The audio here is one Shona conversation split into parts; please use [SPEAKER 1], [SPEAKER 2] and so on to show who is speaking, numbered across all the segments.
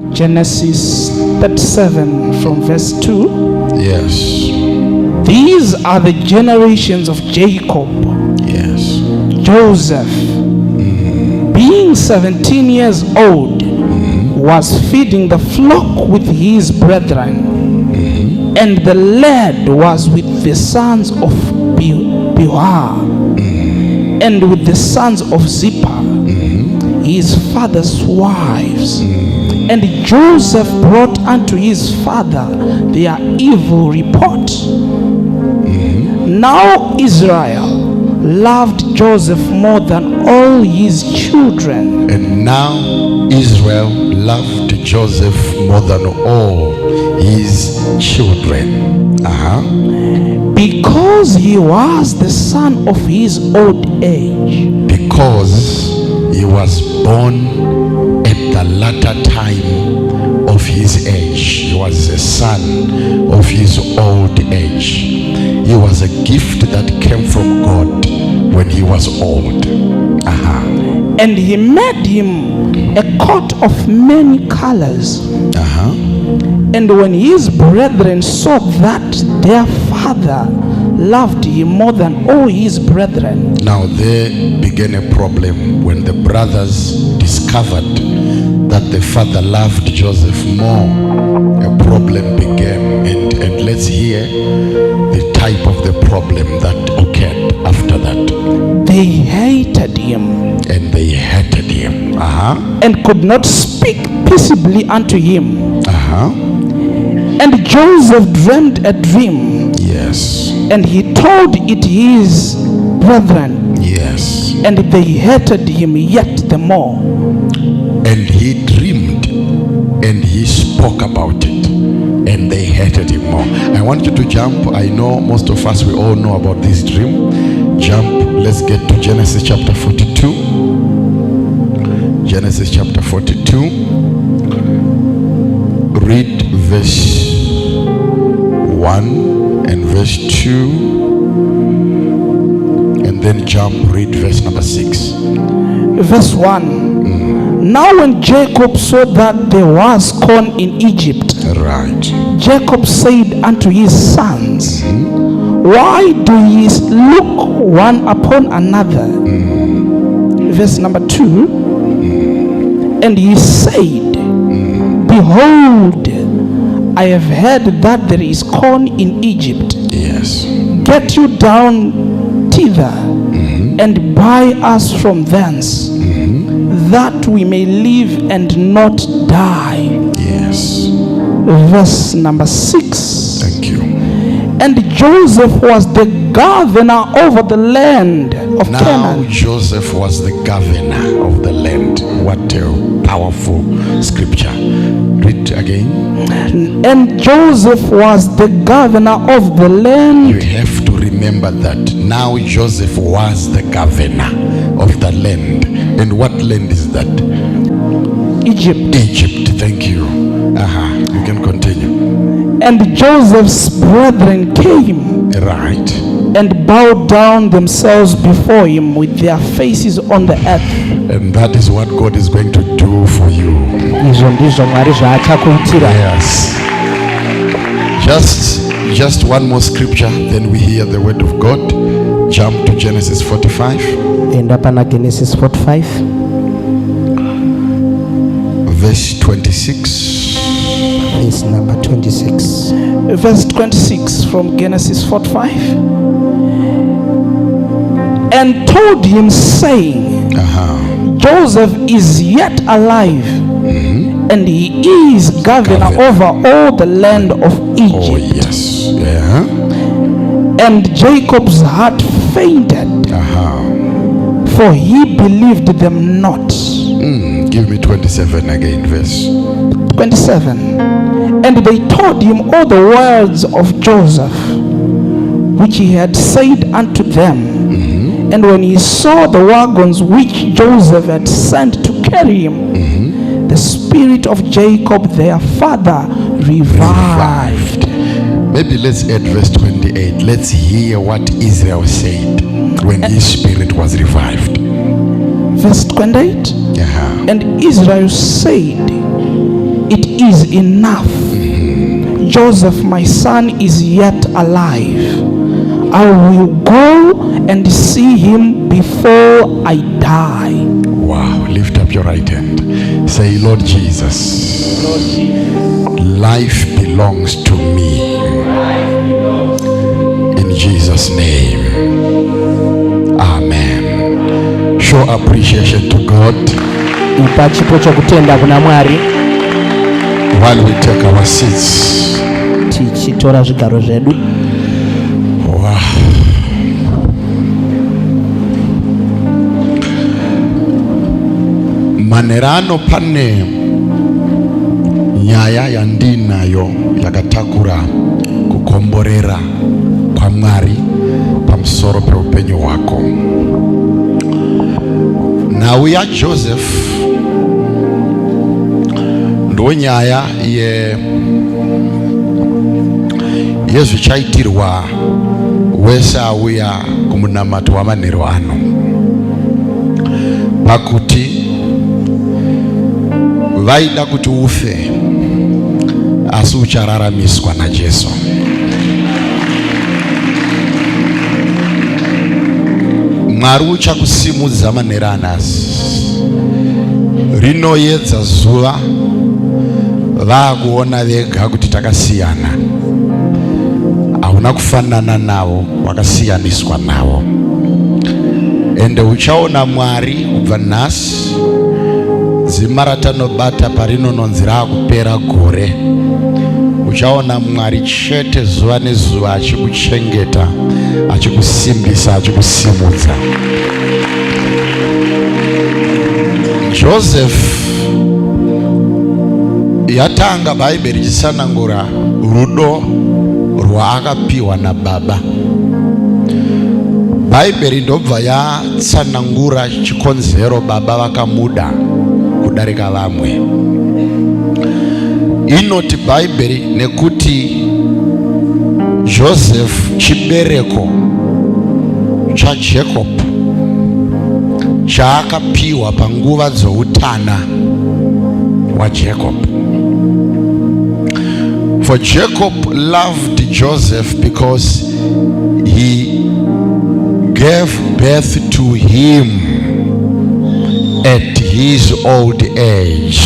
[SPEAKER 1] Genesis 37 from verse 2.
[SPEAKER 2] Yes.
[SPEAKER 1] These are the generations of Jacob.
[SPEAKER 2] Yes.
[SPEAKER 1] Joseph, being 17 years old, was feeding the flock with his brethren, and the lad was with the sons of Bilhah, and with the sons of Zippah, his father's wives. And Joseph brought unto his father their evil report. Now Israel loved Joseph more than all his children.
[SPEAKER 2] And now Israel loved Joseph more than all his children.
[SPEAKER 1] Because he was the son of his old age.
[SPEAKER 2] Because he was born at the latter time of his age. He was a son of his old age. He was a gift that came from God when he was old.
[SPEAKER 1] And he made him a coat of many colors. And when his brethren saw that their father loved him more than all his brethren.
[SPEAKER 2] Now there began a problem when the brothers discovered that the father loved Joseph more. A problem began, and let's hear the type of the problem that occurred after that.
[SPEAKER 1] They hated him.
[SPEAKER 2] And they hated him.
[SPEAKER 1] And could not speak peaceably unto him. And Joseph dreamed a dream.
[SPEAKER 2] Yes.
[SPEAKER 1] And he told it his brethren.
[SPEAKER 2] Yes.
[SPEAKER 1] And they hated him yet the more.
[SPEAKER 2] And he dreamed and he spoke about it, and they hated him more. I want you to jump. I know most of us, we all know about this dream. Jump. Let's get to Genesis chapter 42. Genesis chapter 42. Read verse 1 and verse 2, and then jump, read verse number 6.
[SPEAKER 1] Verse 1. Now when Jacob saw that there was corn in Egypt,
[SPEAKER 2] Right.
[SPEAKER 1] Jacob said unto his sons, Why do ye look one upon another? Verse number 2. And he said, Behold, I have heard that there is corn in Egypt.
[SPEAKER 2] Yes.
[SPEAKER 1] Get you down thither, and buy us from thence, that we may live and not die.
[SPEAKER 2] Yes.
[SPEAKER 1] Verse number 6.
[SPEAKER 2] Thank you.
[SPEAKER 1] And Joseph was the governor over the land of
[SPEAKER 2] Now
[SPEAKER 1] Canaan.
[SPEAKER 2] Joseph was the governor of the land. What a powerful scripture. Read again.
[SPEAKER 1] And Joseph was the governor of the land.
[SPEAKER 2] You have to remember that now Joseph was the governor of the land. And what land is that?
[SPEAKER 1] Egypt.
[SPEAKER 2] Egypt. Thank you. You can continue.
[SPEAKER 1] And Joseph's brethren came,
[SPEAKER 2] Right.
[SPEAKER 1] and bowed down themselves before him with their faces on the earth.
[SPEAKER 2] And that is what God is going to do for you. Yes. Just one more scripture, then we hear the word of God. Jump to Genesis 45.
[SPEAKER 3] Enda pana Genesis 45.
[SPEAKER 2] Verse 26.
[SPEAKER 3] Verse number 26.
[SPEAKER 1] Verse 26 from Genesis 45. And told him, saying, Joseph is yet alive, and he is governor over all the land of Egypt.
[SPEAKER 2] Oh yes. Yeah.
[SPEAKER 1] And Jacob's heart fainted, for he believed them not.
[SPEAKER 2] Give me 27 again, verse
[SPEAKER 1] 27. And they told him all the words of Joseph, which he had said unto them. And when he saw the wagons which Joseph had sent to carry him, the spirit of Jacob their father revived.
[SPEAKER 2] Maybe let's add verse 28. Let's hear what Israel said when his spirit was revived.
[SPEAKER 1] Verse 28. And Israel said, it is enough. Joseph, my son, is yet alive. I will go and see him before I die.
[SPEAKER 2] Wow, lift up your right hand. Say, Lord Jesus, life belongs to me. In Jesus' name, amen. Show appreciation to God
[SPEAKER 3] ipa chipo chokutenda kuna Mwari
[SPEAKER 2] while we take our seats.
[SPEAKER 3] tichitora zvigaro zvedu.
[SPEAKER 2] Wow. Manerano pane nyaya yandinayo yakatakura kukomborera kwa Mwari pamusoro peupenyu hwako. Nhau ya Joseph ndo nyaya yezvichaitirwa wese auya kumunamato wamanheru ano, pakuti vaida kuti ufe asi uchararamiswa naJesu. Mwari uchakusimudza manheru anasi. Rinoedza zuva vakuona vega kuti takasiyana. Hauna kufanana navo, wakasiyaniswa navo. Ende uchaona Mwari kubva nhasi zima ratanobata parinononzi raakupera gore. Uchaona Mwari chete zuva nezuva achikuchengeta, achikusimbisa, achikusimudza. Joseph yatanga Bhaibheri richisanangura rudo rwaakapiwa nababa. Bhaibheri ndobva yatsanangura chikonzero baba vakamuda kudarika vamwe. Inoti Bhaibheri nekuti Joseph chibereko chaJacob chaakapiwa panguva dzoutana waJacob. For Jacob loved Joseph because he gave birth to him at his old age.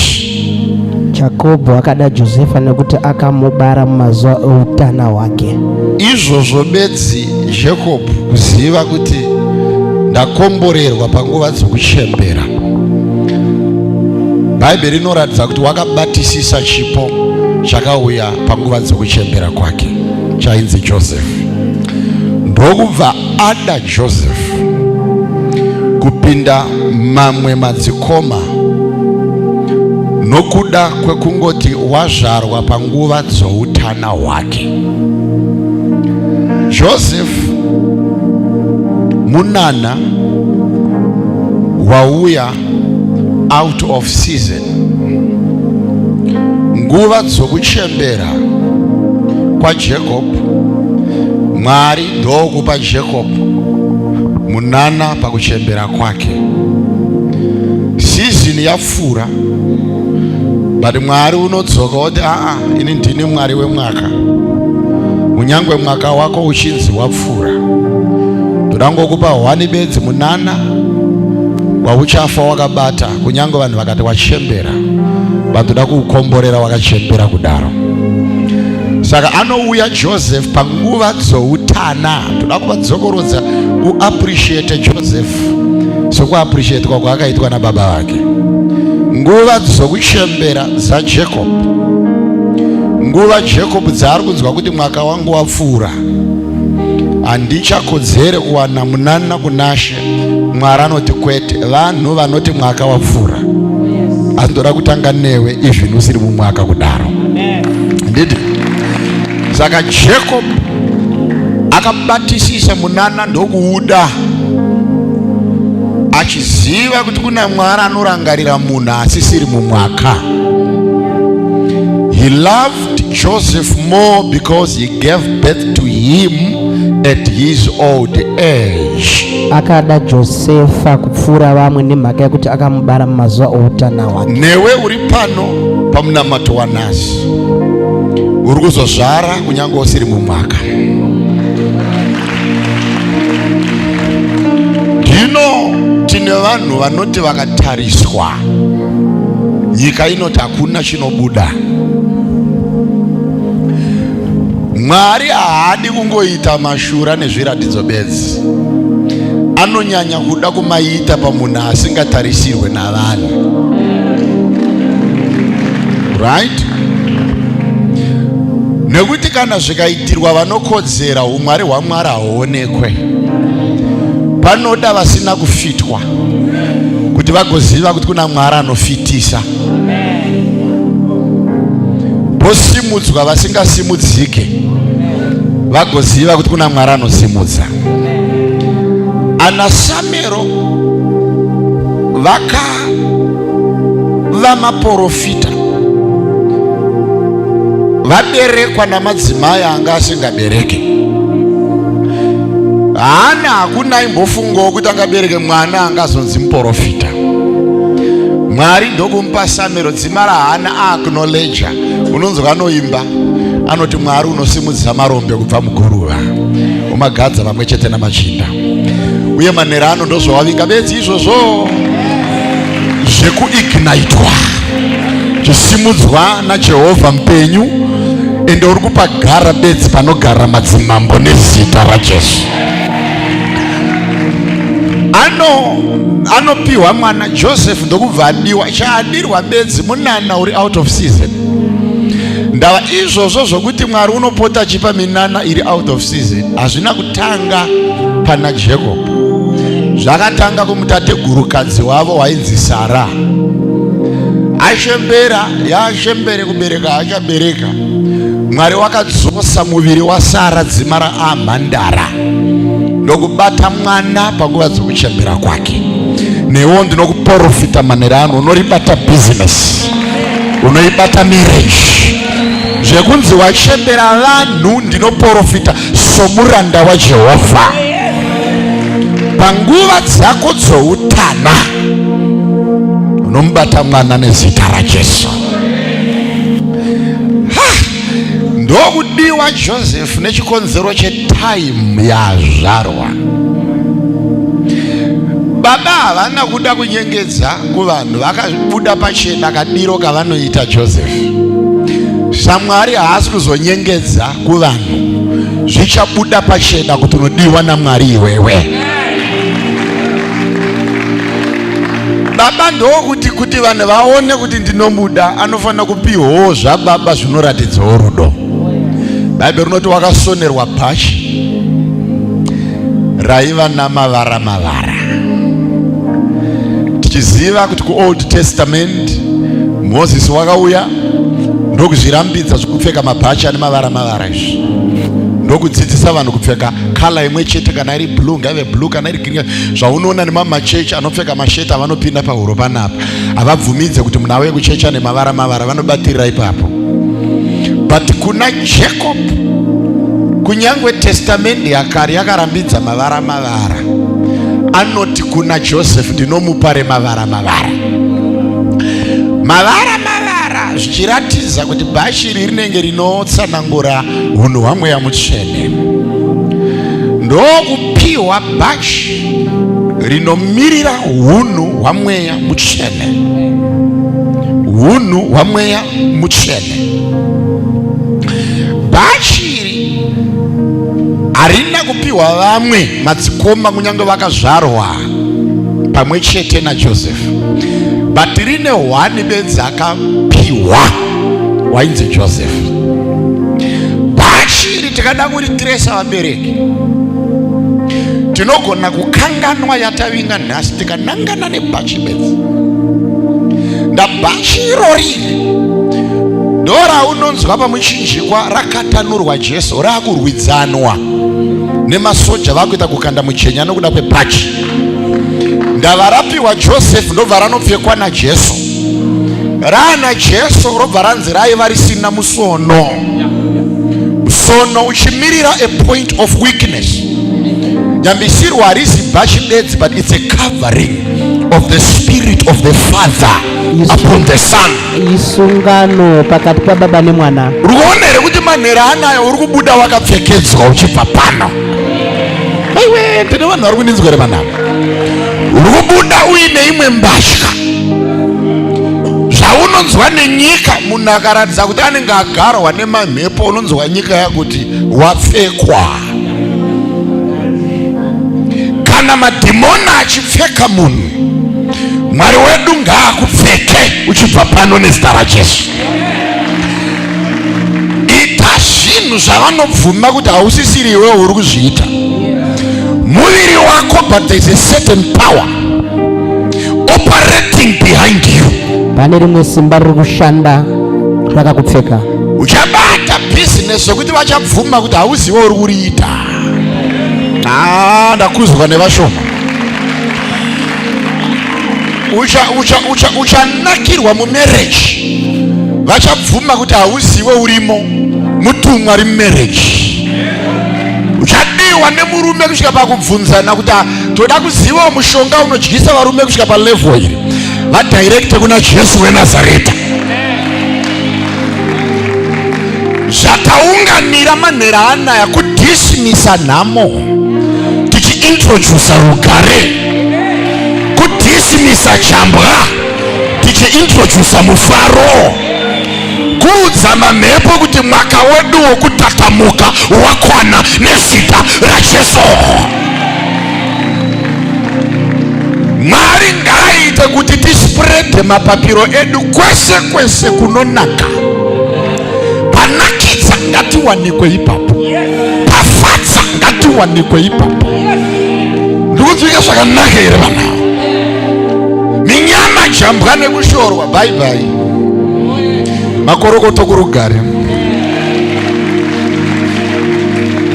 [SPEAKER 3] Jacobo akada Josefa nekuti akamubara mumazuva eutana hwake.
[SPEAKER 2] Izvozvo bedzi Jacob kuziva kuti ndakomborerwa panguva dzokuchembera. Bhaibheri rinoratidza kuti wakabatisisa chipo chakauya panguva dzokuchembera kwake chainzi Joseph. Ndokubva ada Joseph kupinda mamwe madzikoma nokuda kwekungoti wazvarwa panguva dzoutana hwake. Joseph munana wauya out of season. Nguva dzokuchembera kwaJacob, Mwari ndokupa Jacob munana pakuchembera kwake. Season yafura, but Mwari unodzoka kuti ini ndini Mwari wemwaka. Unyangwe mwaka wako uchinzi wapfura, ndodangokupa 1 bedzi munana wauchafa wakabata. Kunyangwe vanhu vakati wachembera, vandoda kuukomborera wakachembera kudaro. Saka anouya Joseph panguva dzoutana. Toda kupadzokorodza uappreciate Joseph sokuappreciate kwako akaitwa nababa vake. Nguva dzokuchembera zaJacob, nguva Jacob dzaari kunzwa kuti mwaka wangu wapfuura, handichakodzere kuwana munana kunashe. Mwari anoti kwete, vanhu vanoti mwaka wapfuura andoda kutanga newe izvini usiri mumwaka kudaro. Nditi saka Jacob akabatisisa munana ndokuuda, achiziva kuti kuna Mwari anorangarira munhu asisiri mumwaka. He loved Joseph more because he gave birth to him at his old age.
[SPEAKER 3] Akada Josefa kupfura vamwe nemhaka yekuti akamubara mumazuva outana hwake.
[SPEAKER 2] Newe uri pano pamunamato wanhasi uri kuzozvara kunyange usiri mumwaka. Zvino tine vanhu vanoti vakatariswa nyika inoti hakuna chinobuda. Mwari haadi kungoita mashura nezviratidzo bedzi, anonyanya kuda kumaita pamunhu asingatarisirwe navanhu. Right? Nekuti kana zvikaitirwa vanokodzera, umwari hwaMwari haonekwe. Panoda vasina kufitwa kuti vagoziva kuti kuna Mwari anofitisa. Posimudzwa vasingasimudzike vagoziva kuti kuna Mwari anosimudza. Ana Samero vamaprofita vaberekwa namadzimai anga asingabereke. Hana hakuna imbofungo kuti angabereke mwana angazonzi muprofita. Mwari ndokumupa Samero dzima raHana acknowledge. Unonzwa anoimba anoti Mwari unosimudza marombe kubva muguruva, umagadza vamwe chete namachinda. Uye manera ano ndozvawavinga bedzi izvozvo zvekuignaitwa, zvisimudzwa naJehovha mupenyu, ende uri kupagara bedzi panogara madzimambo nezita raJesu. Anopiwa mwana Joseph ndokubva adiwa, chaadirwa bedzi munana uri out of season. Ndava izvozvo zvokuti Mwari unopota achipa minana iri out of season hazvina kutanga pana Jacob. Zvakatanga kumutategurukadzi wavo wainzi Sara. Ashembera, yaashembere kubereka achabereka. Mwari wakadzosa muviri waSara dzima raamhandara ndokubata mwana panguva dzokuchembera kwake. Newo ndinokuprofita manera ano, unoribata business, unoibata marriage, zvekunzi wachembera vanhu. Ndinoprofita somuranda waJehovha panguva dzako dzoutana unomubata mwana nezita raJesu. Ndokudiwa Joseph nechikonzero chetime yazvarwa. Baba havana kuda kunyengedza kuvanhu, vakabuda pachena kadiro kavanoita Joseph. Mwari haasi kuzonyengedza kuvanhu, zvichabuda pachena kuti unodiwa naMwari iwewe. Baba ndokuti vanhu vaone kuti ndinomuda, anofanira kupiwawo zvababa zvinoratidzawo rudo. Bhaibheri rinoti wakasonerwa bhachi raiva namavara mavara. Tichiziva kuti kuOld Testament Moses wakauya ndokuzvirambidza zvokupfeka mabhachi ane mavara mavara. Izvi ndokudzidzisa vanhu kupfeka kala imwe chete, kana iri blue ngaive blue, kana iri green. Zvaunoona nemamachechi anopfeka masheti avanopinda pahuro panapa, havabvumidze kuti munhu auye kuchechi ane mavara mavara, vanobatirira ipapo. But kuna Jacob, kunyangwe testamendi yakare yakarambidza mavara mavara, anoti kuna Joseph ndinomupa remavara mavara. Mavara mavara zvichiratidza kuti bhachi iri rinenge rinotsanangura hunhu hwaMweya Mutsvene. Ndokupiwa bhachi rinomirira hunhu hwaMweya Mutsvene, hunhu hwaMweya Mutsvene. Bhachi iri harina kupiwa vamwe madzikoma kunyange vakazvarwa pamwe chete naJoseph, but rine hwani bedzi akapiwa wainzi Joseph. Bhachi iri tikada kuritiresa vabereki, tinogona kukanganwa yatavinga nhasi tikanangana nebhachi bedzi. Ndabhachi irori ndora unonzwa pamuchinjikwa rakatanurwa Jesu, rakurwidzanwa nemasoja vakuita kukanda muchenya nokuda kwebhachi. Ndava rapiwa Joseph ndobva ranopfekwa naJesu. Rana Jesu robva ranzi raiva risina musono, musono uchimirira a point of weakness. Nyambisirwa harisi bhachi bedzi, but it's a covering of the spirit of the father upon the son.
[SPEAKER 3] isungano pakati pa baba nemwana.
[SPEAKER 2] Ruonere kuti manhera anayo uri kubuda wakapfekedzwa uchibva pano. Aiwe ndine vanhu vari kundinzwere panapa. Uri kubuda uine imwe mbatya. Zvaunonzwa nenyika, munhu akaratidza kuti anenge agarwa nemamhepo, unonzwa nyika yakuti wapfekwa. Kana madhimoni achipfeka munhu, Mwari wedu ngaakupfeke uchibva pano nezita raJesu. Ita zvinhu zvavanobvuma kuti hausisiri iwe uri kuzviita. Muviri wako, but there is a certain power operating behind you.
[SPEAKER 3] Pane rimwe simba riri kushanda rakakupfeka.
[SPEAKER 2] Uchabata business zokuti vachabvuma kuti hauziwe uri kuriita. Ndakuzwa nevashoma. Uchanakirwa mumarriage, vachabvuma kuti hauziwe urimo mutumwa ari mumarriage. Uchadiwa nemurume kusvika pakubvunzana kuti toda kuziva mushonga unodyisa varume kusvika palevel iri. Vadirecte kuna Jesu weNazareta. Zvataunganira manhera anaya kudhisimisa nhamo, tichiintrodusa rugare, kudhisimisa chambwa, tichiintrodusa mufaro, kuudza mamhepo kuti mwaka wedu wokutatamuka wakwana nezita raJesu. Mwari ngaaite kuti tispread mapapiro edu kwese kwese kunonaka. Panakidza ngatiwanikwe ipapo, pafadza ngatiwanikwe ipapo. Ndikudzvika zvakanaka here vana? Minyama jambwa nekushorwa, bye bye. Makorokoto kurugare.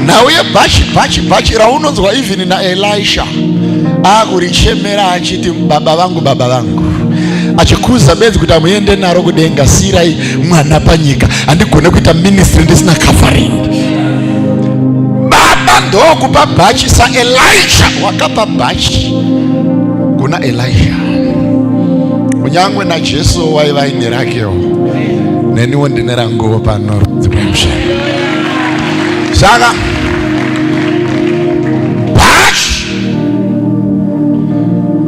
[SPEAKER 2] Nauye bhachi raunonzwa even naElisha akurichemera achiti baba vangu, achikuza bedzi kuti amuende naro kudenga, sirai mwana panyika, handigone kuita ministry ndisina covering. Baba ndokupa bhachi saElisha wakapa bhachi kuna Elisha. Kunyangwe naJesu waiva ine rakewo, neniwo ndine ranguva pano dzimwemshe. Saka bhachi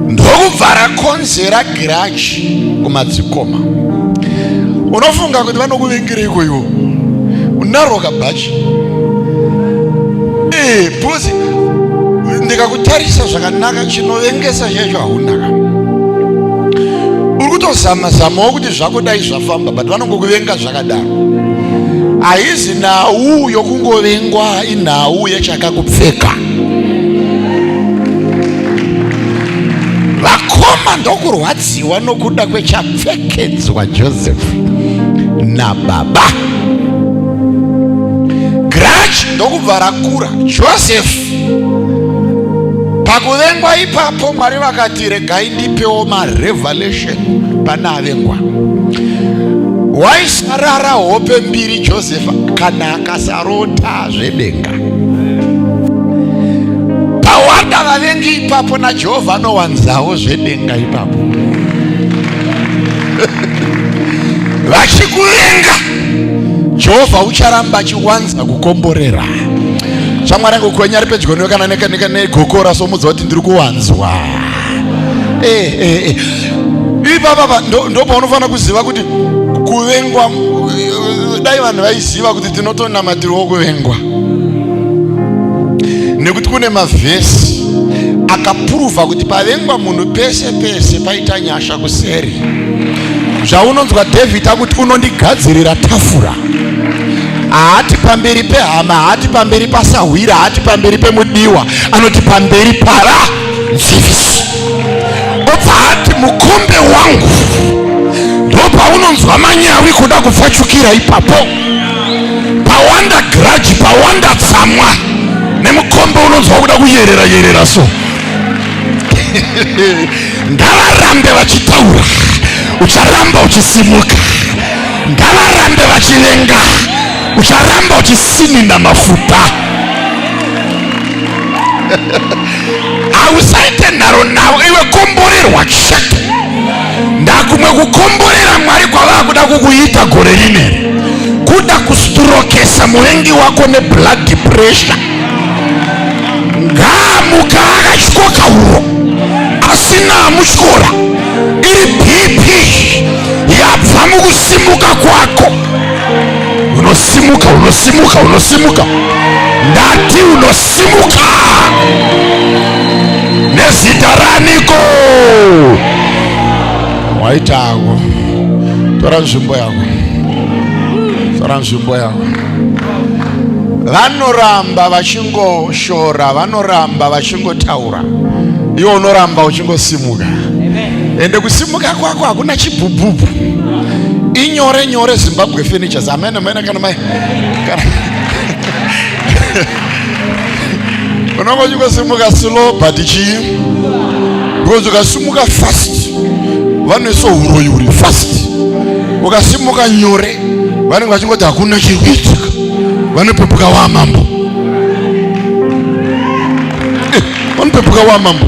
[SPEAKER 2] ndokubvara konzera giraji kumadzikoma. Unofunga kuti vanokuvingiriko iwo? Unaro kabhachi? Puzi ndikakutarisa zvakanaka, chinovengesa chacho haunaka. Uri kutozama-zamawo kuti zvako dai zvafamba, but vanongokuvenga zvakadaro. Haizi nhau yokungovengwa, inhau yachakakupfeka. Vakoma ndokurwadziwa nokuda kwechapfekedzwa Josefu nababa. Grudge ndokubva rakura. Josefu pakuvengwa ipapo, Mwari vakati regai ndipewo marevelation pana avengwa. Waisarara hope mbiri Josefa kana akasarota zvedenga. Pawanda vavengi ipapo naJehovha anowanzawo zvedenga ipapo. Vachikuvenga, Jehovha ucharamba achiwanza kukomborera. Shamwari yangu kunyari pedyo newe kana negokora somudza kuti ndiri kuwanzwa. Ipapa ndo paunofanira kuziva kuti kuvengwa, dai vanhu vaiziva kuti tinotonamatirwa kuvengwa. Nekuti kune mavhesi akapuruva kuti pavengwa munhu pese pese paita nyasha kuseri. Zvaunonzwa David akuti unondigadzirira tafura. Haati pamberi pehama, haati pamberi pasahwira, haati pamberi pemudiwa, anoti pamberi para nzivisi. Obva hati mukombe wangu. Ndopaunonzwa manyawi kuda kupfachukira ipapo. Pawanda grudge, pawanda tsamwa, nemukombe unonzwa kuda kuyerera so. Ngavarambe vachitaura, ucharamba uchisimuka. Ngavarambe vachivenga, ucharamba uchisinina mafuta. Hausaite murugaro navo. Iwe komborerwa chete. Ndakumwe kukomborera Mwari kwava kuda kukuita gore rineri, kuda kustrokesa muvengi wako neblood pressure. Ngamuka akatyoka uro asina amutyora, iri BP yabva mukusimuka kwako. Unosimuka, unosimuka, unosimuka. Ndati unosimuka nezita raniko. Waita ako, tora nzvimbo yako, tora nzvimbo yako. Vanoramba vachingoshora, vanoramba vachingotaura, iwe unoramba uchingosimuka. Ende kusimuka kwako hakuna chibhubhubhu. Inyore nyore Zimbabwe Furnitures. Amen, amen, kana mai. Unongo chingosimuka slow but chi. Because ukasimuka fast, vaneso uroyuri fast. Ukasimuka nyore, vanenge vachingoti hakuna chiri kuitika. Vanopepuka wa mambo. Vanopepuka wa mambo.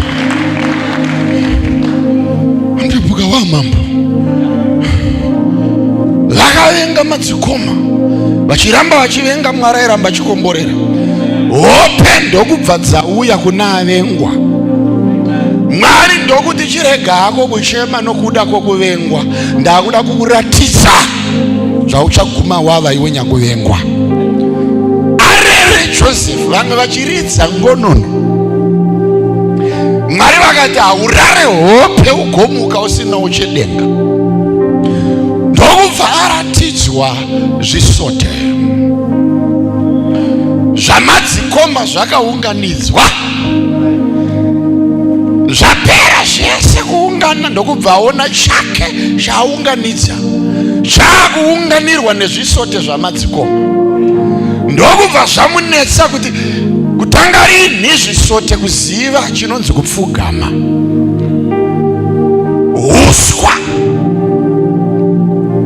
[SPEAKER 2] Vanopepuka wa mambo. Vakavenga madzikoma, vachiramba vachivenga Mwari airamba achikomborera. Hope ndokubva dzauya kuna avengwa. Mwari ndokuti chirega hako kuchema nokuda kwokuvengwa, ndakuda kukuratidza zvauchaguma wava iwe nyakuvengwa. Arere Joseph vamwe vachiridza ngonono. Mwari vakati haurare hope ugomuka usina uchedenga. Ndokubva aratidzwa zvisote zvamadzikoma zvakaunganidzwa, zvapera zvese kuungana. Ndokubva aona chake chaaunganidza chaakuunganirwa nezvisote zvamadzikoma. Ndokubva zvamunetsa kuti kutanga rini zvisote kuziva chinonzi kupfugama. Uswa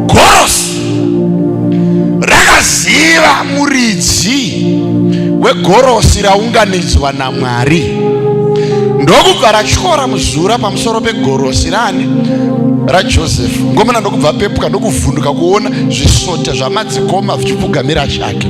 [SPEAKER 2] gorosi rakaziva muridzi wegorosi raunganidzwa naMwari. Ndokubva ratyora muzura pamusoro pegorosi rani raJoseph. Ngomana ndokubva pepuka ndokuvhunduka kuona zvisote zvamadzikoma vichipfugamira chake.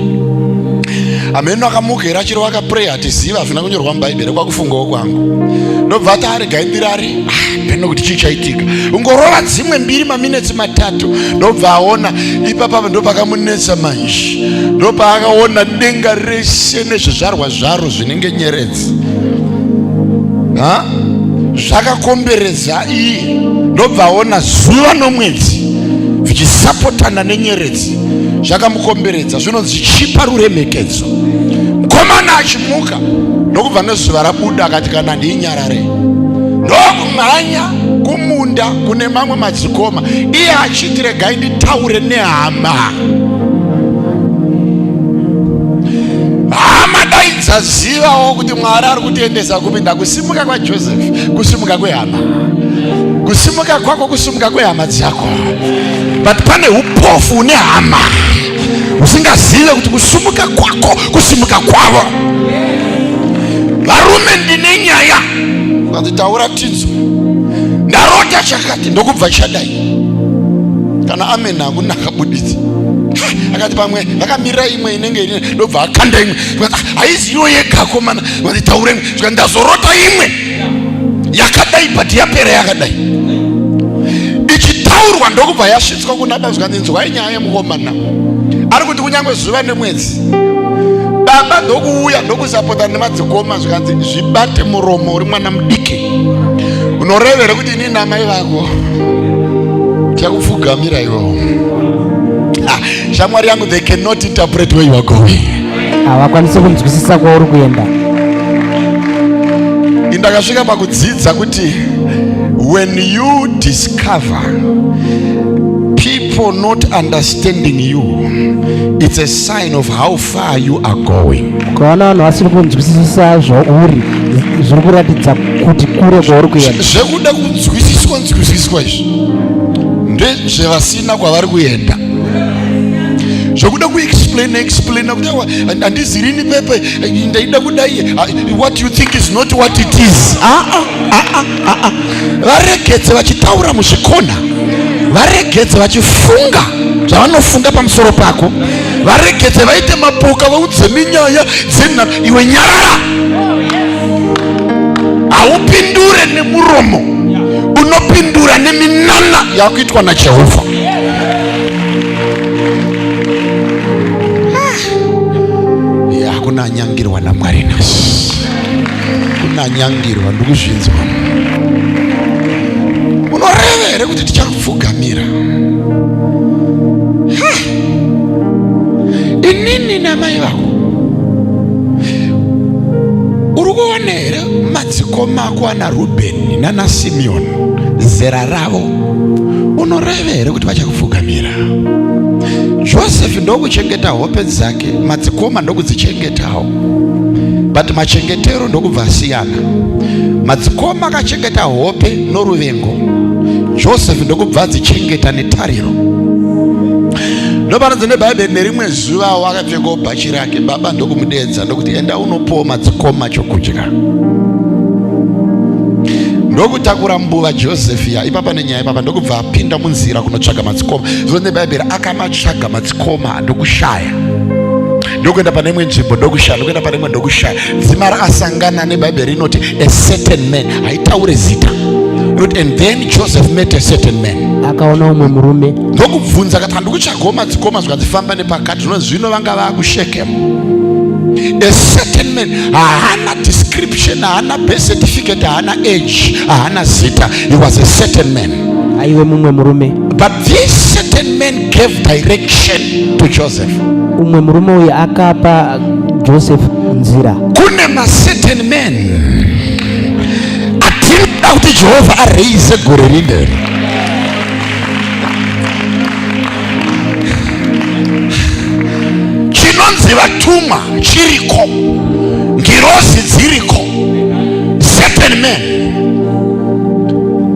[SPEAKER 2] Ameno akamukira chiro akapreya ati ziva zvina kunyorwa muBhaibheri kwakufungawo kwangu. Ndobva ati arega imbirari peno kuti chichaitika. Ungorova dzimwe 2 maminitsi matatu ndobva aona ipapa ndopakamunetsa manje. Ndopa akaona denga rese nezvizvarwa zvaro zvinenge nyeredzi. Zvakakomberedza iye. Ndobva aona zuva nomwedzi vichisapotana nenyeredzi. Zvakamukomberedza zvinonzi chipa ruremekedzo. Mukomana achimuka ndokubva nezuva rabuda akati kana ndiinyarare ndokumhanya kumunda kune mamwe madzikoma. Iye achiti regai nditaure nehama. Hama daidzazivawo kuti Mwari ari kutiendesa kupinda kusimuka kwaJoseph, kusimuka kwehama. Kusimuka kwako kusimuka kwehama dzako. But pane upofu nehama usingazive kuti kusimuka kwako kusimuka kwavo. Varume ndine nyaya vazitaura tidzo ndarota chakati ndokubva chadai. Kana amen hakuna akabuditsa. Akati pamwe vakamirira imwe inenge ine ndobva akanda imwe. Haiziyo yega komana vazitaure imwe. Zvika ndazorota imwe yakadai but yapera yakadai. Ichitaurwa ndokubva yasvitswa kuna baba zvikanzi nzwai nyaya yemukomana. Ari kuti kunyangwe zuva nemwedzi baba ndokuuya ndokusapota nemadzikoma zvikanzi zvibate muromo uri mwana mudiki. Unorevere kuti ini namai vako chakupfugamira iwo. Shamwari yangu, they cannot interpret where you are going.
[SPEAKER 3] Havakwanisi kunzwisisa kwauri kuenda.
[SPEAKER 2] Indakasvika pakudzidza kuti when you discover people not understanding you, it's a sign of how far you are going.
[SPEAKER 3] Ukaona vanhu vasiri kunzwisisa zvauri zviri kuratidza kuti kure kwauri kuenda.
[SPEAKER 2] Zvekuda kunzwisiswa izvi ndezvevasina kwavari kuenda. zvokuda kuexplaina kuti handizirini pepe ndaida kudai. What you think is not what it is. Varegedze vachitaura muzvikona, varegedze vachifunga zvavanofunga pamusoro pako, varegedze vaite mapoka vaudze minyaya dzenharo. Iwe nyarara, haupindure nemuromo, unopindura neminana yakuitwa naJehovha. Kunanyangirwa naMwari nhasi, kunanyangirwa. Ndikuzvinzwa unoreva here kuti tichakupfugamira? Inini namai vako uri kuona here madzikoma ako ana Rubheni nana Simeoni zera ravo? Unoreva here kuti vachakupfugamira? Josefu ndokuchengeta hope dzake, madzikoma ndokudzichengetawo, but machengetero ndokubva asiyana. Madzikoma akachengeta hope noruvengo, Josefu ndokubva adzichengeta netariro. Ndopanodzi neBhaibheri nerimwe zuva wakapfekawo bhachi rake, baba ndokumudedza ndokuti enda unopowo madzikoma chokudya. Ndokutakura mbuva Josefu ya ipapa nenyaya ipapa ndokubva apinda munzira kunotsvaga madzikoma. Zvino neBhaibheri akamatsvaga madzikoma ndokushaya, ndokuenda pane imwe nzvimbo ndokushaya, ndokuenda pane imwe ndokushaya. Dzima rakasangana neBhaibheri inoti a certain man, haitaure zita. And then Joseph met a certain man.
[SPEAKER 3] Akaona umwe murume.
[SPEAKER 2] Ndokubvunza akati handikutsvagawo madzikoma zvikadzifamba nepakati, zvino vanga vakuShekemu. A certain man, haana description, haana birth certificate, haana age, haana zita. He was a certain man.
[SPEAKER 3] Aiwe mumwe murume.
[SPEAKER 2] But this certain man gave direction to Joseph.
[SPEAKER 3] Umwe murume uyu akapa Joseph nzira.
[SPEAKER 2] Kune ma certain men atinoda kuti Jehovah araise gore rinderi. Chinonzi vatumwa chiriko, ngirozi dziriko, certain men.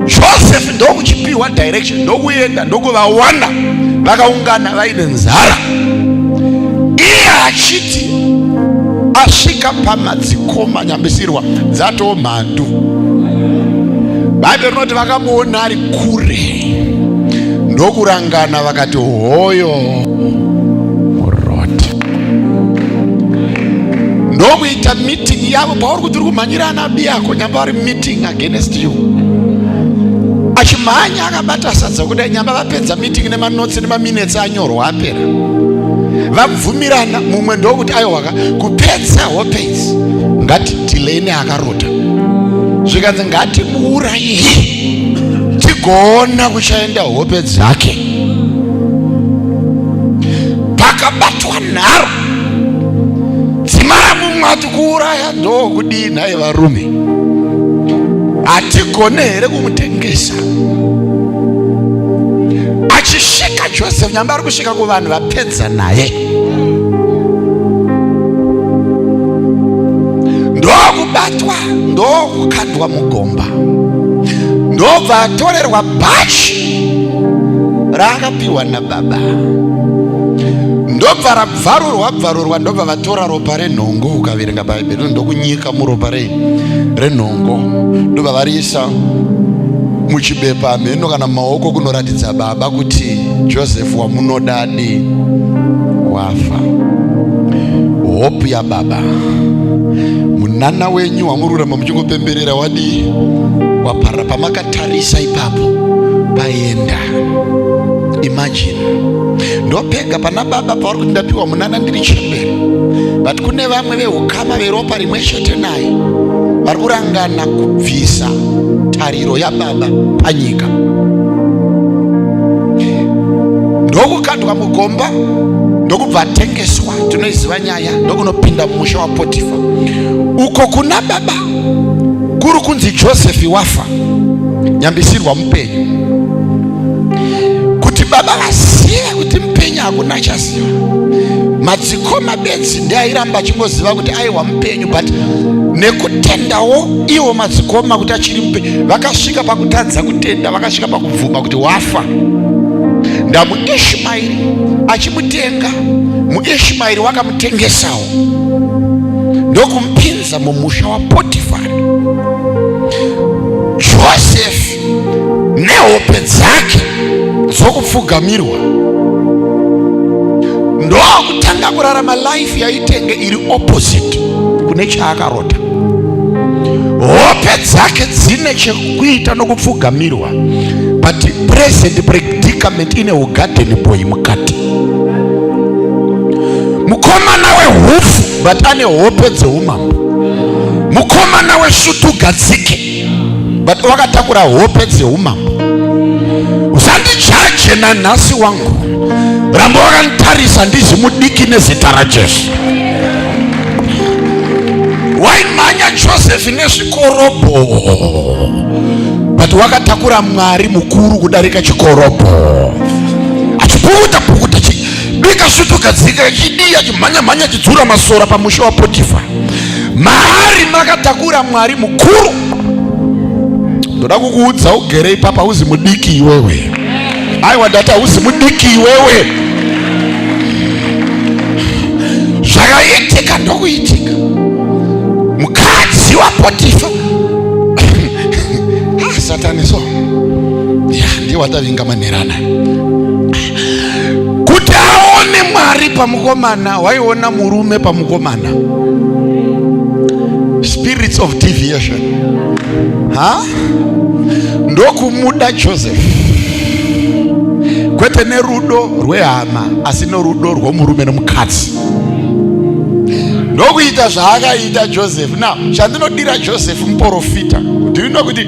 [SPEAKER 2] Joseph ndokuchipiwa direction, ndokuenda ndokuvawana vakaungana vaine nzara. Iye achiti asvika pamadzikoma nyambisirwa dzatoo mhandu. Bhaibheri rinoti vakamuona ari kure, ndokurangana vakati hoyo muroti. Ndokuita meeting yavo pauri kuti uri kumhanyira anabi yako, nyamba vari meeting against you. Achimhanya akabata sadza kudai, nyamba vapedza meeting nemanotsi nemaminetsi anyorwa apera. Vabvumirana, mumwe ndokuti aiwaka kupedza hope idzi ngati tilene akarota. Zvikanzi ngati muurayi tigoona kuchaenda hope dzake. Pakabatwa nharo, dzima ramumwe ati kuuraya ndokudii naye varume, hatigone here kumutengesa. Achisvika Joseph, nyamba ari kusvika kuvanhu vapedza naye, ndokubatwa, ndokukandwa mugomba, ndobva atorerwa bhachi raakapiwa nababa, ndobva rabvarurwa, ndobva vatora ropa renhongo. Ukaverenga Bhaibheri ndokunyika muropa renhongo, ndobva variisa muchibepa mheno kana maoko kunoratidza baba kuti Joseph wamunodadi wafa. Hope ya baba, munana wenyu wamururama muchingopemberera wadi waparara. Pamakatarisa ipapo paenda. Imagine, ndopega pana baba pauri kuti ndapiwa munana ndiri chembere, but kune vamwe veukama veropa rimwe chete naye vari kurangana kubvisa tariro yababa panyika. Ndokukandwa mugomba, ndokubva atengeswa. Tinoiziva nyaya, ndokunopinda mumusha waPotifa. Uko kuna baba kuri kunzi Josefi wafa, nyambisirwa mupenyu, kuti baba vazive kuti mupenyu hakuna chaziva. Madzikoma bedzi ndeairamba achingoziva kuti aiwa mupenyu, but nekutendawo iwo madzikoma kuti achiri mupenyu, vakasvika pakutadza kutenda, vakasvika pakubvuma kuti wafa. ndamuishmaeri achimutenga. Muishmaeri wakamutengesawo ndokumupinza mumusha wa Potifari. Josefu nehope dzake dzokupfugamirwa ndokutanga kurarama life yaitenge iri opposite kune chaakarota. Hope dzake dzine chekuita nokupfugamirwa, but present predicament ine ugarden boy mukati. Mukomana wehufu but ane hope dzeumambo. Mukomana wesutugadzike but wakatakura hope dzeumambo. Usandijaje nanhasi wangu, ramba wakantarisa ndizi mudiki nezita raJesu. Waimhanya Josefu nezvikorobho but wakatakura Mwari mukuru kudarika chikorobho. Achipukuta pukuta bika sutugadzika chidiya chimhanya chidzura masora pamusha wa Potifari. Mahari makatakura Mwari mukuru. Ndoda kukuudza ugere ipapa uzi mudiki iwewe. Aiwa data uzi mudiki iwewe. Zvakaitika ndokuitika. Mukadzi wa Potifa Satani so ndiye watavinga manerana kuti aone Mwari pamukomana. Waiona murume pamukomana. Spirits of deviation ndokumuda Josefu, kwete nerudo rwehama asi nerudo rwomurume nomukadzi. Ndokuita zvaakaita Josefu. Now chandinodira Josefu muprofita, do you know kuti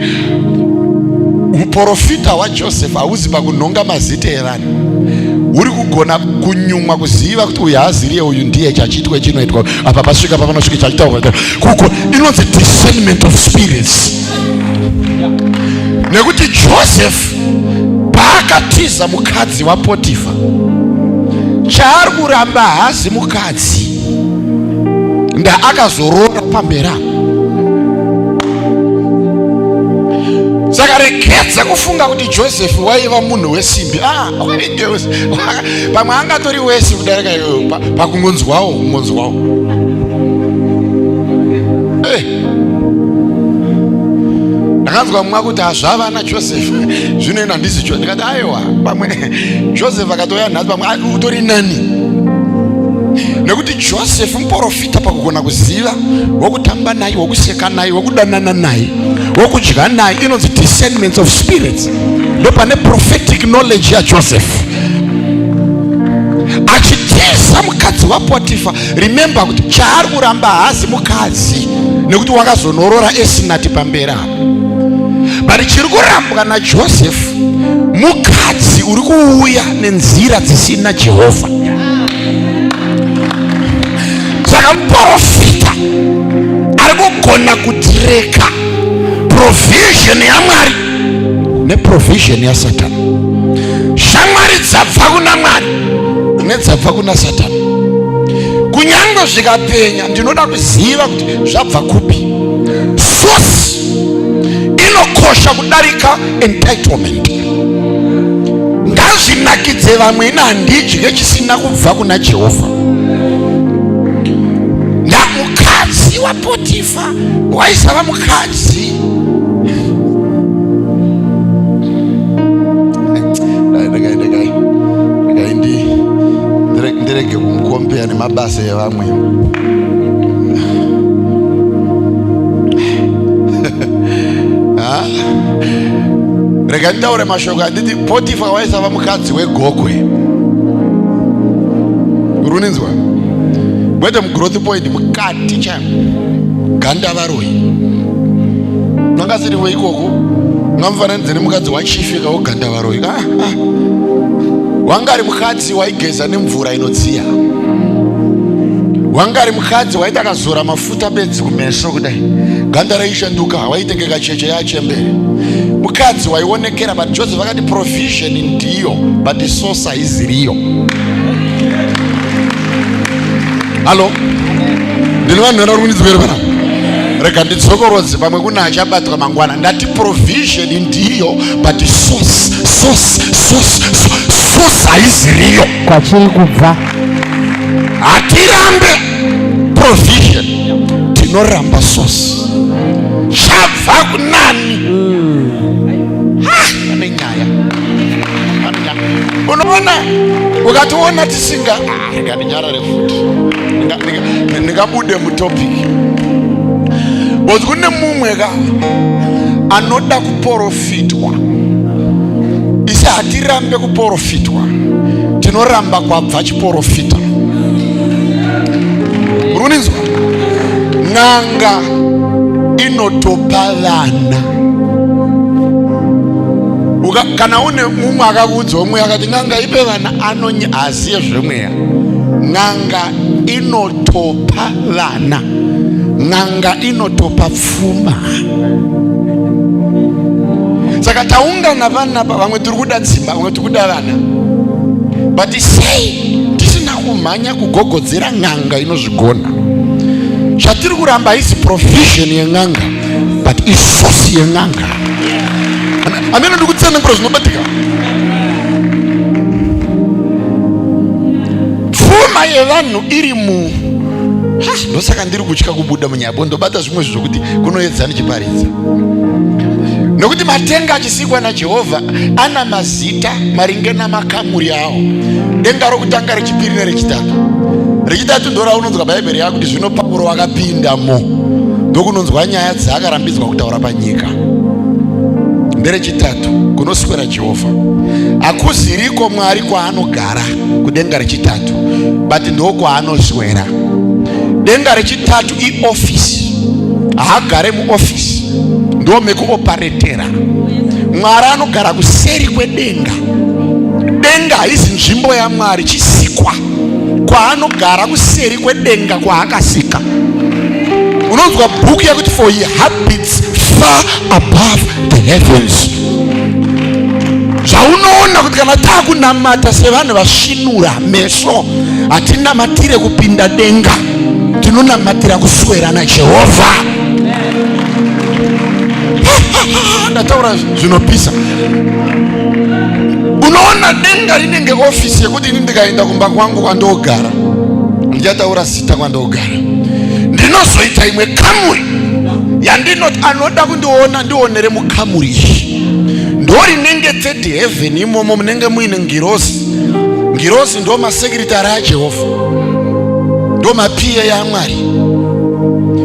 [SPEAKER 2] muprofita waJosefu hauzi pakunhonga mazita evanhu. Uri kugona kunyumwa kuziva kuti uyu haaziriye uyu ndiye chachiitwa chinoitwa apa pasvika papanosvika chachitaurwa kuko. Inonzi discernment of spirits. Nekuti Josefu paakatiza mukadzi wa Potifa, chaari kuramba haazi mukadzi ndaakazorora pamberi. Saka rekedza kufunga kuti Josefu waiva munhu wesimbi. Pamwe angatori wesi kudarika pakungonzwawo ungonzwawo. Ndakanzwa mumwe kuti hazvava naJosefu zvinoenda ndizvo. Ndikati aiwa, pamwe Josefu akatoya nhasi pamwe utori nani. Nekuti Josefu muprofita pakugona kuziva, wokutamba naye, wokuseka naye, wokudanana naye, wokudya naye. Inonzi discernment of spirits. Ndo pane prophetic knowledge ya Josefu. Achitiza mukadzi wa Potifa, remember kuti chaari kuramba haazi mukadzi nekuti wakazonorora esinati pamberi apo. But chiri kurambwa naJosefu mukadzi uri kuuya nenzira dzisina Jehovha. Saka muprofita ari kugona kutireka provision yaMwari neprovision yaSatani. Shamwari dzabva kuna Mwari nedzabva kuna Satani. Kunyange zvikapenya, ndinoda kuziva kuti zvabva kupi. Source inokosha kudarika entitlement. Ngazvinakidze vamwe handidye chisina kubva kuna Jehovha. Mukadzi wa Potifa waisava mukadzi. Ndirege kumukompea nemabasa evamwe. Rega nditaure mashoko anditi Potifa waisava mukadzi wegokwe. Uruninzwa? Mwete growth point mukati cha gandavaroi. Nongasiriwe ikoko ngamfananidzane mukadzi wachifika wogandavaroi. Wangari mukadzi waigeza nemvura inodziya. Wangari mukadzi waita akazora mafuta bedzi kumeso kudai ganda raishanduka, waitenge kacheche yachembere. Mukadzi waionekera, but Joseph akati provision ndiyo but the source haiziriyo. Halo? Ndino vanhu vararunidzwe pana. rega ndidzokorodze pamwe kuna achabatwa mangwana. Ndati provision ndiyo, but source haiziriyo.
[SPEAKER 3] kwachiri kubva.
[SPEAKER 2] Hatirambe provision, tinoramba source. Chabva kunani? Pane nyaya. Unoona, ukationa tisinga ndikanyarare futi ndikabude mutopic. Bozi kune mumwe ka anoda kuprofitwa. Isi hatirambe kuprofitwa, tinoramba kwabva chiprofita. Murinzwa? N'anga inotopa vana. Kana une mumwe akaudza umwe akati n'anga ipe vana aziye zvemweya. N'anga inotopa vana, n'anga inotopa pfuma. Saka taungana vana vamwe tiri kuda dzimba, vamwe tiri kuda vana, but sei tisina kumhanya kugogodzera n'anga inozvigona. Zvatiri kuramba haisi provision yen'anga, but isosi yen'anga. Amene ndikutsanangura zvinobatika. Pfuma yevanhu iri mu ndosaka ndiri kutya kubuda munyabo ndobata zvimwe zvokuti kunoedza nichiparidza. Nokuti matenga achisikwa naJehovha ana mazita maringe namakamuri awo. Denga rokutanga, rechipiri nerechitatu. Rechitatu ndoraunonzwa Bhaibheri yakuti zvino Pauro wakapindamo ndokunonzwa nyaya dzaakarambidzwa kutaura panyika. Nderechitatu kunoswera Jehovha. Hakuziriko Mwari kwaanogara kudenga rechitatu, but ndokwaanozwera. Denga rechitatu iofisi. Haagare muofisi, ndo mekuoparetera. Mwari anogara kuseri kwedenga. Denga haisi nzvimbo yaMwari, chisikwa kwaanogara kuseri kwedenga kwaakasika. Unonzwa bhuku yakuti for he habits far above the heavens. Zvaunoona kuti kana taakunamata sevanhu vasvinura meso, hatinamatire kupinda denga, tinonamatira kuswera naJehovha. Ndataura zvinopisa. Unoona denga rinenge ofisi yekuti ini ndikaenda kumba kwangu kwandogara, ndichataura zita kwandogara, ndinozoita imwe kamuri yandinoti anoda kundiona ndionere mukamuri iyi. Ndorinenge third heaven, imomo munenge muine ngirozi. Ngirozi ndo masekretari aJehovha, ndo maPA yaMwari.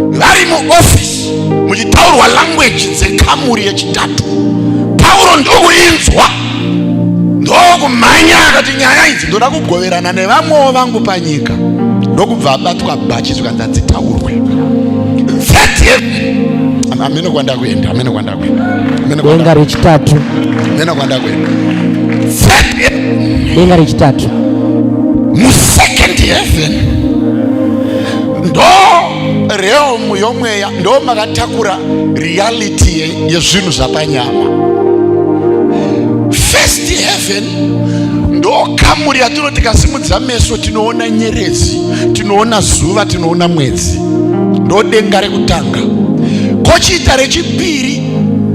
[SPEAKER 2] Vari muofisi muchitaurwa language dzekamuri yechitatu. Pauro ndokuinzwa, ndokumhanya akati nyaya idzi ndoda kugoverana nevamwewo vangu panyika. Ndokubva abatwa bhachi zvikandadzitaurwe. Third heaven. Amene kwanda kuenda, amene kwanda kuenda.
[SPEAKER 3] Denga rechitatu.
[SPEAKER 2] Amene kwanda kuenda. Third heaven.
[SPEAKER 3] Denga rechitatu.
[SPEAKER 2] Mu second heaven ndo realm yomweya, ndo makatakura reality yezvinhu zvapanyama. First heaven ndo kamuri yatinoti kasimudza meso tinoona nyeredzi, tinoona zuva, tinoona mwedzi. Ndo denga rekutanga. Kochiita rechipiri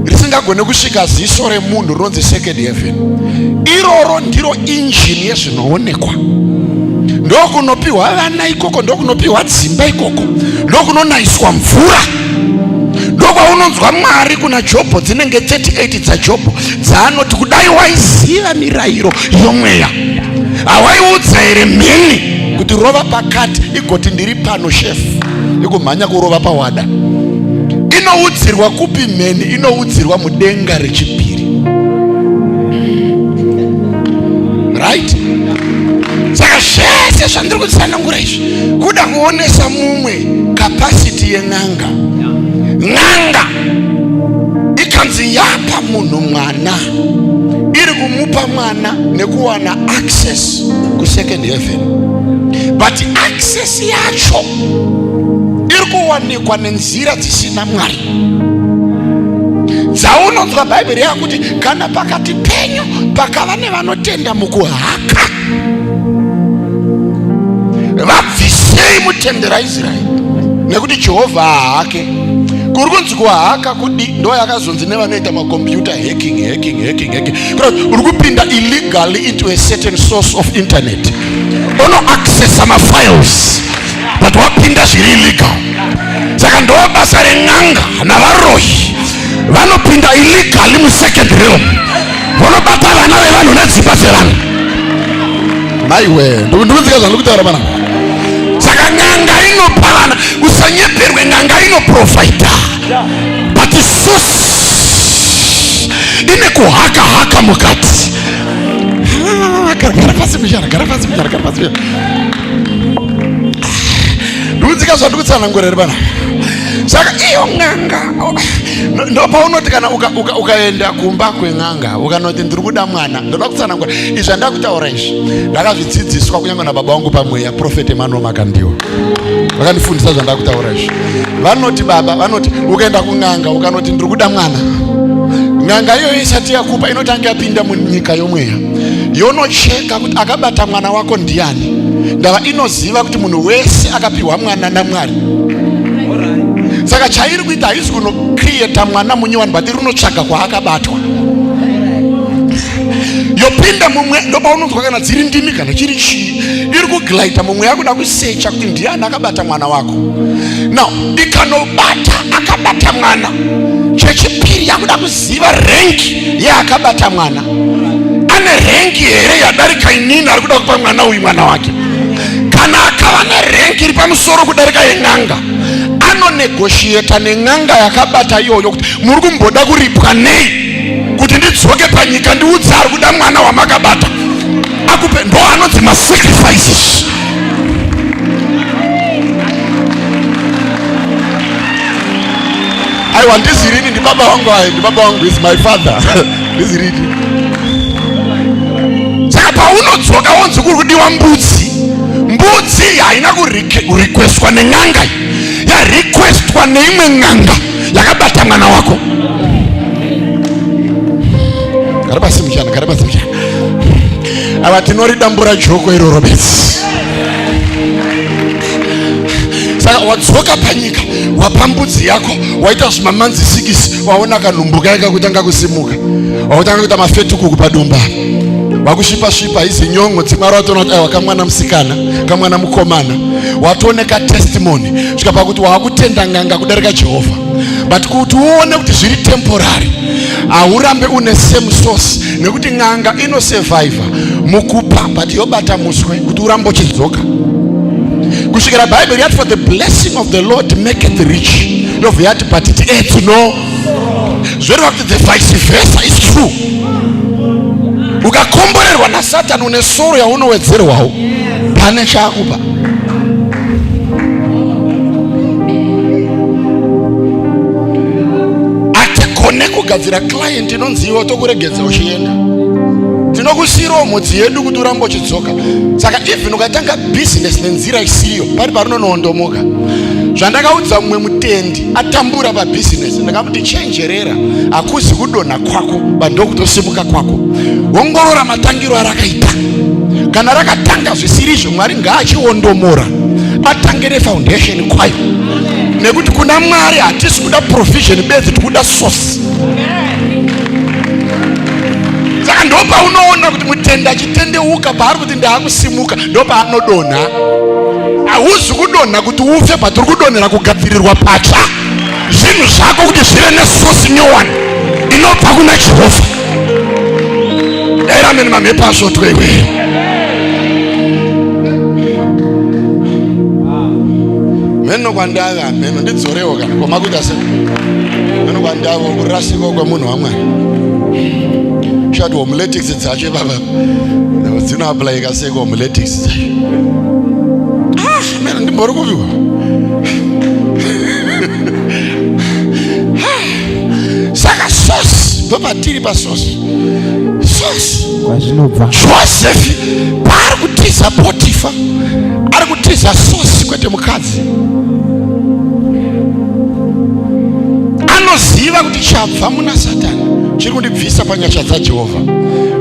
[SPEAKER 2] risingagone kusvika ziso remunhu rinonzi second heaven. Iroro ndiro injini yezvinoonekwa. Ndokunopiwa vana ikoko, ndokunopiwa dzimba ikoko, ndokunonaiswa mvura. Ndokwaunonzwa Mwari kuna Jobho dzinenge 38 dzaJobho dzaanoti kudai waiziva mirayiro yomweya, hawaiudza here mheni kuti rova pakati igoti ndiri pano shefu, ikumhanya kurova pawada. Inoudzirwa kupi mheni? Inoudzirwa mudenga rechipiri. Right? Saka zvese zvandiri kutsanangura izvi kuda kuonesa mumwe capacity yen'anga. N'anga ikanzi yapa munhu mwana, iri kumupa mwana nekuwana access ku second heaven, but access yacho iri kuwanikwa nenzira dzisina Mwari. Dzaunonzwa Bhaibheri yakuti kana pakati penyu pakava nevanotenda mukuhaka, vabvisei mutende raIsraeri, nekuti Jehovha haake. Kurunzi kwa haka kudi ndo yakazonzi nevanoita makompyuta hacking. Uri kupinda illegally into a certain source of internet. Ono access some files. But wapinda zviri illegal. Saka ndo basa reng'anga navarohi vanopinda illegally mu second realm. Vanobata vana vevanhu nedzimba dzevanhu. Maiwe, ndikuzika zvandikutaura pana. Saka ng'anga inopa vana, usanyeperwe, ng'anga inoprovida. But source ine kuhaka mukati. Gara pasi mujara. Ndikuzika zvandikutsanangurira pana. Saka iyo ng'anga ndo paunoti kana ukaenda kumba kweng'anga ukanoti ndiri kuda mwana, ndoda kutsanangura izvi andakutaura izvi ndakazvidzidziswa kunyange nababa vangu pamweya Prophet Emmanuel Makandiwa vakandifundisa zvandakutaura izvi. Vanoti baba, vanoti ukaenda kung'anga ukanoti ndiri kuda mwana, ng'anga iyoyo isati yakupa inotanga yapinda munyika yomweya yonocheka kuti akabata mwana wako ndiani. Ndava inoziva kuti munhu wese akapiwa mwana naMwari. Saka chairi kuita haisi kunocreata mwana munyowani, but rinotsvaga kwaakabatwa. Yopinda mumwe ndopaunonzwa kana dziri ndimi kana chiri chii iri kuglaita mumwe yakuda kusecha kuti ndiani akabata mwana wako. Now ikanobata akabata mwana, chechipiri yakuda kuziva rengi yaakabata mwana. Ane rengi here yadarika inini ari kuda kupa mwana uyu mwana wake. Kana akava nerengi iri pamusoro kudarika yeng'anga, anonegotiata neng'anga yakabata iyoyo kuti muri kumboda kuripwa nei kuti ndidzoke panyika ndiudze ari kuda mwana wamakabata akupe. Ndo anodzi masacrifices. Aiwa, ndizirini ndi baba wangu, ndi baba wangu is my father. Ndizirini. Saka paunodzoka wonzi kuri kudiwa mbudzi haina kurequestwa neng'anga, yarequestwa neimwe ng'anga yakabata mwana wako. Gara pasi mujana. Ava tinoridambura joko iroro bedzi. Saka wadzoka panyika, wapa mbudzi yako, waita zvimamanzi 6, waona kanhumbuka yakakutanga kusimuka, wakutanga kuita mafetukuku padumba, wakushipa izi nyongo dzimara watonoti aiwa kamwana musikana kamwana mukomana, watooneka testimony svika pakuti wakutenda ng'anga kudarika Jehovha. But kuti uone kuti zviri temporary, haurambe une same source, nekuti ng'anga inosurvive mukupa but yobata muswe kuti urambe uchidzoka. Kusvikira Bible yati for the blessing of the Lord maketh rich, ndobva yati but it adds no. Zvoreva kuti the vice versa is true. Ukakomborerwa naSatani une soro yaunowedzerwawo pane chaakupa. Atikone kugadzira client inonzi iwe tokuregedza uchienda, tinokusiyirawo mhodzi yedu kuti urambe uchidzoka. Saka even ukatanga business nenzira isiyo pari parunonoondomoka. Zvandakaudza mumwe mutendi atambura pabusiness, ndakamuti chenjerera, hakuzi kudonha kwako bandokutosimuka kwako. Ongorora matangiro arakaita. Kana rakatanga zvisirizvo, Mwari ngaachiondomora, atangire foundation kwayo. Nekuti kuna Mwari hatisi kuda provision bedzi, tikuda source. Saka ndopa unoona kuti mutenda achitendeuka paari kuti ndaakusimuka ndopa anodonha. Hauzi kudonha kuti ufe, but uri kudonhera kugadzirirwa patsva zvinhu zvako kuti zvive nesosi nyowani inobva kuna Jehovha. Dai ramene mamhepo asvotwe iwe. Meno kwandava, meno ndidzorewo kana koma kuti ase. Meno kwandava kurasika kwemunhu waMwari. Shati homiletics dzacho baba. Dzino apply kaseko homiletics dzacho. Meno ndimbori kuviwa. Saka source, baba tiri pa source. Source. Joseph pari kutiza Potifa, ari kutiza source kwete mukadzi. Anoziva kuti chabva muna Satani chiri kundibvisa panyasha dzaJehovha.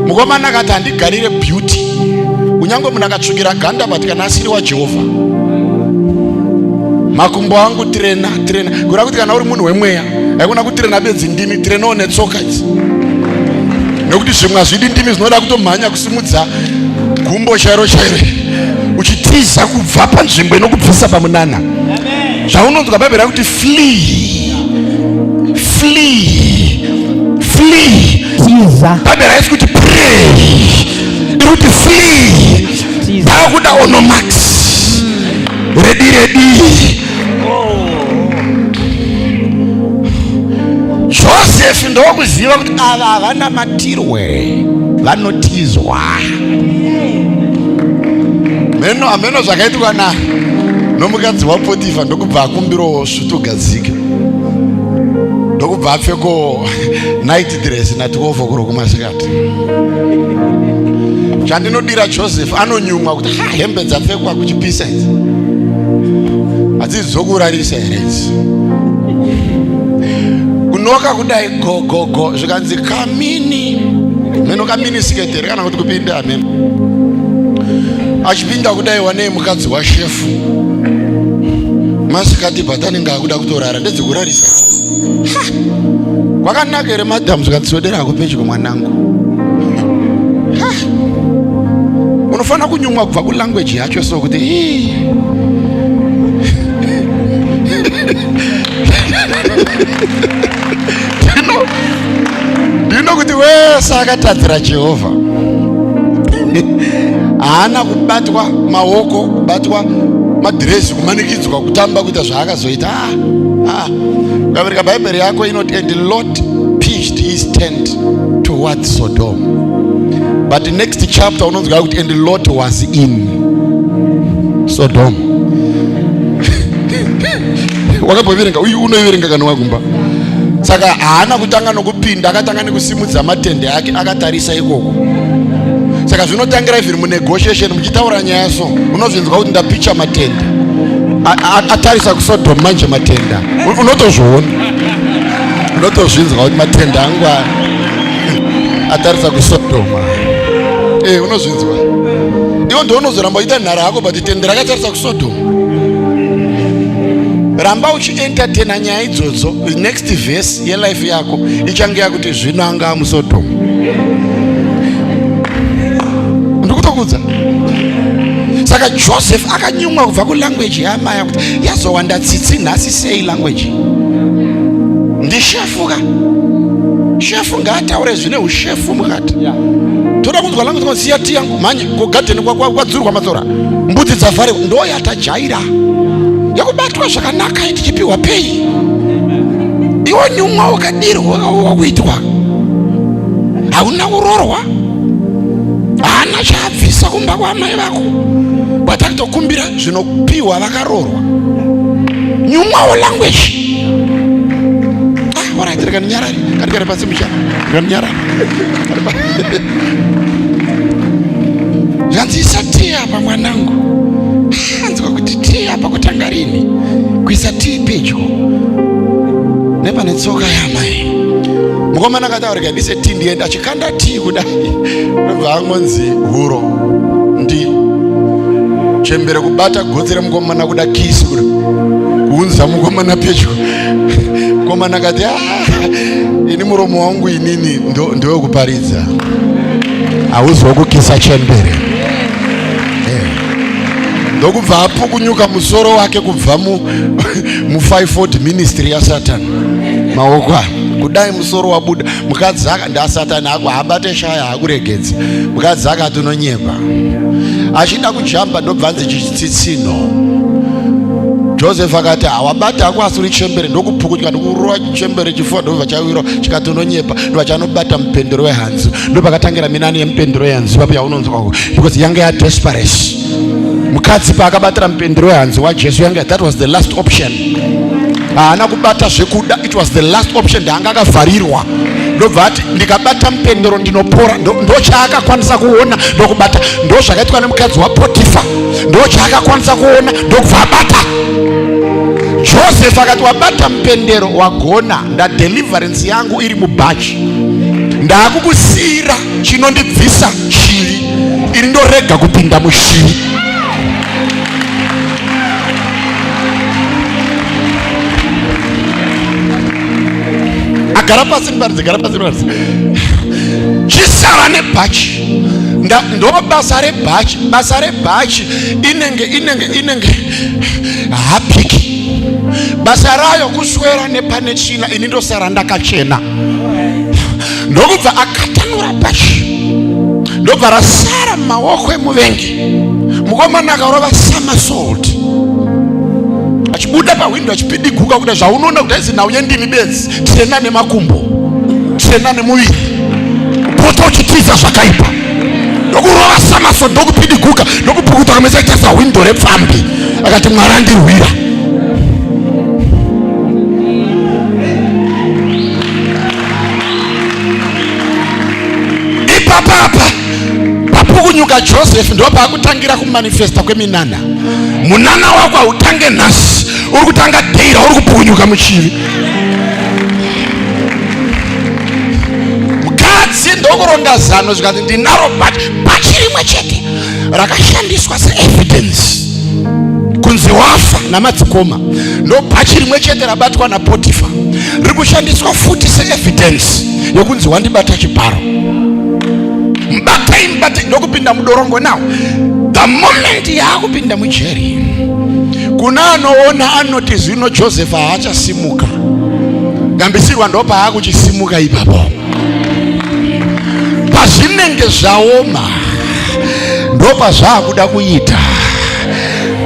[SPEAKER 2] Mukomana akati handigarire beauty, kunyange munhu akatsvukira ganda but kana asiri waJehovha. makumbo angu trena kura kuti kana uri munhu wemweya haikuna kutrena bedzi ndimi, trenawo netsoka idzi, nekuti zvimwe hazvidi ndimi, zvinoda kutomhanya kusimudza gumbo chairo uchitiza kubva panzvimbo inokubvisa pamunana. Zvaunonzwa Bhaibheri rakuti flee. Bhaibheri haisi kuti pray, iri kuti flee. Ndakuda onomax ready. Joseph ndokuziva kuti ava havana matirwe, vanotizwa. Ameno zvakaitwa nomukadzi waPotifa ndokubva akumbiro svutugadzika, ndokubva apfeko night dress na 12 o'clock kumasikati. Chandinodira Joseph anonyumwa kuti hembe dzapfekwa kuchipisa idzi hadzisi dzokurarisa here idzi, kunoka kudai go zvikanzi kamini meno kamini siketi here kana kuti kupinda ameno achipinda kudai wanei mukadzi washefu masikati bhatanenge akuda kutorara ndedzekurarisa. Kwakanaka here madhamu zvikadziswedera ako pedyo mwanangu, unofanira kunyumwa kubva kulangweji yacho so kuti ndino kuti wese akatadzira Jehovha haana kubatwa maoko, kubatwa madhirezi, kumanikidzwa, kutamba kuita zvaakazoita. Ukavereka Bhaibheri yako inoti and Lot pitched his tent towards Sodom, but the next chapter unonzwa kuti and Lot was in Sodom. Wakabverenga unoiverenga kana wagumba. Saka haana kutanga nokupinda, akatanga nekusimudza matende ake, akatarisa ikoko. Saka zvinotangira ivhiri munegotiation, muchitaura nyaya so unozvinzwa kuti ndapicha matende, atarisa kuSodom manje matenda, unotozviona, unotozvinzwa kuti matenda angu atarisa kuSodom. Unozvinzwa iwo ndounozoramba uita nhara yako, but tende rakatarisa kuSodom. Ramba uchientertaina nyaya idzodzo, next verse yelife yako ichange yakuti zvino anga muSodom. Ndikutokudza. Saka Joseph akanyumwa kubva kulangweji yamaya kuti yazowanda tsitsi nhasi sei language. Ndishefuka. Shefu ngaataure zvine ushefu mukati. Toda kunzwa language ngosiya tii yangu manye kugadheni kwadzurwa matora. Mbudzi dzavhariwa ndo yatajaira. Yakubatwa zvakanaka ichipiwa pei. Iwo nyumwa ukadirwa wakuitwa. Hauna urorwa. Hana chabvisa kumba kwamai vako. Watakutokumbira zvinopiwa vakarorwa. Nyumwa language. Alright, reka nyarari. Katikare pasi musha. Reka nyarari. Zvanzisa tii apa mwanangu. Hanzwa kuti tii apa kutangarini. Kuisa tii pedyo nepane tsoka yamai. Mukomana akataurika ndise tii ndienda achikanda tii kudai. Ndobva angonzi huro ndi chembere kubata gotsi remukomana kuda kisi kuda kuunza mukomana pedyo. Mukomana akati ini muromo wangu inini ndowekuparidza, hauzwa kukisa chembere. Ndokubva apukunyuka musoro wake kubva mu 540 ministry ya Satani maoko kudai musoro wabuda. Mukadzi nda Satani ako abate shaya akuregedza. Mukadzi akati unonyepa achida kujamba ndobva anzi chitsitsino. Joseph akati awabata akwasuri chembere ndokupukutya ndokurova chembere chifuwa ndobva chawiro chikati unonyepa ndobva chanobata mupendero wehanzu. Ndopakatangira minani yemupendero wehanzu papo yaunonzwa because yange ya desperate. Mukadzi paakabatira mupendero wehanzu waJesu yange that was the last option. Haana kubata zvekuda, it was the last option. Ndaanga akavharirwa ndobva ati ndikabata mupendero ndinopora. Ndo chaakakwanisa kuona ndokubata. Ndo zvakaitwa nemukadzi waPotifa, ndo chaakakwanisa kuona ndokubva abata. Joseph akati wabata mupendero wagona, deliverance yangu iri mubhachi, ndakukusiyira chinondibvisa shiri, iri ndorega kupinda mushiri. gara pasi nibaridze. Chisara nebhachi. Ndo basa rebhachi inenge hapiki. Basa rayo kuswera nepane china, ini ndosara ndakachena. Ndokubva akatanura bhachi, ndobva rasara maoko emuvengi. Mukomana akarova somersault, achibuda pawindo achipidiguka kuti zvaunoona kuti aizi nhau yendimi bedzi, tena nemakumbo, tena nemuviri, poto uchitiza zvakaipa. Ndokurova somersault, ndokupidiguka, ndokupukuta kamesa achitasa windo repfambi, akati Mwari andirwira. Ipapapa papukunyuka Joseph ndo pakutangira kumanifesta kweminana. Munana wako hautange nhasi, uri kutanga dheira, uri kupukunyuka muchivi. Mukadzi ndokuronga zano zvikati ndinaro bhachi rimwe chete rakashandiswa seevidence kunzi wafa namadzikoma. Ndo bhachi rimwe chete rabatwa naPotifa, riri kushandiswa futi seevidence yokunzi wandibata chibharo. Mbatai ndokupinda mudorongo nawo. The moment yaakupinda mujeri, kuna anoona anoti zvino Joseph haachasimuka. Gambisirwa ndo paakuchisimuka ipapo. Pazvinenge zvaoma ndo pazvaakuda kuita.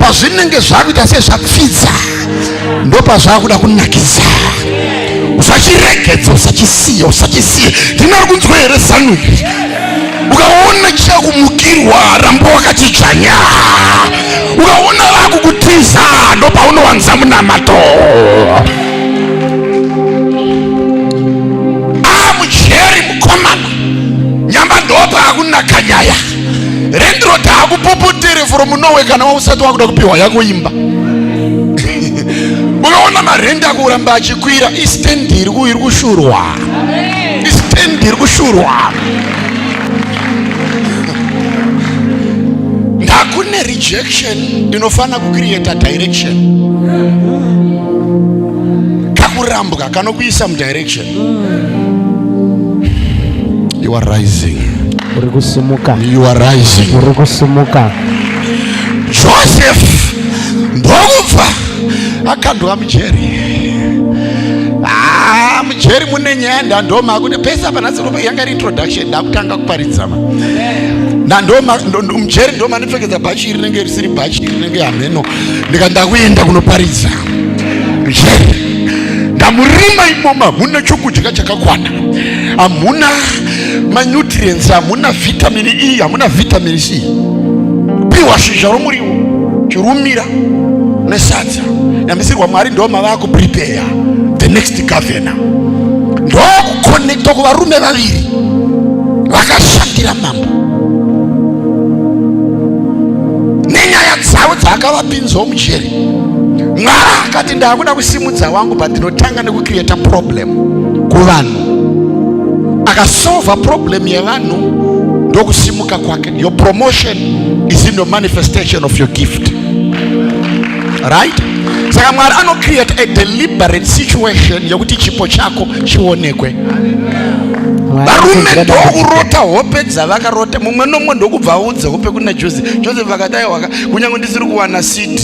[SPEAKER 2] Pazvinenge zvakuita sezvapfidza ndo pazvaakuda kunakisa. Usachiregedza, usachisiye. Ndinari kunzwa here zano iri. Ukaona chakumukirwa rambo wakachijanya, ukaona vakukutiza ndo paunowanza munamato. Mujeri mukomana nyamba ndo paakunaka nyaya. Rendrota akupopotere from nowhere kana wausati wakuda kupiwa yako imba. Ukaona marende akuramba achikwira, istendi iri kushurwa. Ndakune rejection inofana kucreate direction. Kakurambwa kanokuisa mudirection. You are rising. You are rising. Joseph ndokubva akandwa mujeri. Mujeri mune nyaya ndandoma kuti pesa panasi yanga introduction ndakutanga kuparidza. Mujeri ndo manipfekedza bhachi rinenge risiri bhachi, rinenge hameno. Ndikanda kuenda kunoparidza. Mujeri ndamurima imomo, hamuna chokudya chakakwana, hamuna manutrients, hamuna vitamin E, hamuna vitamin C. Piwa shizha romuriwo chirumira nesadza. Yambisirwa Mwari ndo mava kuprepare the next governor. Ndo kuconnecta kuvarume vaviri vakashandira mambo nenyaya dzavo dzaakavapinzawo mujeri. Mwari akati ndakuda kusimudza wangu but ndinotanga nekucreate problem kuvanhu. Akasolva problem yevanhu ndokusimuka kwake. Your promotion is in your manifestation of your gift. Right? Saka Mwari create a deliberate situation yokuti chipo chako chionekwe. Varume ndokurota hope dzavakarota. Mumwe nomwe ndokubva audza hope kuna Joseph akadai kunyange ndisiri kuwana seed,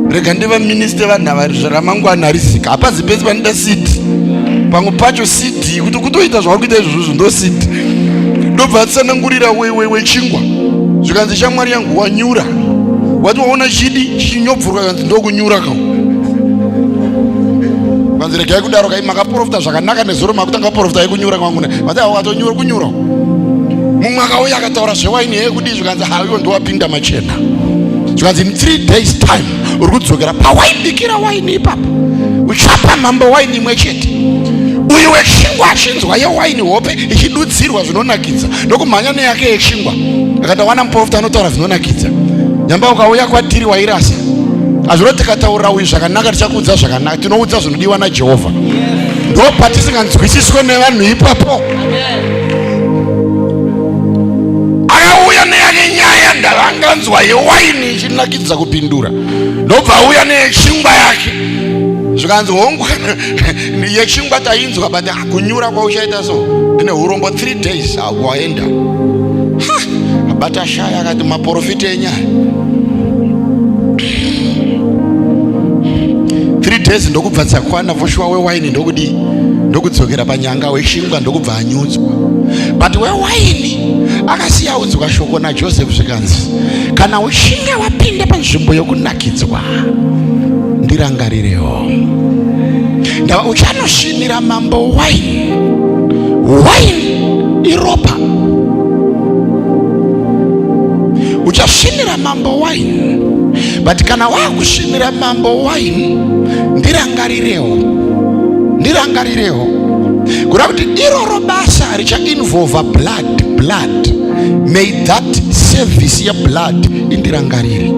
[SPEAKER 2] rega ndiva minister vanhava ramangwana rizika. Hapazi pese panida seed, pamwe pacho seed kuti kutoita zvauri kuita izvozvo ndo seed. Ndobva atsanangurira wechingwa zvikanzi shamwari yangu wanyura. Wati waona chidi chinyobvurwa kanzi ndokunyura kao. Kanzi regai kudaro kai makaprofita zvakanaka nezoro makutanga profita kunyura kwangu. Wati watonyura kunyura. Mumwe akauya akataura zvewaini yekudi zvikanzi haiwo ndowapinda machena. Zvikanzi in 3 days time uri kudzokera pawaibikira waini ipapo. Uchapa mambo waini imwe chete. Uyu wechingwa achinzwa yewaini hope ichidutsirwa zvinonakidza. Ndokumhanya neyake yechingwa. Akatawana muprofita anotaura zvinonakidza. Nyamba ukauya kwatiri wairasa. Azvinoti kataura uyu zvakanaka tichakuudza zvakanaka. Tinoudza zvinodiwa naJehovha. Ndo patisinganzwisiswe nevanhu ipapo. Akauya neyake nyaya ndavanganzwa yewaini ichinakidza kupindura. Ndobva auya neyechingwa yake. zvikanzi hongu yechingwa tainzwa but kunyura kwauchaita so ine urombo 3 days waenda abata shaya akati maprofita enyaya 3 days ndokubva dzakwana voshuwa wewaini ndokudi ndokudzokera panyanga wechingwa ndokubva anyudzwa but wewaini akasiya udzwa shoko naJoseph zvikanzi kana uchinge wapinde panzvimbo yokunakidzwa ndirangarirewo ndava uchanosvinira mambo waini iropa uchasvinira mambo waini but kana wakusvinira mambo waini ndirangarirewo kuda kuti iroro basa richainvolva blood may that service yeblood indirangarire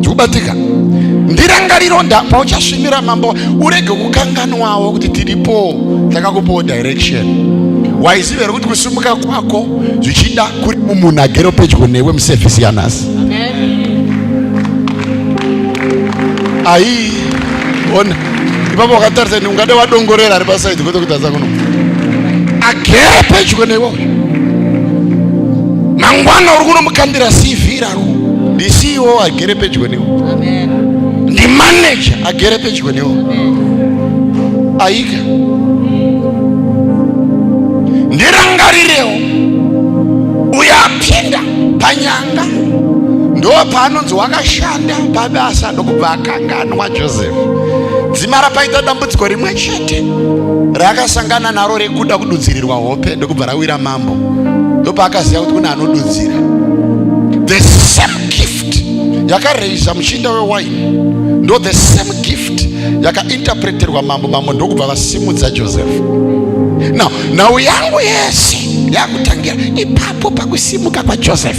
[SPEAKER 2] tikubatika ndirangariro pauchasvinira mambo urege kukanganwawo kuti tiripo takakupawo direction waizive kuti kusimuka kwako zvichida kuri munhu agere pedyo newe muservice yanhasi ai ona ipapo wakatarisa ni ungade wadongorera ari pasaidi kwete kuti azakuno agere pedyo newe mangwana uri kunomukandira CV rako ndi CEO agere pedyo newe ndi manager agere pedyo newe aika ndirangarirewo uyapinda panyanga ndo paanonzi wakashanda pabasa ndokubva akanganwa Joseph dzima rapaita dambudziko rimwe chete rakasangana naro rekuda kududzirirwa hope ndokubva rawira mambo ndopaakaziva kuti kuna anodudzira the same gift yakareisa muchinda wewaini ndo the same gift yakainterpreterwa mambo ndokubva vasimudza Joseph now yangu yese yakutangira ipapo pakusimuka kwa Joseph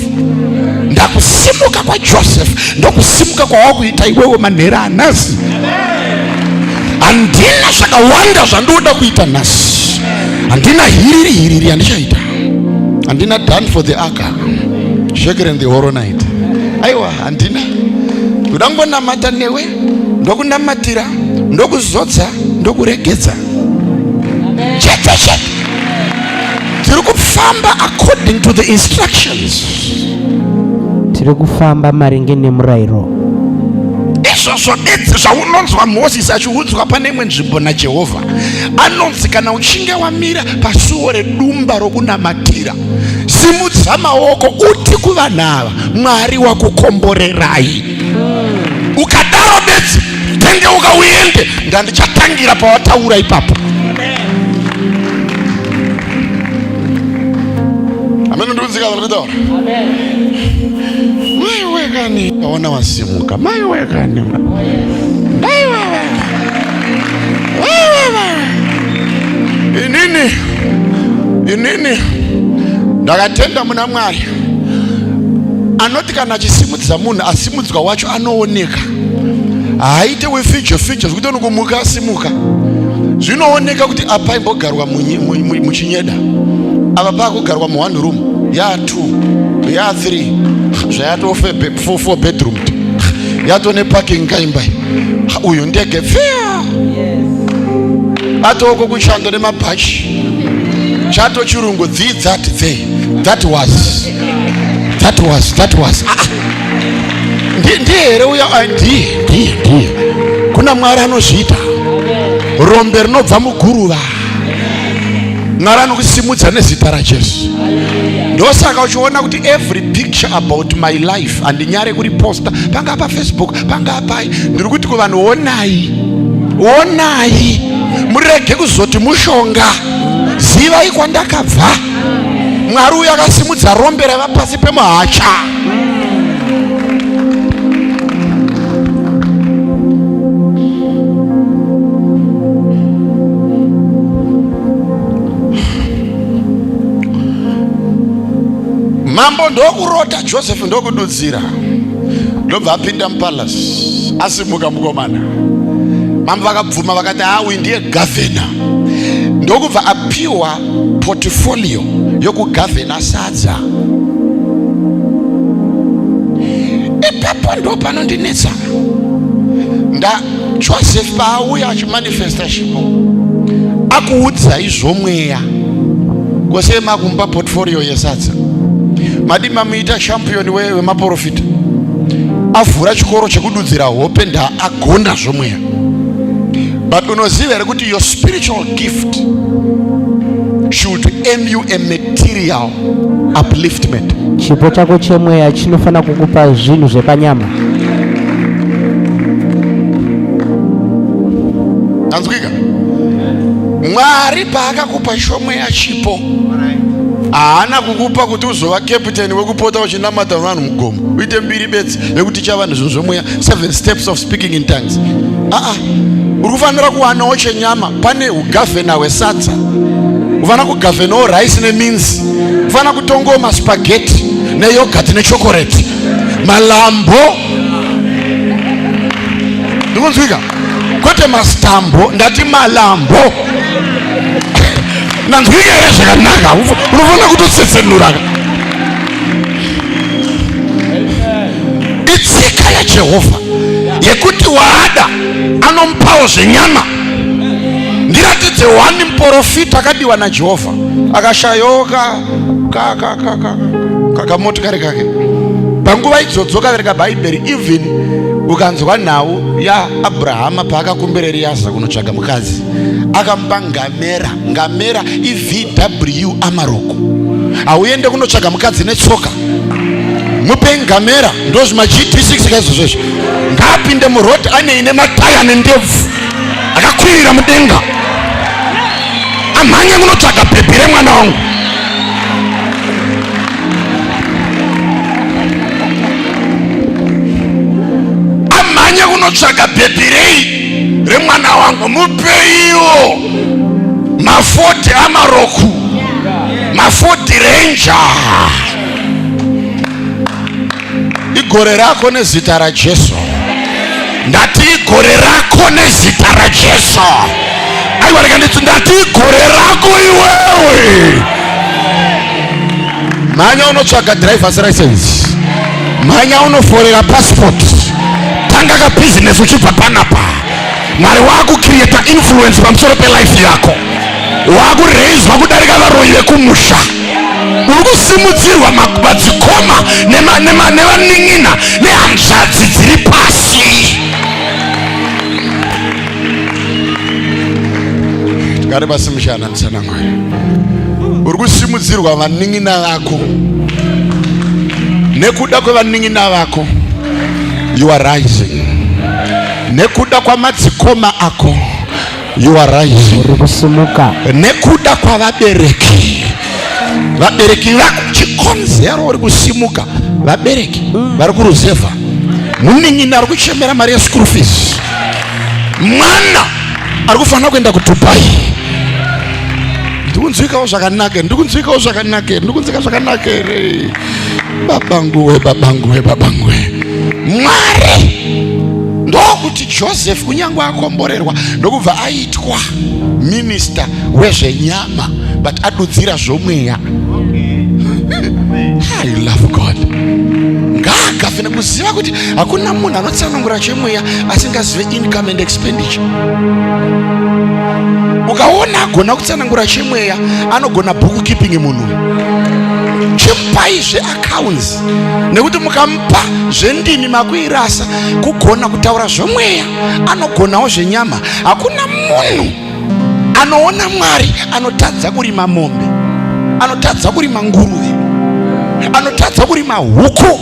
[SPEAKER 2] ndakusimuka kwa Joseph ndokusimuka kwa wakuita iwewe manhera anhasi handina zvakawanda zvandoda kuita nhasi handina hiriri handichaita handina done for the ark shaker and the horror night aiwa handina kuda ngonamata newe ndokunamatira ndokuzodza ndokuregedza chete tiri kufamba according to the instructions
[SPEAKER 3] tiri kufamba maringe nemurayiro
[SPEAKER 2] izvozvo bedzi zvaunonzwa Moses achiudzwa pane imwe nzvimbo naJehovha anonzi kana uchinge wamira pasuo redumba rokunamatira simudza maoko uti kuvanhu ava Mwari wakukomborerai ukadaro bedzi tendeuka uende ndandichatangira pawataura ipapo amene ndikuzika zvakutaura maiwekani aona wasimuka maiwekani inini ndakatenda muna Mwari anoti kana achisimudza munhu asimudzwa wacho anooneka haaite wefijo zvekuti anokumuka asimuka zvinooneka kuti apa imbogarwa muchinyeda apa pakugarwa mu1 room ya2 ya3 zvayato 4 bedroom yatone parking kaimbai uyu ndege fia atoko kushando nemabhachi chato chirungu that was ndihere uya ndiye kuna Mwari anozviita rombe rinobva muguruva Mwari anokusimudza nezita raJesu ndosaka uchiona kuti every picture about my life handinyare kuriposta panga paFacebook panga pai ndiri kuti kuvanhu onai murege kuzoti mushonga zivai kwandakabva Mwari uyu akasimudza rombe rava pasi pemuhacha mambo ndokurota Joseph ndokududzira ndobva apinda mupalace asimuka mukomana mambo vakabvuma vakati uyu ndiye gavhena ndokubva apiwa portfolio yokugavhena sadza ipapo ndo panondinetsa Joseph paauya achimanifesta chipo akuudzai zvomweya kwose makumba portfolio yesadza madi mamuita champion wemaprofita avhura chikoro chekududzira hope agona zvomweya. But unoziva here kuti your spiritual gift should earn you a material upliftment.
[SPEAKER 3] Chipo chako chemweya chinofana kukupa zvinhu zvepanyama.
[SPEAKER 2] Anzwika? Mwari paakakupa chomweya chipo haana kukupa kuti uzova captain wekupota uchinamata vanhu mugomo uite mbiri bedzi yekuticha vanhu zvinhu zvomweya 7 steps of speaking in tongues. Uri kufanira kuwanawo chenyama. Pane ugavhena hwesadza, ufanira kugavhenawo rice neminzi, ufanira kutongawo maspaghetti neyogati nechokoreti, malambo, ndikunzwika, kwete mastambo, ndati malambo. Nanzwika here zvakanaka, unofanira kutotsetsenura. Itsika yaJehovha yekuti waada anomupawo zvenyama. Ndiratidze wani muprofita akadiwa naJehovha akashayawo kamotikari kake panguva idzodzo kavereka bhaibheri. Even ukanzwa nhau yaAbrahama paakakumbira Eliaza kunotsvaga mukadzi akamupa ngamera iVW Amarok. Auende kunotsvaga mukadzi netsoka, mupe ngamera. Ndozvima GT6 kaizvozvezvo ngaapinde muroti ine mataya nendebvu akakwirira mudenga amhanye kunotsvaga bhebhi remwana wangu. Amhanye kunotsvaga bhebhi remwana wangu, mupeiwo mafoti Amaroku, mafoti Ranger. Igore rako nezita raJesu. Ndati igore rako nezita raJesu. Aiwa rekanditi ndati igore rako iwewe. Manya unotsvaga driver's license, manya unoforera passport, tanga ka business uchibva panapa. Mwari wakucreata influence pamusoro pelife yako, wakuraiswa kudarika varoyi vekumusha. Uri kusimudzirwa madzikoma nevaning'ina nehanzvadzi dziri pasi. Tigare pasi mushana ndisanangwe. Uri kusimudzirwa vaning'ina vako, nekuda kwevaning'ina vako you are rising, nekuda kwamadzikoma ako you are rising,
[SPEAKER 3] uri kusimuka,
[SPEAKER 2] nekuda kwavabereki vako chikonzero uri kusimuka. Vabereki vari kuruzevha, muning'ina ari kuchemera mari yeschool fees, mwana ari kufanira kuenda kuDubai. Ndikunzwikawo zvakanaka here babangu. Mwari ndokuti Joseph kunyange akomborerwa ndokubva aitwa minister wezvenyama but adudzira zvomweya. I love God. Ngaagavhene kuziva kuti hakuna munhu anotsanangura chemweya asingazive income and expenditure. Ukaona agona kutsanangura chemweya anogona bookkeeping munhu. Chipai zveaccounts, nekuti mukamupa zvendimi makuirasa kugona kutaura zvomweya anogonawo zvenyama. Hakuna munhu anoona Mwari anotadza kurima mombe, anotadza kurima nguruve, anotadza kurima huku.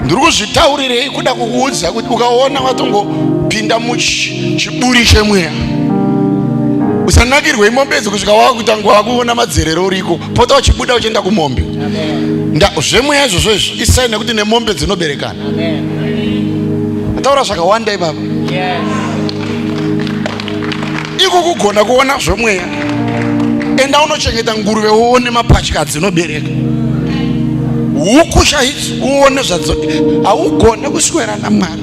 [SPEAKER 2] Ndiri kuzvitaurirei kuda kukuudza kuti ukaona watongopinda muchiburi chemweya usanakirwe mombe idzi kusvika wakutanga wakuona madzerero uriko, pota uchibuda uchienda kumombe. Zvemweya izvozvo isaini kuti nemombe dzinoberekana. Ataura zvakawanda ibaba. Iko kugona kuona zvomweya, enda unochengeta nguruve uone mapatya dzinobereka, huku chaidzi uone zvadzo. Haugone kuswera naMwari,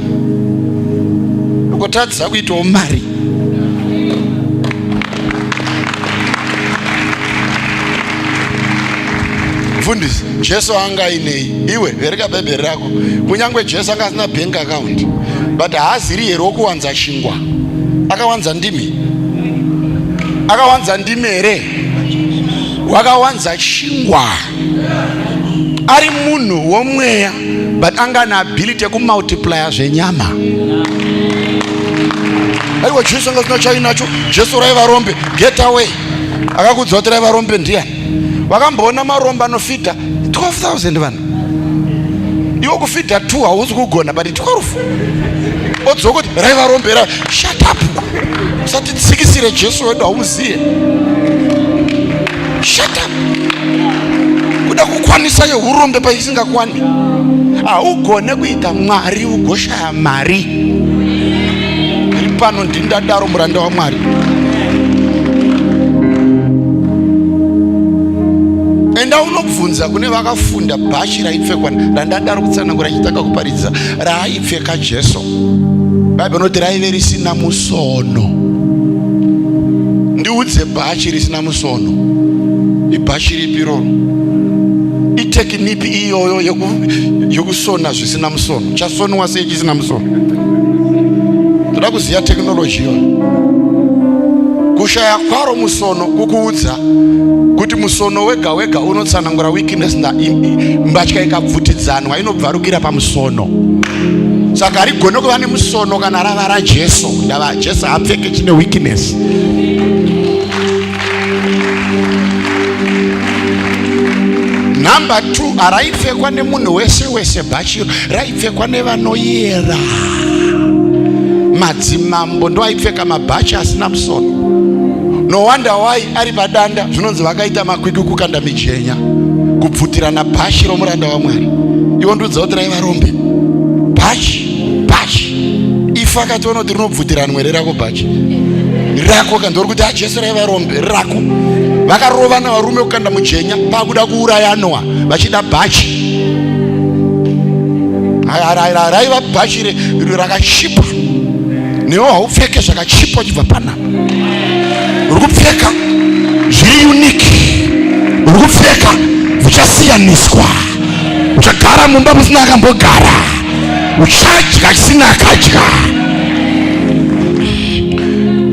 [SPEAKER 2] ukotadza kuitawo mari. mufundisi, Jesu anga inei. Iwe vereka bhebheri rako. Kunyangwe Jesu anga asina bank account, but haaziri here wokuwanza shingwa. Akawanza ndimi. Akawanza ndimi here. Wakawanza shingwa. Ari munhu womweya, but anga na ability yekumultiplya zvenyama. Aiwa Jesu anga asina chainacho. Jesu raiva rombe, get away. Akakudza kuti raiva rombe ndiani? Wakamboona marombe anofidha 12,000 vanhu. Iwo kufidha 2 hauzi kugona, but 12. Odzoka kuti raiva rombe ra. Shut up. Usati tsikisire Jesu wedu haumuziye. Shut up. Kuda kukwanisa yeurombe paisingakwane. Ugone kuita Mwari ugoshaya mari. Iri pano ndindadaro muranda waMwari. Enda unobvunza kune vakafunda bhachi raipfekwa randadaro kutsanangura chitaka kuparidza raaipfeka Jesu. Bhaibheri rinoti raive risina musono. Ndiudze bhachi risina musono. Ibhachi ripi roro? Iteknipi iyoyo yokusona zvisina musono. Chasonwa sei chisina musono? Toda kuziya teknoloji iyoyo. Kushaya kwaro musono kukuudza kuti musono wega wega unotsanangura weakness na mbatya ikabvutidzanwa inobvarukira pamusono. Saka rigone kuva nemusono kana rava raJesu. Ndava Jesu apfeke chine weakness. Number 2, araipfekwa nemunhu wese wese bhachi raipfekwa nevanoyera. Madzimambo ndo aipfeka mabhachi asina musono. No wonder why ari padanda zvinonzi vakaita makwikwi kukanda mijenya kubvutirana bhachi romuranda waMwari. Iwo ndudza kuti raiva rombe. Bhachi ifa akationa kuti rinobvutirana mwere rako bhachi rako kandori kuti Jesu raiva rombe rako. Vakarovana varume kukanda mujenya pakuda kuuraya Noa vachida bhachi. Raiva bhachi rakachipa. Newo haupfeke zvakachipa uchibva pana. Uri kupfeka zviri unique. Uri kupfeka zvichasiyaniswa. Uchagara mumba musina akambogara. Uchadya chisina akadya.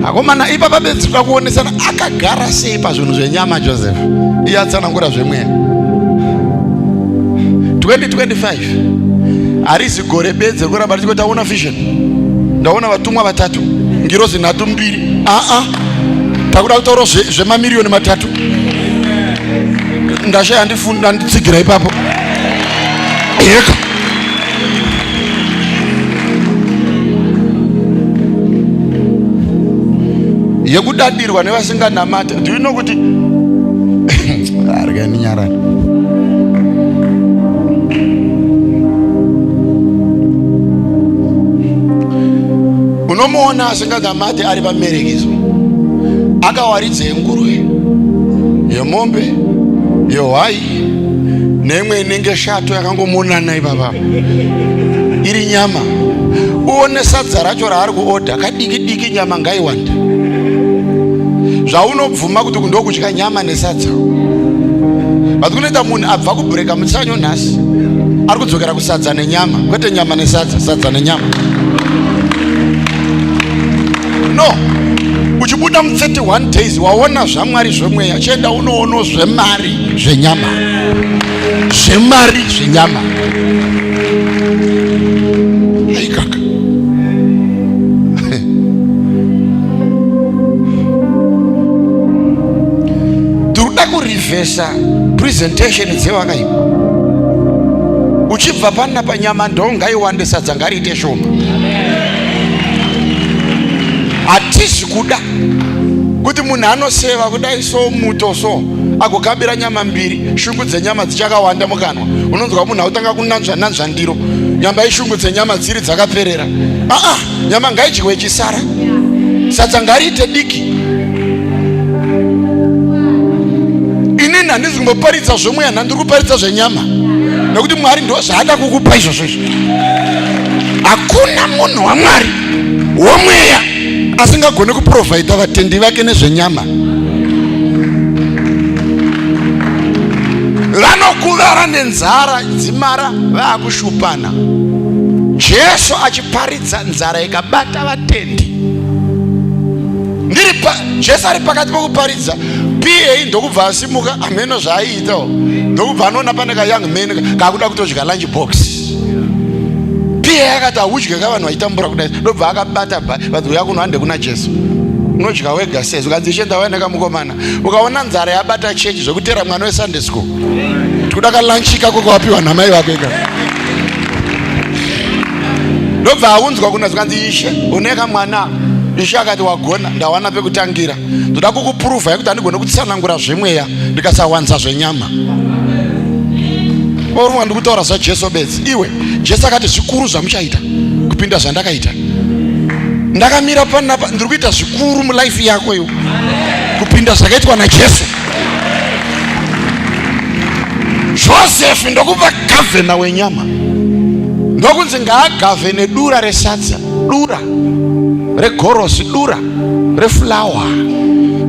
[SPEAKER 2] Akomana ipapa bedzi kuonesana akagara sei pazvinhu zvenyama Joseph. Iye atsanangura zvemweya. 2025 harisi gore bedzi rekuramba richiti taona vision. Ndaona vatumwa 3, ngirozi 2. Takuda kutaura zvemamiliyoni 3. Ndashaya ndifunda nditsigira ipapo. Yeka. Yekudadirwa nevasinganamata. Do you know kuti arigani nyara. Unomuona asinganamati ari pamerekezo. Akawaridze nguruve, yemombe, yehwai, nemwe inenge shato yakangomonana ipapa. Iri nyama. Uone sadza racho raari kuoda kadiki diki nyama ngaiwanda. Zvaunobvuma kuti kundokudya nyama nesadza. But kunoita munhu abva kubreka mutsanyo nhasi ari kudzokera kusadza nenyama, kwete nyama nesadza, sadza nenyama. No. Uchibuda 31 days waona zvaMwari zvemweya, chenda unoona zvemari zvenyama. Zvemari zvenyama. Hai kaka. Turuda kurivesa presentation dzevakaipa. Uchibva pana panyama ndongaiwande sadza ngariite shoma. Hatisi kuda kuti munhu anoseva kudai so muto so agokabira nyama 2, shungu dzenyama dzichakawanda mukanwa. Unonzwa munhu autanga kunanzva ndiro, nyama ishungu dzenyama dziri dzakaperera. Nyama ngaidyiwe ichisara, sadza ngariite diki. Inini handisi kumboparidza zvemweya, ndiri kuparidza zvenyama, nekuti Mwari ndo zvaada kukupa izvozvo. Hakuna munhu waMwari womweya asingagone kuprovide vatendi vake nezvenyama. kurara nenzara dzimara vakushupana. Jesu achiparidza nzara ikabata vatendi. Jesu ari pakati pokuparidza, PA ndokubva asimuka ameno zvaaita, ndokubva anoona pane ka young man kakuda kutodya lunch box. PA akati audye kavanhu vaitambura kudai, ndobva akabata vanhu uya kuno hande kuna Jesu. Unodya wega sezo ukanzi ichenda waenda kamukomana. Ukaona nzara yabata chechi zvokutera mwana weSunday school. Tikuda kalanchika koko wapiwa namai vakega. Ndobva aunzwa kuna zvikanzi Ishe uneka mwana. Ishe akati wagona ndawana pekutangira. Ndoda kukuprova yekuti andigone kutsanangura zvemweya ndikasawanza zvenyama. Orumwa ndikutaura zvaJesu bedzi. Iwe Jesu akati zvikuru zvamuchaita kupinda zvandakaita. Ndakamira panapa ndiri kuita zvikuru mulife yako iyo kupinda zvakaitwa naJesu. Joseph ndokuva gavhena wenyama. Ndokunzi ngaagavhene dura resadza, dura regorosi, dura refulawa.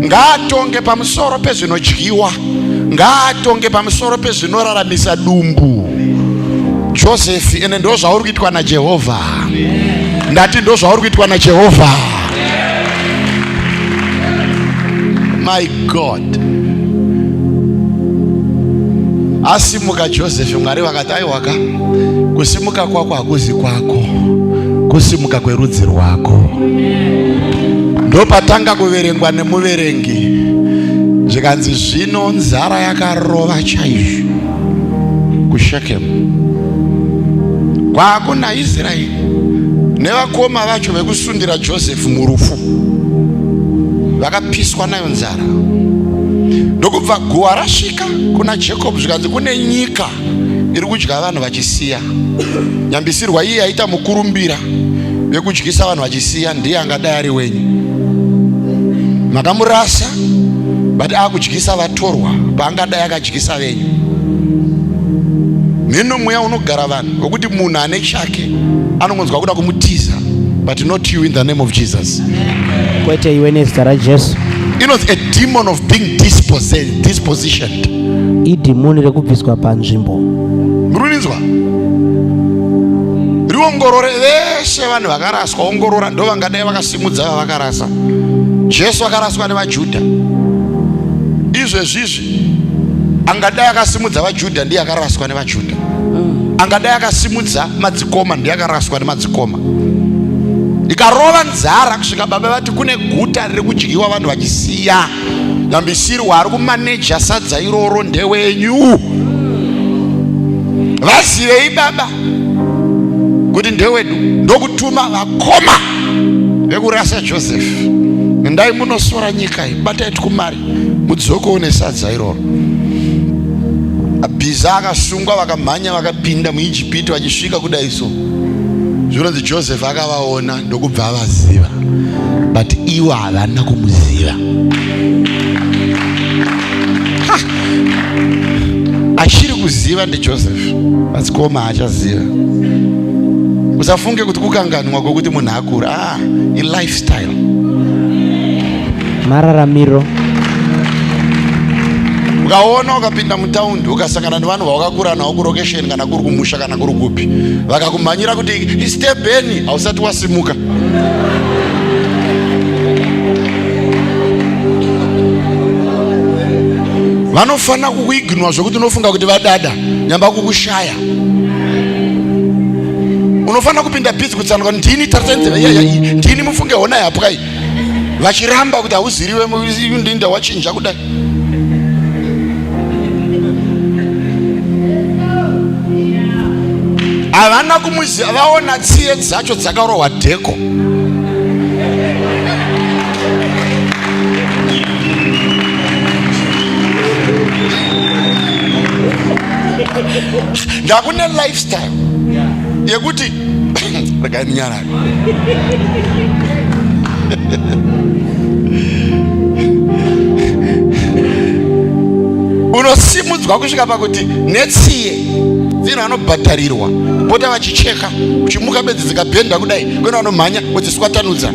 [SPEAKER 2] Ngaatonge pamusoro pezvinodyiwa, ngaatonge pamusoro pezvinoraramisa dumbu. Joseph, ene ndo zvauri kuitwa naJehovha. Ndati ndo zvauri kuitwa naJehovha. My God. Asimuka Joseph, Mwari vakati aiwaka, kusimuka kwako hakuzi kwako, kusimuka kwerudzi rwako. Ndopatanga kuverengwa nemuverengi. Zvikanzi zvino nzara yakarova chaizvo kuShekemu. Kwakuna Israeli nevakoma vacho vekusundira Joseph murufu vakapiswa nayo nzara. Ndokubva guwa rasvika kuna Jacob zvikanzi kune nyika iri kudya vanhu vachisiya. Nyambisirwa iye aita mukurumbira vekudyisa vanhu vachisiya ndiye angadai ari wenyu. Makamurasa but akudyisa vatorwa paangadai akadyisa venyu. Nino mweya unogara vanhu wekuti munhu ane chake anongonzwa kuda kumutiza, but not you in the name of Jesus.
[SPEAKER 3] Kwete iwe nezita raJesu.
[SPEAKER 2] It was a demon of being dispositioned.
[SPEAKER 3] Idimoni rekubviswa panzvimbo.
[SPEAKER 2] Muruninzwa? Riongorore veshe vanhu vakaraswa, ongorora ndo vangadai vakasimudza vakarasa. Jesu akaraswa nevaJudha. Izvezvizvi angadai akasimudza vaJudha ndiye akaraswa nevaJudha. Angadai akasimudza madzikoma ndiye akaraswa nemadzikoma. Ikarova nzara kusvika baba vati kune guta riri kudyiwa vanhu vachisiya. Nyambisirwa ari kumaneja sadza iroro ndewenyu. Vazivei baba kuti ndewedu. Ndokutuma vakoma vekurasa Joseph. Ndai munosora nyika iyi, batai tikumari mudzoko nesadza iroro. Abhiza akasungwa vakamhanya vakapinda muIjipiti vachisvika kudaiso. Zvinonzi Joseph akavaona ndokubva avaziva, but iwo havana kumuziva. Achiri kuziva ndiJoseph, madzikoma achaziva. Usafunge kuti kukanganwa kwokuti munhu akura. I-lifestyle,
[SPEAKER 3] mararamiro.
[SPEAKER 2] Ukaona ukapinda mutaundi ukasangana nevanhu vawakakura navo kurokesheni kana kuri kumusha kana kuri kupi, vakakumhanyira kuti stepeni, hausati wasimuka. Vanofana kukuiginwa zvokuti unofunga kuti vadada nyamba kukushaya. Unofana kupinda bhizi kutsanwa kuti ndini taritsanzeve, ndini mufunge hona yapwai. Vachiramba kuti hauziriwe ndinda wachinja kudai. Havana kumuziva, vaona tsiye dzacho dzakarohwa dheko. Ndakune lifestyle yekuti rekaninyara unosimudzwa kudzwa kusvika pakuti netsiye dzino vanobhadharirwa pota vachicheka uchimuka bedzi dzikabhenda kudai kwena vanomhanya vodziswatanudza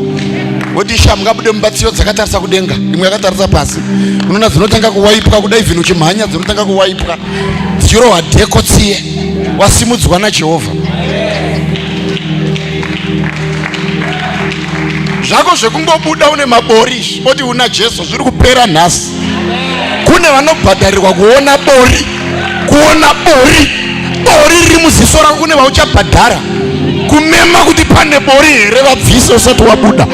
[SPEAKER 2] voti isha mungabude mubatsiro dzakatarisa kudenga imwe yakatarisa pasi. Unoona dzinotanga kuwaipwa kudai vhinhu uchimhanya dzinotanga kuwaipwa dzichirohwa dheko tsiye wasimudzwa naJehovha. Zvako zvekungobuda une mabori oti una Jesu zviri kupera nhasi. Kune vanobhadharirwa kuona bori, bori riri muziso rako. Kune vauchabhadhara kumema kuti pane bori here vabvise usati wabuda.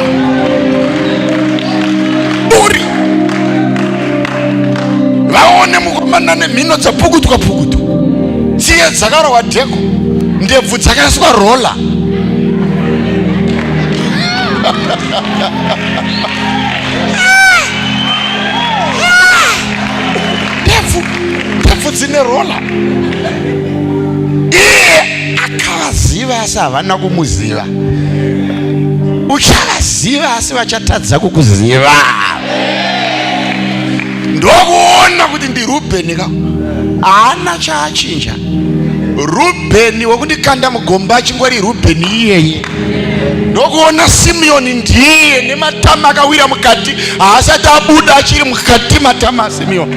[SPEAKER 2] Bori vaone mukomana nemhino dzapukutwa tsiye dzakarohwa dheko, ndebvu dzakaiswa rola. Ndebvu dzine rola. Iye akavaziva asi havana kumuziva. Uchavaziva asi vachatadza kukuziva. Ndokuona kuti ndi Rubheni ka haana chaachinja. Rubheni wekuti kanda mugomba achingori Rubheni iyeye. Ndokuona Simeoni ndiye nematama akawira mukati, haasati abuda achiri mukati matama aSimeoni.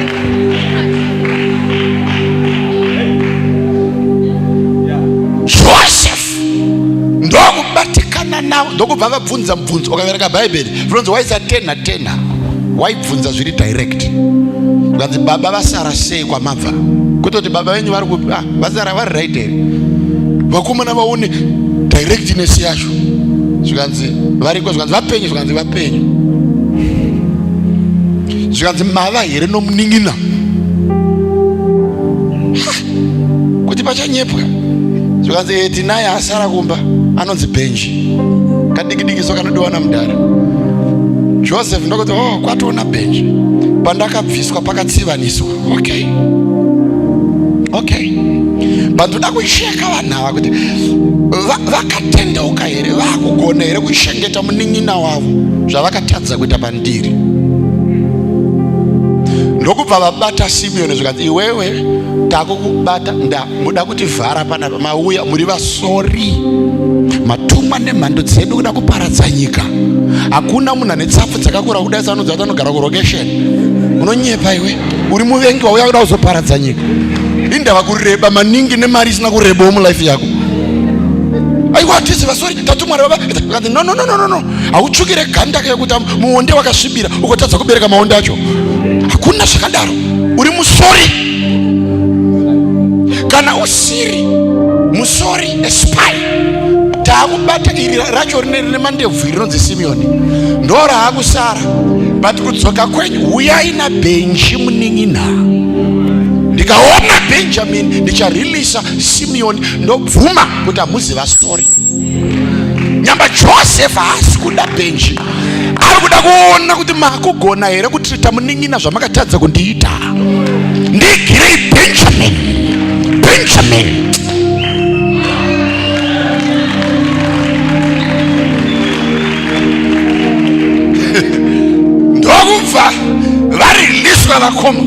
[SPEAKER 2] Joseph ndokubatikana nawo, ndokubva vabvunza mubvunzo. Wakavereka bhaibheri zvinonzi waisa 10 waibvunza zviri direct. Ukanzi baba vasara sei kwamabva, kutoti baba venyu vari kupi, vasara vari right here, vakomana vaone directness yacho. Zvikanzi variko, zvikanzi vapenyu, zvikanzi vapenyu, zvikanzi mava here nomuning'ina kuti pachanyepwa. Zvikanzi tinaye asara kumba anonzi Benji, kadikidikiso kanodiwa namudhara. Joseph ndokuti kwatoona Benji pandakabviswa pakatsivaniswa. Okay, pandoda kucheka vanhu ava kuti vakatendeuka here, vakugona here kuchengeta muning'ina wavo zvavakatadza kuita pandiri. Ndokubva vabata Simeoni zvikanzi iwewe takukubata, muda kuti vhara panapa, mauya muri vasori, matumwa nemhando dzedu kuda kuparadza nyika. Hakuna munhu ane tsapfu dzakakura kudai sanodza kuti anogara kurocation. Unonyepa iwe, uri muvengi wauya kuda kuzoparadza nyika. Indava kureba maningi nemari isina kurebawo mulife yako. Aiwa tisi vasori tatumwa baba. No. Hautsvukire ganda kekuti muonde wakasvibira ukotadza kubereka maonde acho. Hakuna zvakadaro. Uri musori. Kana usiri musori, a spy, taakubata iri racho rine mandebvu rinonzi Simeoni ndo raakusara. But kudzoka kwenyu uyai naBhenji muning'ina. Ndikaona Benjamin ndicharilisa Simeoni, ndobvuma kuti hamuziva story. Nyamba Joseph haasi kuda Benji, ari kuda kuona kuti makugona here kutrita muning'ina zvamakatadza kundiita. Ndigirei Benjamin. Ndokubva variliswa vakoma.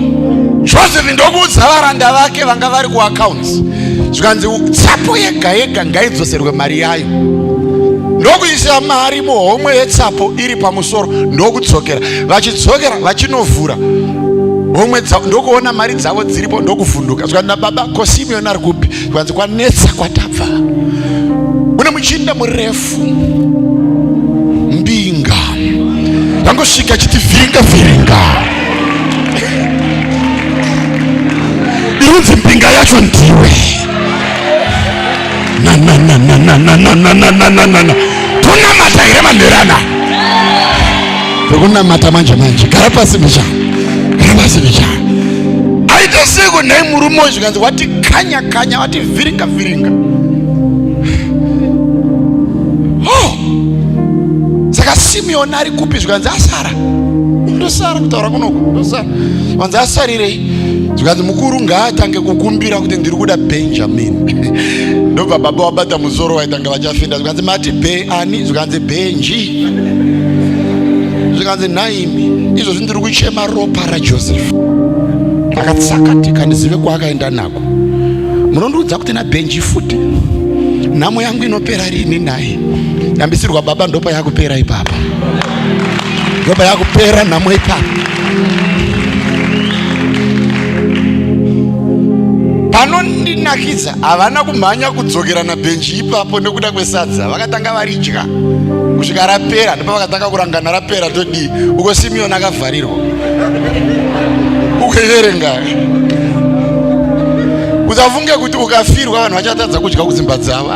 [SPEAKER 2] Joseph ndokuudza varanda vake vanga vari kuaccounts zvikanzi tsapo yega yega ngaidzoserwe mari yayo. Ndokuisa mari muhomwe yetsapo iri pamusoro, ndokudzokera. Vachidzokera vachinovhura homwe dzavo, ndokuona mari dzavo dziripo, ndokuvhunduka. Zvikanzi nababa ko Simeoni ari kupi? Zvikanzi kwanetsa kwatabva. Une muchinda murefu mbinga yangosvika chiti vhiringa. Irunzi mbinga yacho ndiwe. Tonamata here manherana. Tokunamata manje. Gara pasi bicha. Aita seko nai murume uyu zvikanzi wati kanya, wati vhiringa. Saka Simeoni ari kupi? Zvikanzi asara. Ndosara kutaura kunoku, ndosara. Vanzi asarirei? Zvikanzi mukuru ngaatange kukumbira kuti ndiri kuda Benjamin. Ndobva baba wabata musoro vaitanga vachafenda. Zvikanzi mati ani? Zvikanzi Benji. Zvikanzi Naimi. Izvozvi ndiri kuchema ropa raJoseph. akatsakatika ndizive kwaakaenda nako. Munondiudza kuti nabhenji futi nhamo yangu inopera rini naye? Yambisirwa baba ndopa yakupera ipapa, ndopa yakupera nhamo ipapa. Panondinakidza havana kumhanya kudzokera nabhenji ipapo nekuda kwesadza, vakatanga varidya kusvika rapera, ndipo vakatanga kurangana rapera todii uko Simeoni akavharirwa ukaverenga. Usafunge kuti ukafirwa vanhu vachatadza kudya kudzimba dzavo.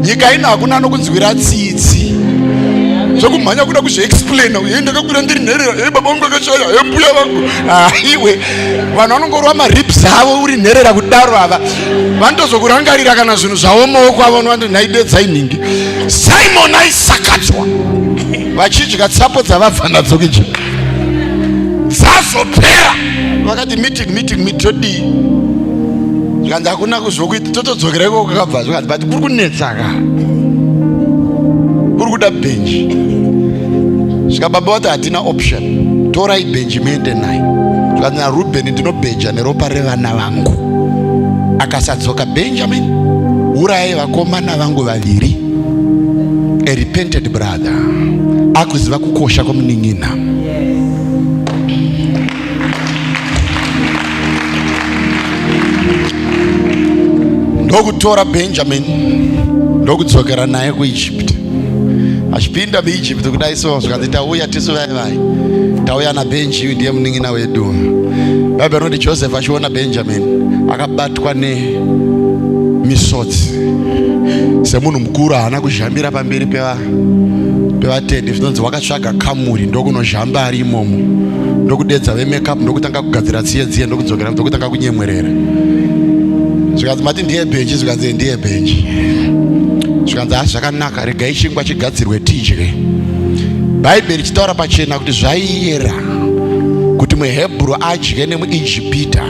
[SPEAKER 2] Nyika ino hakuna anokunzwira tsitsi zvokumhanya kuda kuzviexplaina. Ndakakwira ndiri nherera, baba vangu akashaya, mbuya vangu. Iwe vanhu vanongorwa maribs avo uri nherera kudaro. Ava vanotozokurangarira kana zvinhu zvavo maoko avo naidedzai nhingi. Simon aisakadzwa vachidya tsapo dzavabva nadzo kuja dzazopera. Vakati meeting todii? Zvikanzi hakuna kuzvokuita, totodzokera iko kakabva. Zvikanzi but kuri kunetsaka, kuri kuda bhenji. Svika baba vati hatina option, torai bhenji muende naye. Zvikanzi naRubheni ndinobheja neropa revana vangu. Akasadzoka Benjamin, urayai vakomana vangu vaviri. A repented brother akuziva kukosha kwomunin'ina. Ndokutora Benjamin ndokudzokera naye kuEgypt. Achipinda muEgypt kudai so zvikanzi tauya tisu vai tauya naBhenji, uyu ndiye munin'ina wedu. Bhaibheri rinoti Joseph achiona Benjamin akabatwa nemisodzi. Semunhu mukuru haana kuzhambira pamberi pevatendi. Zvinonzi wakatsvaga kamuri ndokunozhamba ari imomo, ndokudedza vemakeup, ndokutanga kugadzira tsiye ndokudzokera, ndokutanga kunyemwerera. Zvikanzi mati ndiye Bhenji, zvikanzi ndiye Bhenji. Zvikanzi zvakanaka, regai chingwa chigadzirwe tidye. Bhaibheri chitaura pachena kuti zvaiyera kuti muHebheru adye nemuIjipita.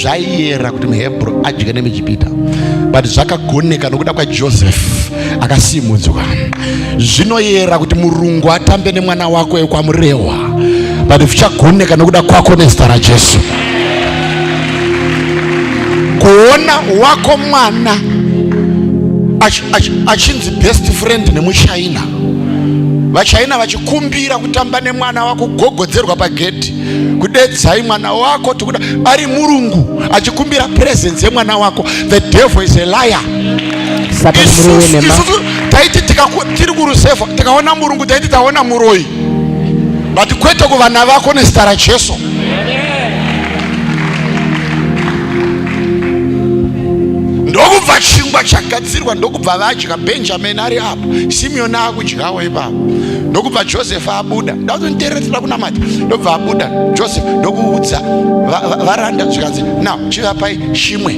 [SPEAKER 2] Zvaiyera kuti muHebheru adye nemuIjipita, but zvakagoneka nokuda kwaJoseph akasimudzwa. Zvinoyera kuti murungu atambe nemwana wako ekwamurewa, but zvichagoneka nokuda kwako nezita raJesu. Kuona wako mwana achinzi best friend nemuChina, vaChina vachikumbira kutamba nemwana wako, kugogodzerwa pagedhi, kudedzai mwana wako tokuda ari murungu achikumbira presence yemwana wako. The devil is a liar. Isusu taiti tiri kurusefa tikaona murungu taiti taona muroi, but kwete kuvana vako nezita raJesu. Ndokubva chingwa chagadzirwa, ndokubva vadya. Benjamin ari apo, Simeoni akudyawo ipapo, ndokubva Joseph abuda. Ndakutoniteerera kunamata, ndobva abuda Joseph ndokuudza varanda. Zvikanzi now chivapai chimwe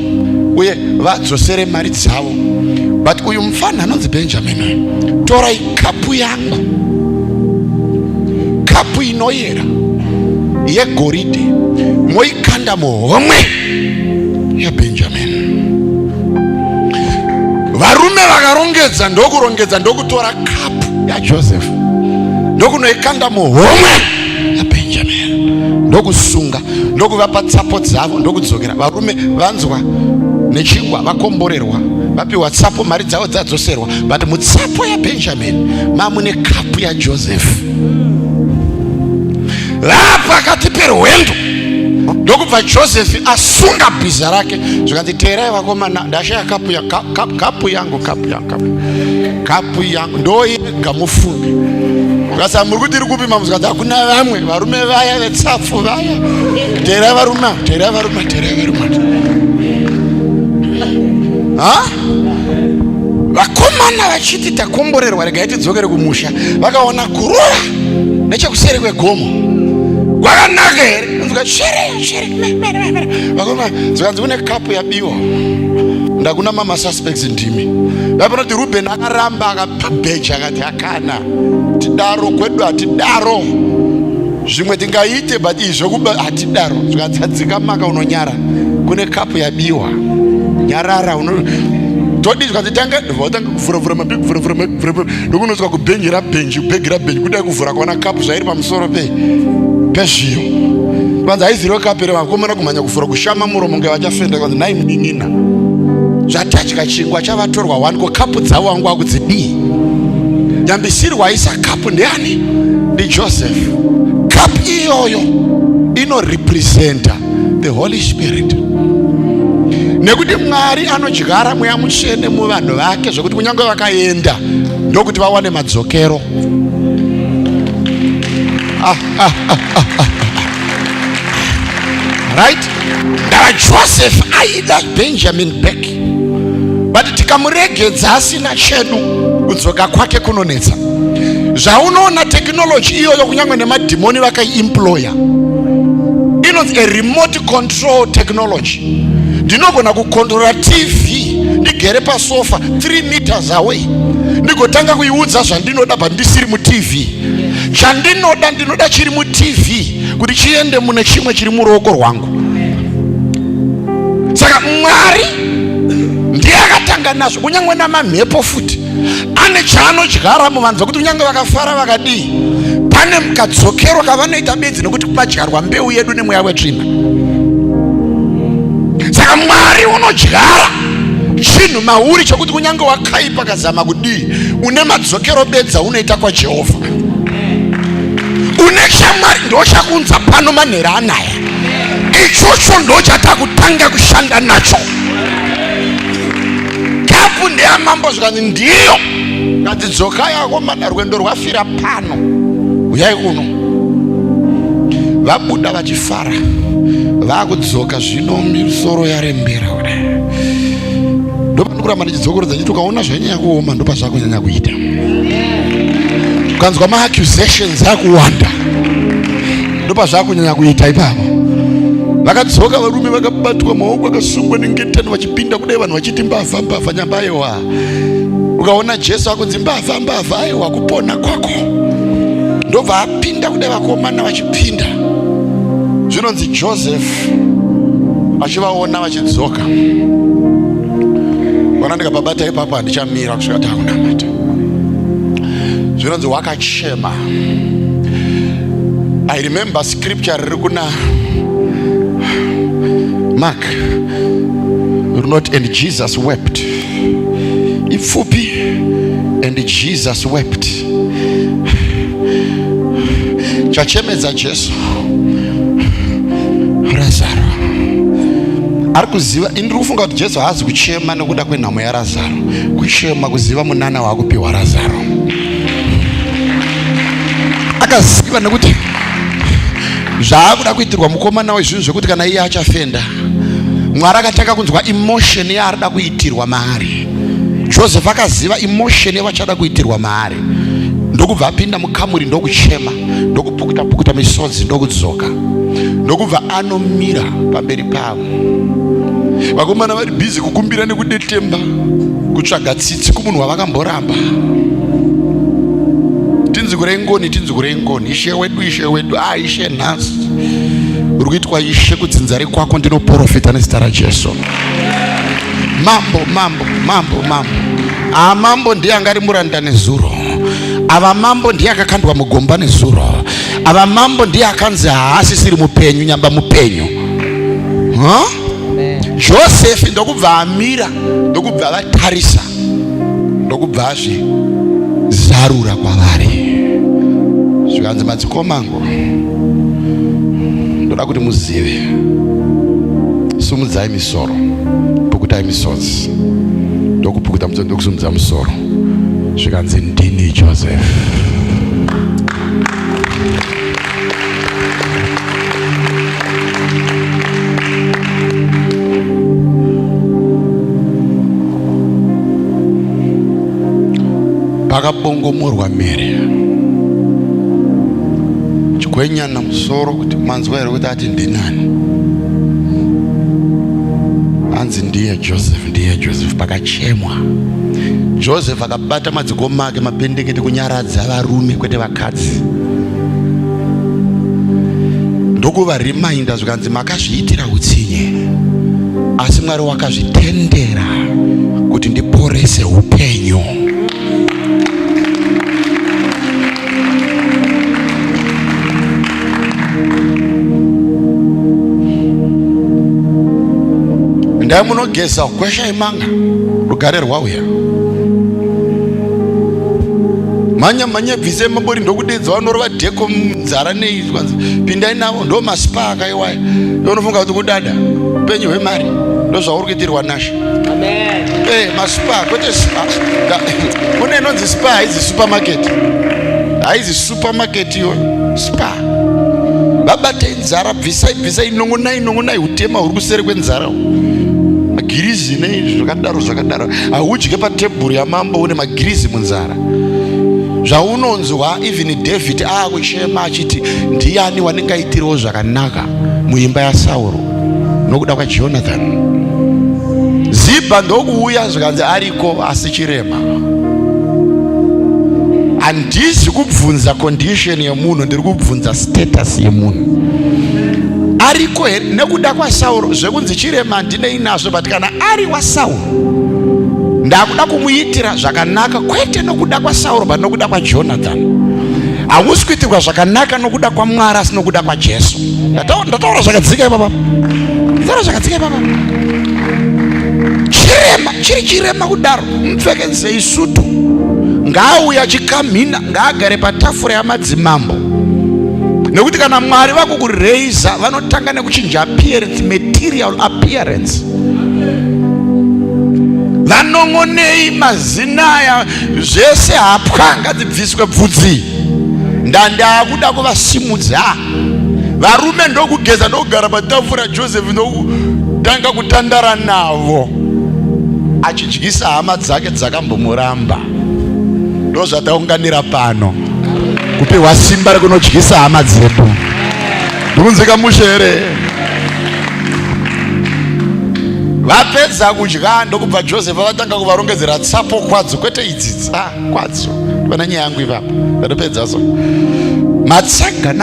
[SPEAKER 2] uye vadzosere mari dzavo. But uyu mufana anonzi Benjamin, torai kapu yangu, kapu inoyera yegoridhe, moikanda muhomwe yaBenjamin. Varume vakarongedza ndokurongedza, ndokutora kapu yaJoseph ndokunoikanda muhomwe yaBenjamin, ndokusunga, ndokuvapa tsapo dzavo, ndokudzokera. Varume vanzwa nechingwa, vakomborerwa, vapiwa tsapo, mari dzavo dzadzoserwa, but mutsapo yaBenjamin mamune kapu yaJoseph. Vapakati perwendo ndokubva Joseph asunga bhiza rake. Zvikanzi teerai vakomana, ndashaya kapu yangu ndoyega mufunge. Ukasa muri kuti iri kupima, zvikanzi hakuna vamwe varume vaya vetsapfu vaya. Teerai varume. Vakomana vachiti takomborerwa, regai tidzokere kumusha, vakaona kurora nechekuseri kwegomo kwakanaka here. Zvikanzi kune kapu yabiwa, ndakuna mama suspects ndimi. Vapanoti Rubheni akaramba akabheja, akati akana, tidaro kwedu hatidaro, zvimwe tingaite but izvokuba hatidaro. Zvikanzi adzika maka unonyara, kune kapu yabiwa, nyarara todi. Zvikanzi tanga kuvhuravura mabhegi, ndokunosvika kubhenji rabhenji, bhegi rabhenji, kudai kuvhura kuona kapu zvairi pamusoro pezviyo. kwanza haiziro kapere vakomana kumhanya kufura kushama muromo nge vachafenda kwanza nai munin'ina zvatadya chingwa chavatorwa 1 ko kapu dzavo wangu wakudzidii nyambisirwa aisa kapu ndiani? NdiJoseph. Kapu iyoyo inorepresenta the Holy Spirit, nekuti Mwari anodyara mweya mutsvene muvanhu vake zvokuti kunyange vakaenda ndokuti vawane madzokero. Right? Joseph aida Benjamin back, but tikamuregedza asina chedu kudzoka kwake kunonetsa. Zvaunoona technology iyoyo kunyange nemadhimoni vakaiemploya, inonzi a remote control technology. Ndinogona kukontrola TV ndigere pasofa 3 meters away, ndigotanga kuiudza zvandinoda pandisiri muTV. Ndinoda chiri muTV kuti chiende mune chimwe chiri muruoko rwangu. Saka Mwari ndiye akatanga nazvo, kunyange namamhepo futi ane chaanodyara muvanhu kuti kunyange vakafara vakadii, pane kadzokero kavanoita bedzi nekuti kumadyarwa mbeu yedu nemweya wetsvina. Saka Mwari unodyara chinhu mauri chokuti kunyange wakaipa kazama kudii, une madzokero bedzi aunoita kwaJehovha. Une chamwari ndochakunza pano manhero anaya, ichocho ndochatakutanga kushanda nacho. Kapu ndeyamambo zvikanzi ndiyo ngatidzokai akomana, rwendo rwafira pano, uyai kuno. Vabuda vachifara, vakudzoka zvino misoro yarembera kudai. Ndopanokuramba ndichidzokorodza nditi ukaona zvanyanya kuoma ndopazvakunyanya kuita. Ukanzwa ma-accusations akuwanda ndopazvakunyanya kuita ipapo. Vakadzoka varume vakabatwa maoko akasungwa nengetani vachipinda kudai, vanhu vachiti mbavha mbavha nyambaiwa. Ukaona Jesu akunzi mbavha mbavha aiwa kupona kwako, ndobva apinda kudai vakomana vachipinda. Zvinonzi Joseph achivaona vachidzoka, wana ndikababata ipapo handichamira kusvika takunamata. Zvinonzi wakachema. I remember scripture riri kuna Mark, not and Jesus wept. Ipfupi, and Jesus wept. Chachemedza Jesu Lazaro. Ari kuziva, indiri kufunga kuti Jesu haazi kuchema nekuda kwenhamo yaRazaro, kuchema kuziva munana waakupiwa Lazaro. Akaziva nekuti zvaakuda kuitirwa mukomana wezvinhu zvekuti kana iye achafenda, Mwari akatanga kunzwa emotion yaarida kuitirwa maari. Joseph akaziva emotion yavachada kuitirwa maari, ndokubva apinda mukamuri ndokuchema, ndokupukuta pukuta misodzi, ndokudzoka, ndokubva anomira pamberi pavo. Vakomana vari bhizi kukumbira nekudetemba, kutsvaga tsitsi kumunhu wavakamboramba. Tinzigurei ngoni, tinzigurei ngoni, ishe wedu, ishe wedu, ishe nhasi. Uri kuitwa ishe kudzinza rekwako, ndinoprofita nezita raJesu. Mambo, mambo, mambo, mambo. Mambo ndiye angari muranda nezuro. Ava mambo ndiye akakandwa mugomba nezuro. Ava mambo ndiye akanzi haasisiri mupenyu nyamba mupenyu. Joseph ndokubva amira, ndokubva vatarisa, ndokubva azvizarura kwavari. Zvikanzi madzikomangu, ndoda kuti muzive, sumudzai misoro, pukutai misodzi, ndokupukuta misodzi, ndokusumudza musoro. Zvikanzi ndini Joseph. Pakabongomorwa Mary, chikwenyana musoro kuti manzwa here kuti ati ndinani. Anzi ndiye Joseph, ndiye Joseph. Pakachemwa. Joseph akabata madzikoma ake mapendekete kunyaradza varume kwete vakadzi, ndokuvarimainda zvikanzi makazviitira utsinye, asi Mwari wakazvitendera kuti ndiporese upenyu. endai munogeza kwesha imanga rugare rwauya manya bvise mabori ndokudedza vanorova dheko nzara neizwa pindai navo ndo maspa akaiwaya unofunga kuti kudada upenyu hwemari ndo zvauri kuitirwa nasha maspa kwete spa kune inonzi spa haizi supermarket haizi supermarket iyo spa vabatei nzara bvisai inongonai utema huri kuseri kwenzara magirizi nei zvakadaro haudye patebhuri yamambo une magirizi munzara zvaunonzwa even David akuchema achiti ndiani wanengaitirawo zvakanaka muimba yaSauro nokuda kwaJonathan. Ziba ndokuuya zvikanzi ariko asi chirema. Handisi kubvunza condition yemunhu, ndiri kubvunza status yemunhu. Ariko nekuda kwaSauro zvekunzi chirema ndine inazvo, but kana ari waSauro ndakuda kumuitira zvakanaka, kwete nokuda kwaSauro but nokuda kwaJonathan. Hausi kuitirwa zvakanaka nokuda kwaMwari asi nokuda kwaJesu. Ndataura zvakadzika ipapa. Ndataura zvakadzika ipapa. Chirema, chiri chirema kudaro, mupfekedzei isutu. Ngaauya achikamhina, ngaagare patafura yamadzimambo. Nekuti kana Mwari vakukureiza vanotanga nekuchinja appearance, material appearance. Vanongonei mazina aya zvese hapwa ngadzibviswe bvudzi. Ndandakuda kuvasimudza. Varume ndokugeza ndokugara patafura Joseph ndokutanga kutandara navo, achidyisa hama dzake dzakambomuramba. Ndozvataunganira pano, kupiwa simba rekunodyisa hama dzedu. Ndikunzika mushere. Vapedza kudya ndokubva Joseph vatanga kuvarongedzera tsapo kwadzo, kwete idzi kwadzo. Vana nyaya yangu ivapa ndatopedza so matsaga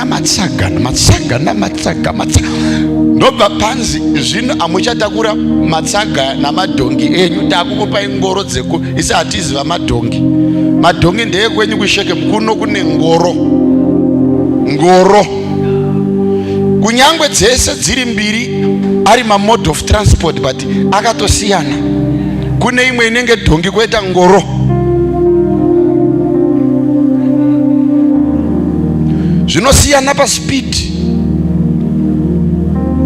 [SPEAKER 2] ndobva panzi zvino amuchatakura matsaga namadhongi enyu, takukupai ngoro dzeku isi hatiziva madhongi. Madhongi ndeye kwenyu kuShekemu, kuno kune ngoro kunyangwe dzese dziri mbiri ari mode of transport, but akatosiyana. Kune imwe inenge dhongi koita ngoro. Zvinosiyana pa speed.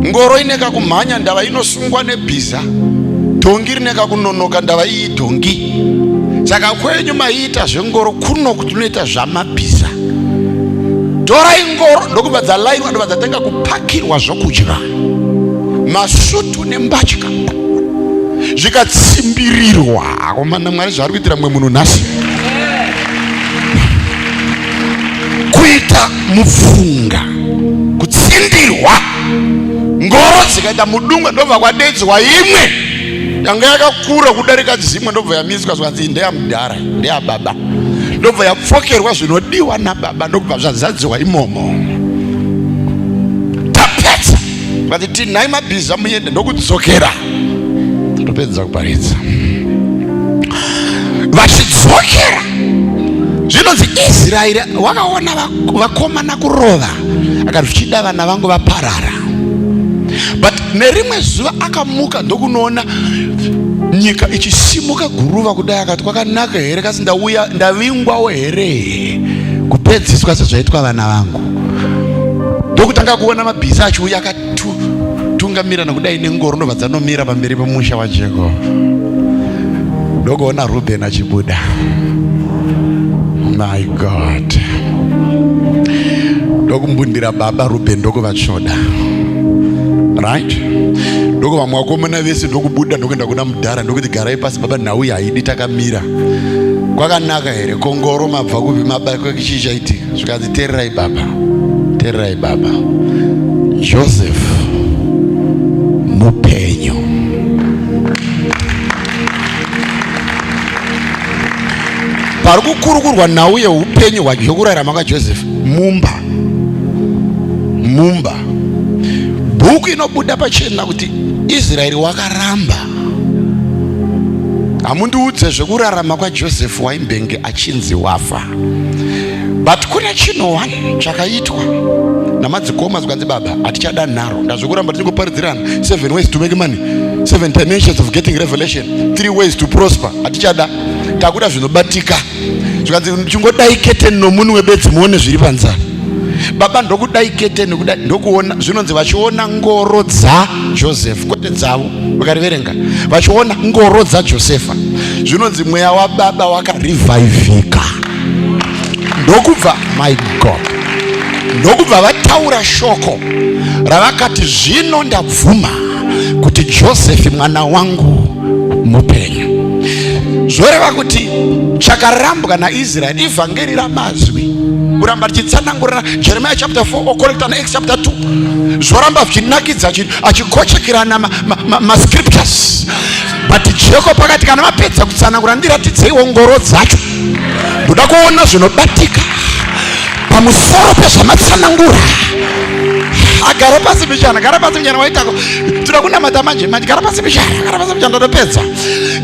[SPEAKER 2] Ngoro ineka kumhanya ndava inosungwa nebhiza, dhongi rineka kunonoka ndava iyi dhongi. Saka kwenyu maita zvengoro, kuno kutunoita zvamabhiza. Torai ngoro ndokubva dzalairwa, ndobva dzatenga kupakirwa zvokudya, masutu nembatya zvikatsimbirirwa. Akomana Mwari zvaari kuitira mumwe munhu nhasi, kuita mupfunga, kutsindirwa. Ngoro dzikaita mudungwe ndobva kwadedzwa imwe yanga yakakura kudarika dzimwe, ndobva yamiswa zvanzi ndeyamudhara, ndeyababa, ndobva yapfokerwa zvinodiwa nababa, ndobva zvazadzwa imomo. Tapedza vati tinhai mabhiza muende, ndokudzokera. Topedza kuparidza. Vachidzokera zvinonzi Israeri wakaona vakomana kurova, akati zvichida vana vangu vaparara. But nerimwe zuva akamuka ndokunoona nyika ichisimuka guruva kudai, akati kwakanaka here kasi ndauya ndavingwawo here kupedziswa sezvaitwa vana vangu. Ndokutanga kuona mabhiza achiuya akatungamira nokudai nengoro, ndobva dzanomira pamberi pemusha waJacob. Ndokuona Reuben achibuda. My God. Ndokumbundira baba Reuben ndokuvatsvoda. Right? Ndoko vamwe vakomana vese ndokubuda ndokuenda kuna mudhara ndokuti garai pasi baba, nhau haidi takamira. Kwakanaka here? Kongoro mabva kupi mabako chichaitika? Zvikanzi teererai baba, teererai baba. Joseph mupenyu. Pari kukurukurwa nhau yeupenyu hwekurarama kwaJoseph mumba. Bhuku inobuda pachena kuti Israeri wakaramba. Hamundiudze zvekurarama kwaJoseph waimbenge achinzi wafa. But kuna chino one chakaitwa. namadzikoma zvikanzi baba hatichada nharo ndazvokuramba tichingoparidzirana 7 ways to make money, 7 dimensions of getting revelation, 3 ways to prosper. Hatichada, takuda zvinobatika zvikanzi chingodai keteni nomunhu webedzi muone zviri panzara. Baba ndokudai keteni ndokuona zvinonzi vachiona ngoro dzaJosefa kwete dzavo vakariverenga, vachiona ngoro dzaJosefa zvinonzi mweya wababa wakarivhaivhika. Ndokubva, my God, ndokubva vataura shoko ravakati zvino ndabvuma kuti Josefa mwana wangu mupenyu. Zvoreva kuti chakarambwa naIsraeri ivhangeri ramazwi kuramba tichitsanangurira Jeremiah chapter 4 okorekta naActs chapter 2 zvoramba zvichinakidza achikochekirana mascriptures. But Jacob pakati kana vapedza kutsanangura ndiratidzeiwo ngoro dzacho, ndoda kuona zvinobatika pamusoro pezvamatsanangura. Agara pasi bichana, gara pasi bichana waitako. Tira kunamata manje, gara pasi bichana, gara pasi bichana ndopedza.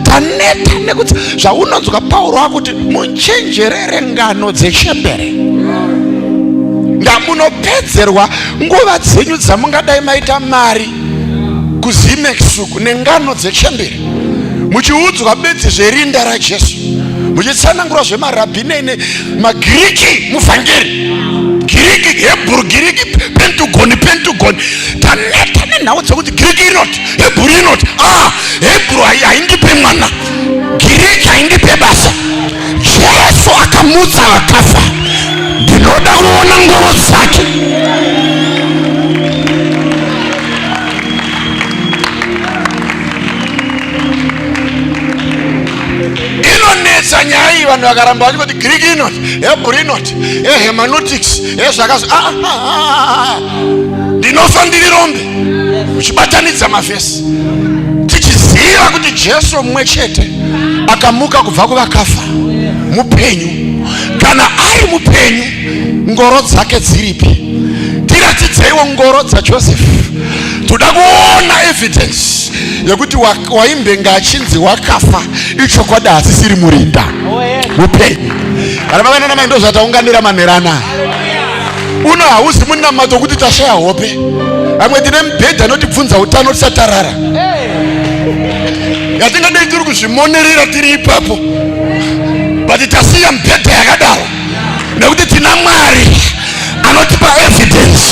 [SPEAKER 2] Taneta nekuti zvaunonzwa Paulo akuti muchenjerere ngano dzechembere. Ndamunopedzerwa nguva dzenyu dzamungadai maita mari kuzimekisuku nengano dzechembere. Muchiudzwa bedzi zverinda raJesu. Muchitsanangura zvemarabhini magiriki muvhangeri. Giriki, Hebrew, Giriki, Pentagon. Taneta nenhau dzokuti Giriki inoti, Hebrew inoti, Hebrew haindipe mwana, Giriki haindipe basa. Jesu akamutsa vakafa. Ndinoda kuona ngoro dzake. Inonetsa nyaya iyi vanhu vakaramba vachiti Giriki inoti, Hebrew inoti, hermeneutics, zvakazo. Ndinofa ndiri rombe uchibatanidza mavhesi tichiziva kuti Jesu mumwe chete akamuka kubva kuvakafa mupenyu. Kana ari mupenyu, ngoro dzake dziripi? Tiratidzeiwo ngoro dzaJosefa. Toda kuona evidence yekuti waimbenga achinzi wakafa ichokwadi asisiri murinda mupenyu. Kana mavana namai ndo zvataunganira manerana uno hauzi munamato kuti tashaya hope. Amwe tine mibhedha anotibvunza utano tisatarara, yatingadai tiri kuzvimonerera tiri ipapo, but tasiya mibhedha yakadaro nekuti tina Mwari anotipa evidence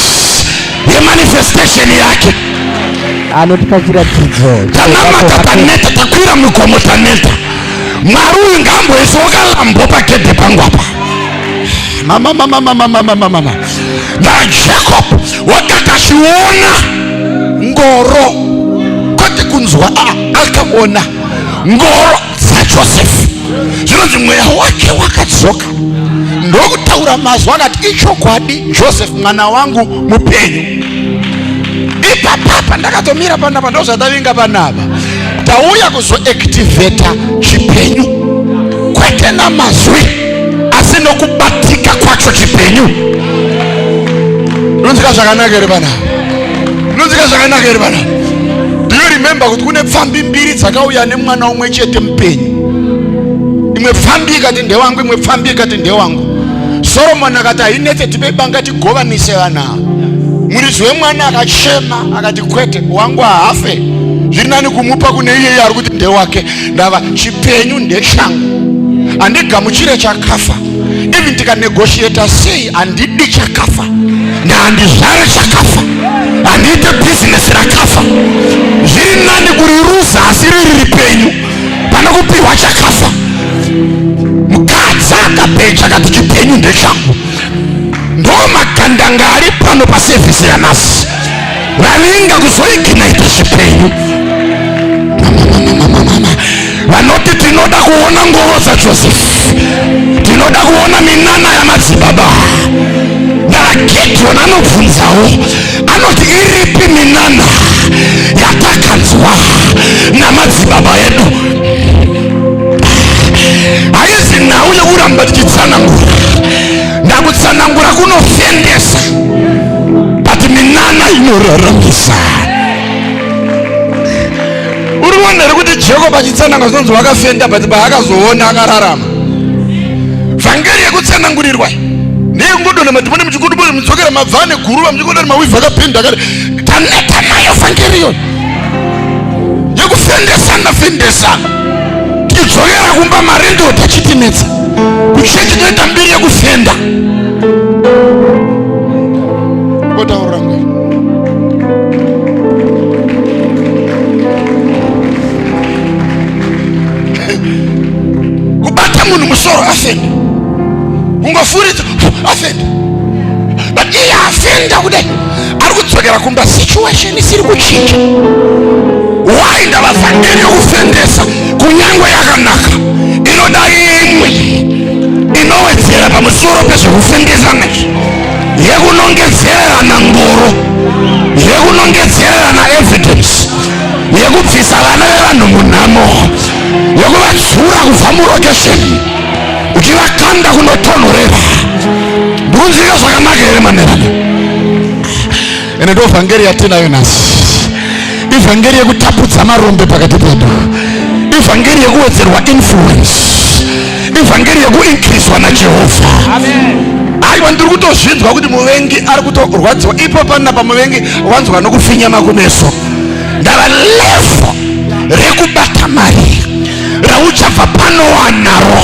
[SPEAKER 2] yemanifestation yake.
[SPEAKER 3] Anotipa chiratidzo.
[SPEAKER 2] Tanamata taneta, takwira mugomo taneta. Mwari uyu ngamboisa wakalambo pagedhe pangu apa. Mama. Na Jacob wakati achiona ngoro kwete kunzwa, akaona ngoro dzaJosefa zvinonzi mweya wake wakadzoka. Ndokutaura mazwi akati ichokwadi Josefa mwana wangu mupenyu. Ipapapa ndakatomira panapa ndozvatavinga panapa. Tauya kuzoactivata chipenyu kwete namazwi asi nokubatika kwacho chipenyu. Nonzika zvakanaka here panapa? Nonzika zvakanaka here panapa? Do you remember kuti kune pfambi mbiri dzakauya nemwana umwe chete mupenyu? Imwe pfambi ikati ndewangu, imwe pfambi ikati ndewangu. Solomon akati hainetse tibebanga tigovanise vana. Muridzi wemwana akachema akati kwete, wangu hafe, zviri nani kumupa kune iye ari kuti ndewake. Ndava chipenyu ndechangu, handigamuchire chakafa. Even tikanegotiata sei handidi chakafa nahandizvare chakafa, handiite bhizinesi rakafa. Zviri nani kuriruza asi riri ripenyu pana kupiwa chakafa. Mukadzi akapecha akati chipenyu ndechangu. Ndo magandanga ari pano pasevhisi yanhasi vavinga kuzoiginaita chipenyu. Vanoti tinoda kuona ngoro dzaJosefa, tinoda kuona minana yamadzibaba. Nagideoni anobvunzawo anoti iripi minana yatakanzwa namadzibaba edu? Haizi nhau yekuramba tichitsanangura, ndakutsanangura kunofendesa, but minana inoraramisa. Uri kuona kuti Jacob achitsananga zvinonzi wakafenda, but paakazoona akararama. Vhangeri yekutsanangurirwa Yeye ngodo na matimani mchikudu bole mtsokera mavane kuruba mchikodo na mawiva kapenda kale. Taneta nayo evangelion. Yekufendesa. Tidzokera kumba marindo tachitinetsa. Kuchechi toita mbiri yekufenda. Kota uranga. Kubata munhu musoro afenda. Ungafurita afenda. But iye afenda kudai. Ari kudzokera kumba situation isiri kuchinja. Why ndavavhangeri yokufendesa kunyangwe yakanaka inoda imwe inowedzera pamusoro pezvekufendesana yekunongedzerana ngoro, yekunongedzerana evidence, yekubvisa vana vevanhu munhamo, yekuvadzura kubva murokesheni uchivakanda kunotonhorera. Ndikunzwika zvakanaka here manerana? Ene ndo vhangeri yatinayo nhasi. Ivhangeri yekutapudza marombe pakati pedu, ivhangeri yekuwedzerwa influence, ivhangeri yekuinkriswa naJehovha. Aiwa, ndiri kutozvinzwa kuti muvengi ari kutorwadziwa ipo panapa. Muvengi wanzwa nokufinyama kumeso. Ndava levo rekubata mari rauchabva panowanaro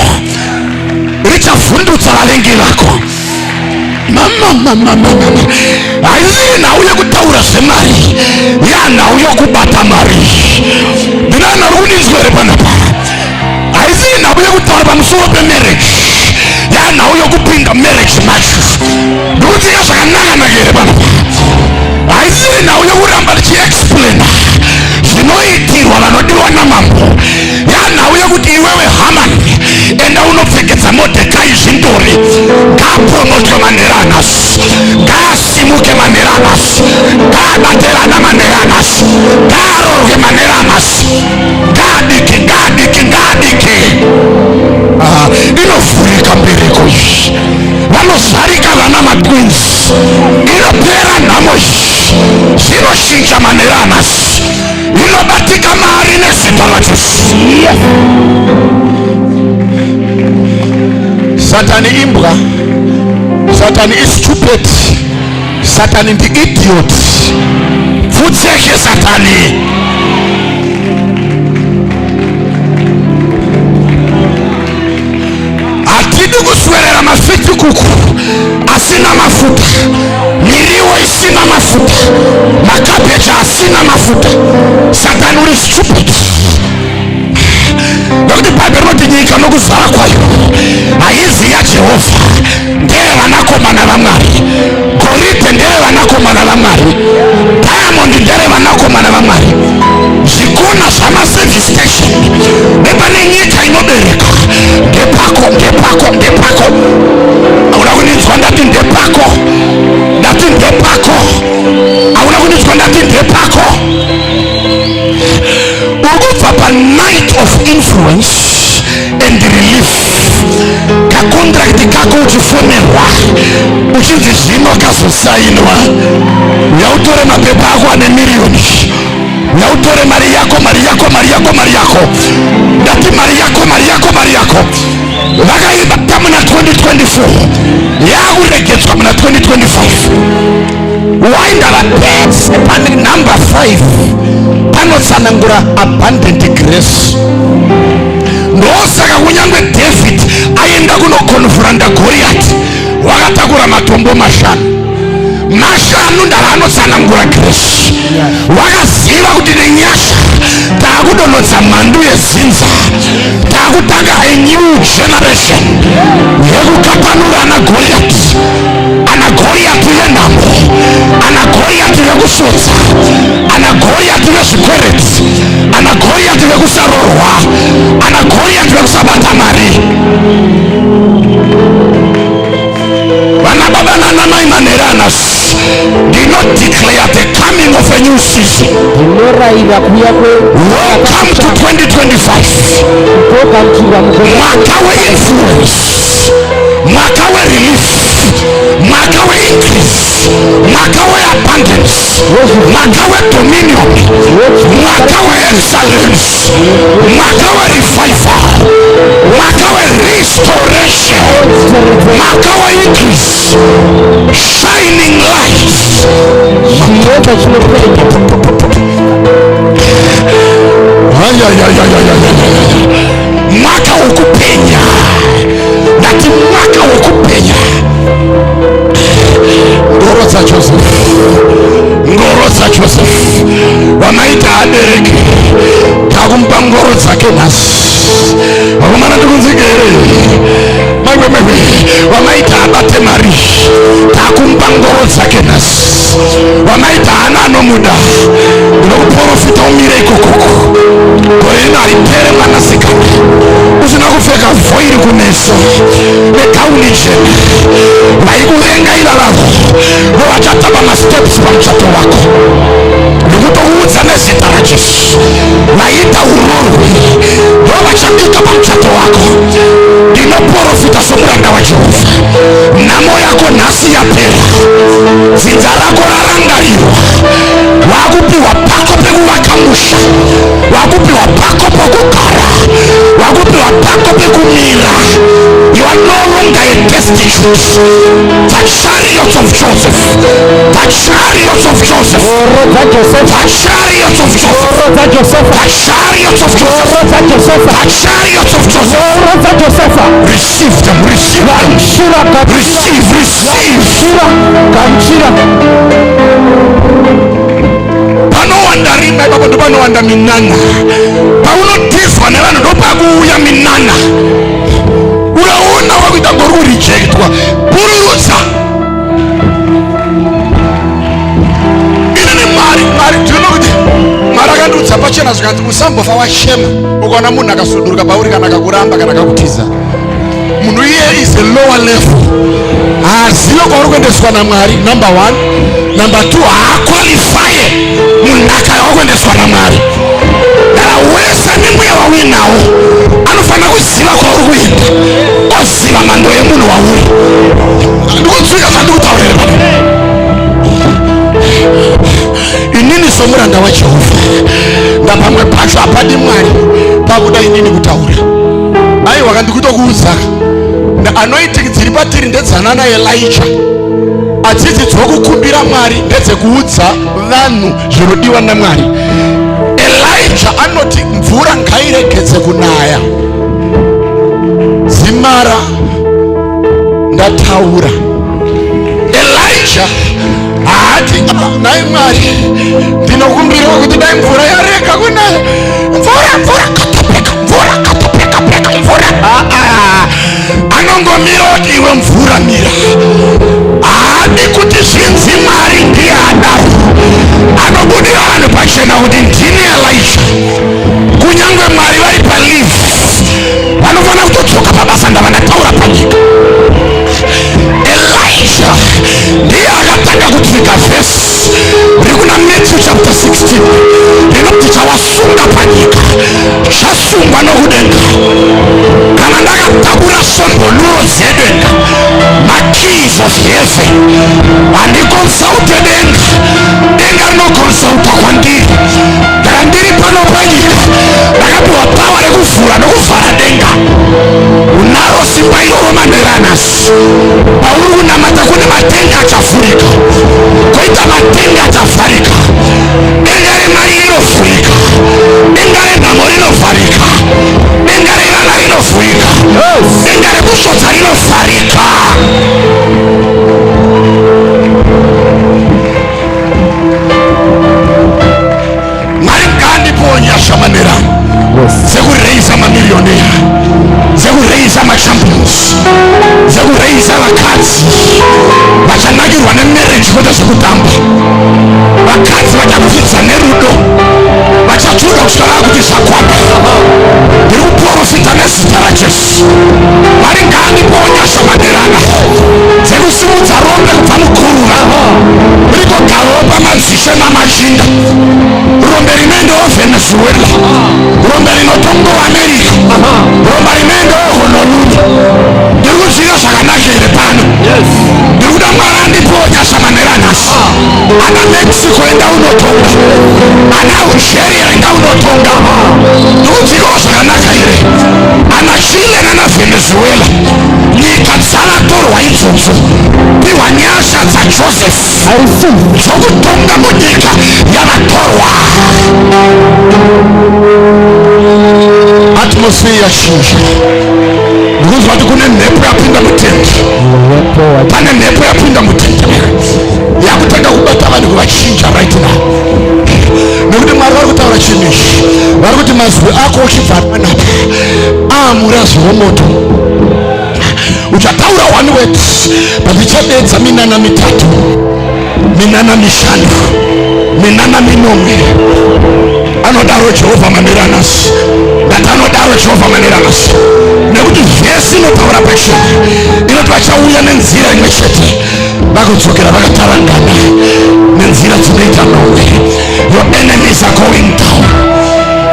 [SPEAKER 2] richavhundutsa vavengi vako. Haisi nhau yekutaura zvemari, yanhau yokubata mari. Ndinana rukuninzwa here panapa. Haisi nhau yekutaura pamusoro pemarriage, yanhau yokupinda marriage macho. Ndikuziva zvakanaka here panapa. Haisi nhau yokuramba tichiexplaina zvinoitirwa vanodiwa namambo, yanhau yekuti iwewe Hamani enda unopfekedza Modhekai zvindori. Ngaapromotwe manheranas, ngaasimuke manheranas, ngaabaterana manheranas, ngaarorwe manheranas, ngaadiki. Inovhurika mbereko iyi, vanozvarika vana matwins. Inopera nhamo iyi, zvinoshinja manheranas, inobatika mari nezita raJesu. Satani imbwa, Satani is stupid, Satani ndi idiot. Futseke Satani. Atidi kuswerera mafiti kuku asina mafuta, miriwo isina mafuta, makabeja asina mafuta. Satani uri stupid. Nokuti Bhaibheri rinoti nyika nokuzara kwayo haizi yaJehovha, ndeye vanakomana vaMwari. Goridhe ndeye vanakomana vaMwari, diamond ndeye vanakomana vaMwari. Zvikona zvamaservice station nepane nyika inobereka ndepako. Hauna kuninzwa ndati ndepako. Hauna kuninzwa ndati ndepako. Urikubva pa-night of influence and relief. Kakontrakti kako uchifonerwa uchinzi zvino kazosainwa, uyautore mapepa ako ane miriyoni, uyautore mari yako. Ndati mari yako vakaibata muna 2024 yakuregedzwa muna 2025. Waindavapedze pane number 5 panotsanangura abundant grace. Ndosaka kunyangwe David aenda kunokonfranta Goliath wakatakura matombo 5 ndavanotsanangura grace. Wakaziva kuti nenyasha taakudonodza mhandu yezinza, taakutanga a new generation yekukapanura ana Goliath yenhamo, ana Goliath vekusodza, ana Goliath vezvikwereti, ana Goliath vekusarorwa, ana Goliath vekusabata mari. Vana baba nana mai manheranas, do not declare the coming of a new season. Welcome to 2025. Mwaka we-influence, mwaka we-relief, mwaka we-increase, mwaka we-abundance. abundance, mwaka wa dominion, mwaka wa excellence, mwaka wa revival, mwaka wa restoration, mwaka wa increase, shining light. Mwaka wa kupenya, nati mwaka wa kupenya. Ngoro za Joseph, ngoro za Joseph wamaita adereke takumpa ngoro zake nasi wakumana ndikunzigere mwewe wamaita abate mari takumpa ngoro zake nasi wamaita anano muda unokuprofita umire ikokoko korena alitere mwanasikana usina kufeka voiri kumeso nekauni jena vaikuvenga ilalavo vovachatapa masteps pamuchato wako nekutoudza nezita rajesu vaita urorwi vovachapika pamuchato wako. Ndinoprofita somuranda waJehovha, nhamo yako nhasi yapera, dzinza rako rarangarirwa, wakupiwa pako pekuvaka musha, wakupiwa pako pekugara, wakupiwa pako pekumira. You are no longer a destitute. The chariots of Joseph, the chariots of Joseph, the chariots of Joseph, the chariots of Joseph, the chariots of Joseph. Receive them, receive them, receive. Panowanda rima baba ndo panowanda minana. Paunotizwa nevanhu ndopakuuya minana. Unaona wakuita ngoro rejectwa. Pururudza. Inini mari ndinokuti mari akandudza pachena zvikanzi usambofa washema. Ukaona munhu akasunduruka pauri kana akakuramba kana akakutiza. Munhu iye is a lower level. Hazive kwauri kuendeswa naMwari, number 1. Number 2, haaqualify munhaka yawakuendeswa naMwari. Dara wese nemweya wawinawo anofanira kuziva kwauri kuenda, oziva mhando yemunhu wauri. Ndikutsvika zvandikutaurira pano. Inini somuranda waJehovha ndapamwe pacho hapadi Mwari pakuda inini kutaura. Aiwa kandikutokuudza anoitiki dziri patiri ndedzana naElijah, adzidzi dzokukumbira Mwari ndedzekuudza vanhu zvinodiwa naMwari. Elijah anoti mvura ngairegedze kunaya, zimara ndataura. Elijah haati nai Mwari ndinokumbiriwa kuti dai mvura yarega kunaya, mvura katapeka, mvura katapeka mvura. Anongomira kuti iwe mvura mira. Haadi kuti zvinzi Mwari ndiye adaro. Anobudira vanhu pachena kuti ndini Elijah. Kunyange Mwari vari palive vanofanira kutodzoka pabasa ndavandataura panyika. Elijah ndiye akatanga kutsika vhesi riri kuna Matthew chapter 16 rinoti chawasunga panyika chasungwa nokudenga. Kana ndakatakura svombonuro dzedenga, makeys of heaven, handikonsaute denga, denga rinokonsauta kwandiri. Ndaka ndiri pano panyika ndakapiwa pawa rekuvhura nokuvhara denga. Unaro simba iroro maneranas. Pauri kunamata kune matenga achavhurika, koita matenga achavharika. Denga remari rinovhurika, denga renhamo rinovharika, denga revana rinovhurika, denga rekusvodza rinovharika. Mwari ngaandipowo nyasha manerano dzekureisa mamiliyonera, dzekureisa machampions, dzekureisa vakadzi vachanakirwa nemarriage kwete zvekutamba, vakadzi vachakufidza nerudo, vachatsvuka kusvika kuti zvakwata. Ndiri kuprofita nezita raJesu. Mwari ngaandipowo nyasha manerana dzekusimudza rombe kubva mukurura rikogarawo pamadzishe namachinda, rombe rinoendawo Venezuela, rombe rinotongowo America, rombe rinoendawo Honolulu. Ndiri kuzviva zvakanaka here pano. Ndiri kuda Mwari andipowo nyasha maneranhasi. ana Mexico enda unotonga, ana Algeria enda unotonga. Ndodziko zvakanaka here. Ana Chile nana Venezuela nyika dzakatorwa idzodzo piwa nyasha dzaJoseph dzokutonga munyika yavatorwa. Atmosphere yashinja. Ndikuzwa kuti kune mhepo yapinda mutende. Pane mhepo yapinda mutende yakutanga kubata vanhu kuvachinja right now. Nekuti Mwari vari kutaura chinhu ichi. Vari kuti mazwi ako uchibva panapa aamurazi womoto. Uchataura one word pachichadedza minana mitatu, minana mishanu, minana minomwe. Anodaro Jehovha maneranas. Ndatanodaro Jehovha maneranas. Nekuti vhesi inotaura pachena inoti vachauya nenzira imwe chete vakudzokera vakatarangana nenzira dzinoita nomwe. Your enemies are going down.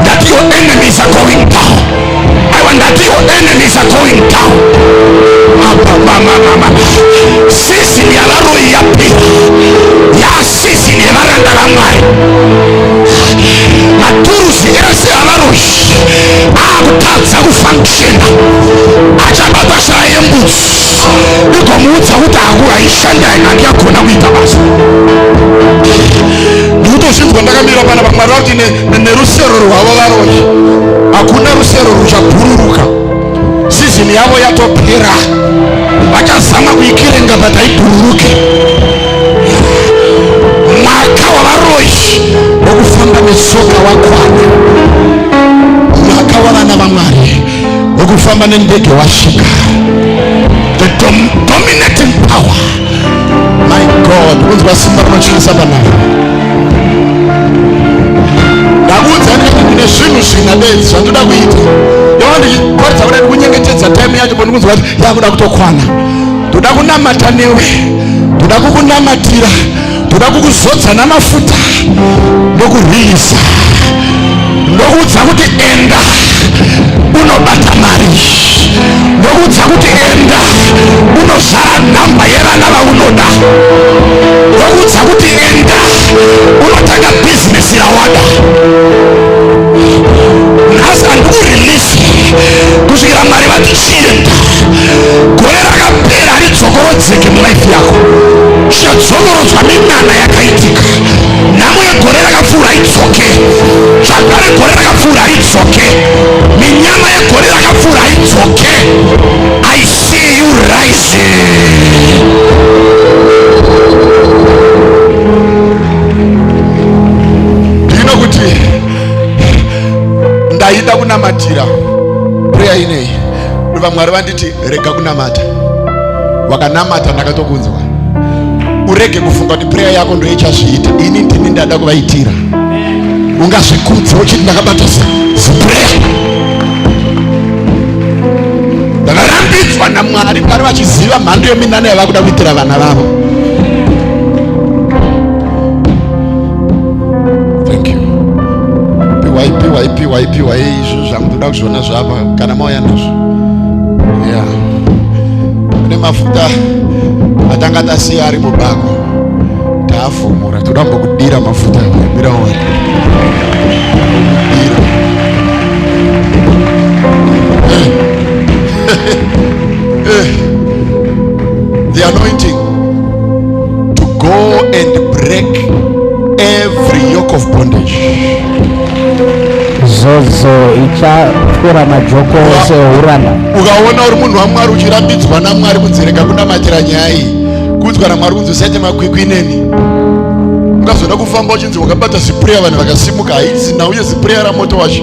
[SPEAKER 2] That your enemies are going down. I want that your enemies are going down. Season ya varoi yapera. Ya season ya varanda vaMwari. Maturuzi ese avaroi akutadza kufunctiona. Achabata shaya yembudzi ikomuudza kuti hakuishanda inenge yakona kuita basa. Ndikutozvinzwa ndakamira pana paMwari kuti nerusero rwavo varoi hakuna rusero ruchabhururuka. Season yavo yatopera. Vachazama kuikirenga but haibhururuke. Mwaka wavaroi wokufamba netsoka wakwana. Mwaka wavana vaMwari wokufamba nendege wasvika. The dominating power. My God, unzwa simba rinotyisa panapa. Ndakuudza kuti kune zvinhu zvina bedzi zvandoda kuita. Ndikuratidza kuti ndikunyengetedza time yacho pondikunzwa kuti yakuda kutokwana. Ndoda kunamata newe, ndoda kukunamatira, ndoda kukuzodza namafuta ndokurwisa. Ndokuudza kuti enda unobata mari. Ndokuudza kuti enda unozara nhamba yevana vaunoda. Ndokuudza kuti enda unotanga bhizinesi rawada. Nhasi handikurelease kusvikira Mwari vati chienda. Gore rakapera haridzokorodzeke mulife yako. Chadzokorodzwa minana yakaitika. Nhamo yegore rakapfuura idzoke. Zvakare gore rakapfuura idzoke. Minyama yegore rakapfuura idzoke. I see you rising. Ndino kuti ndaida kunamatira prayer ineyi. VaMwari vanditi rega kunamata. Wakanamata ndakatokunzwa. Urege kufunga kuti prayer yako ndio ichazviita. Ini ndini ndada kuvaitira. Ungazvikudza uchiti ndakabata ziprayer. Ndakarambidzwa naMwari vari vachiziva mhando yeminana yavakuda kuitira vana vavo. Thank you. Piwa izvo zvamunoda kuzviona zvapa kana mauya nazvo. Yeah. Kune mafuta atanga tasiya ari mubako. Tavhumura toda kudira mafuta mira wari. The anointing to go and break every yoke of bondage.
[SPEAKER 3] Zozo ichapfura majoko ose ehuranda.
[SPEAKER 2] Ukaona uri munhu waMwari uchirambidzwa naMwari kunzereka kunamatira nyaya iyi, kuudzwa naMwari kunzi usaite makwikwi neni, ungazoda kufamba uchinzi wakabata zipureya vanhu vakasimuka. Haizina uye zipureya ramoto wacho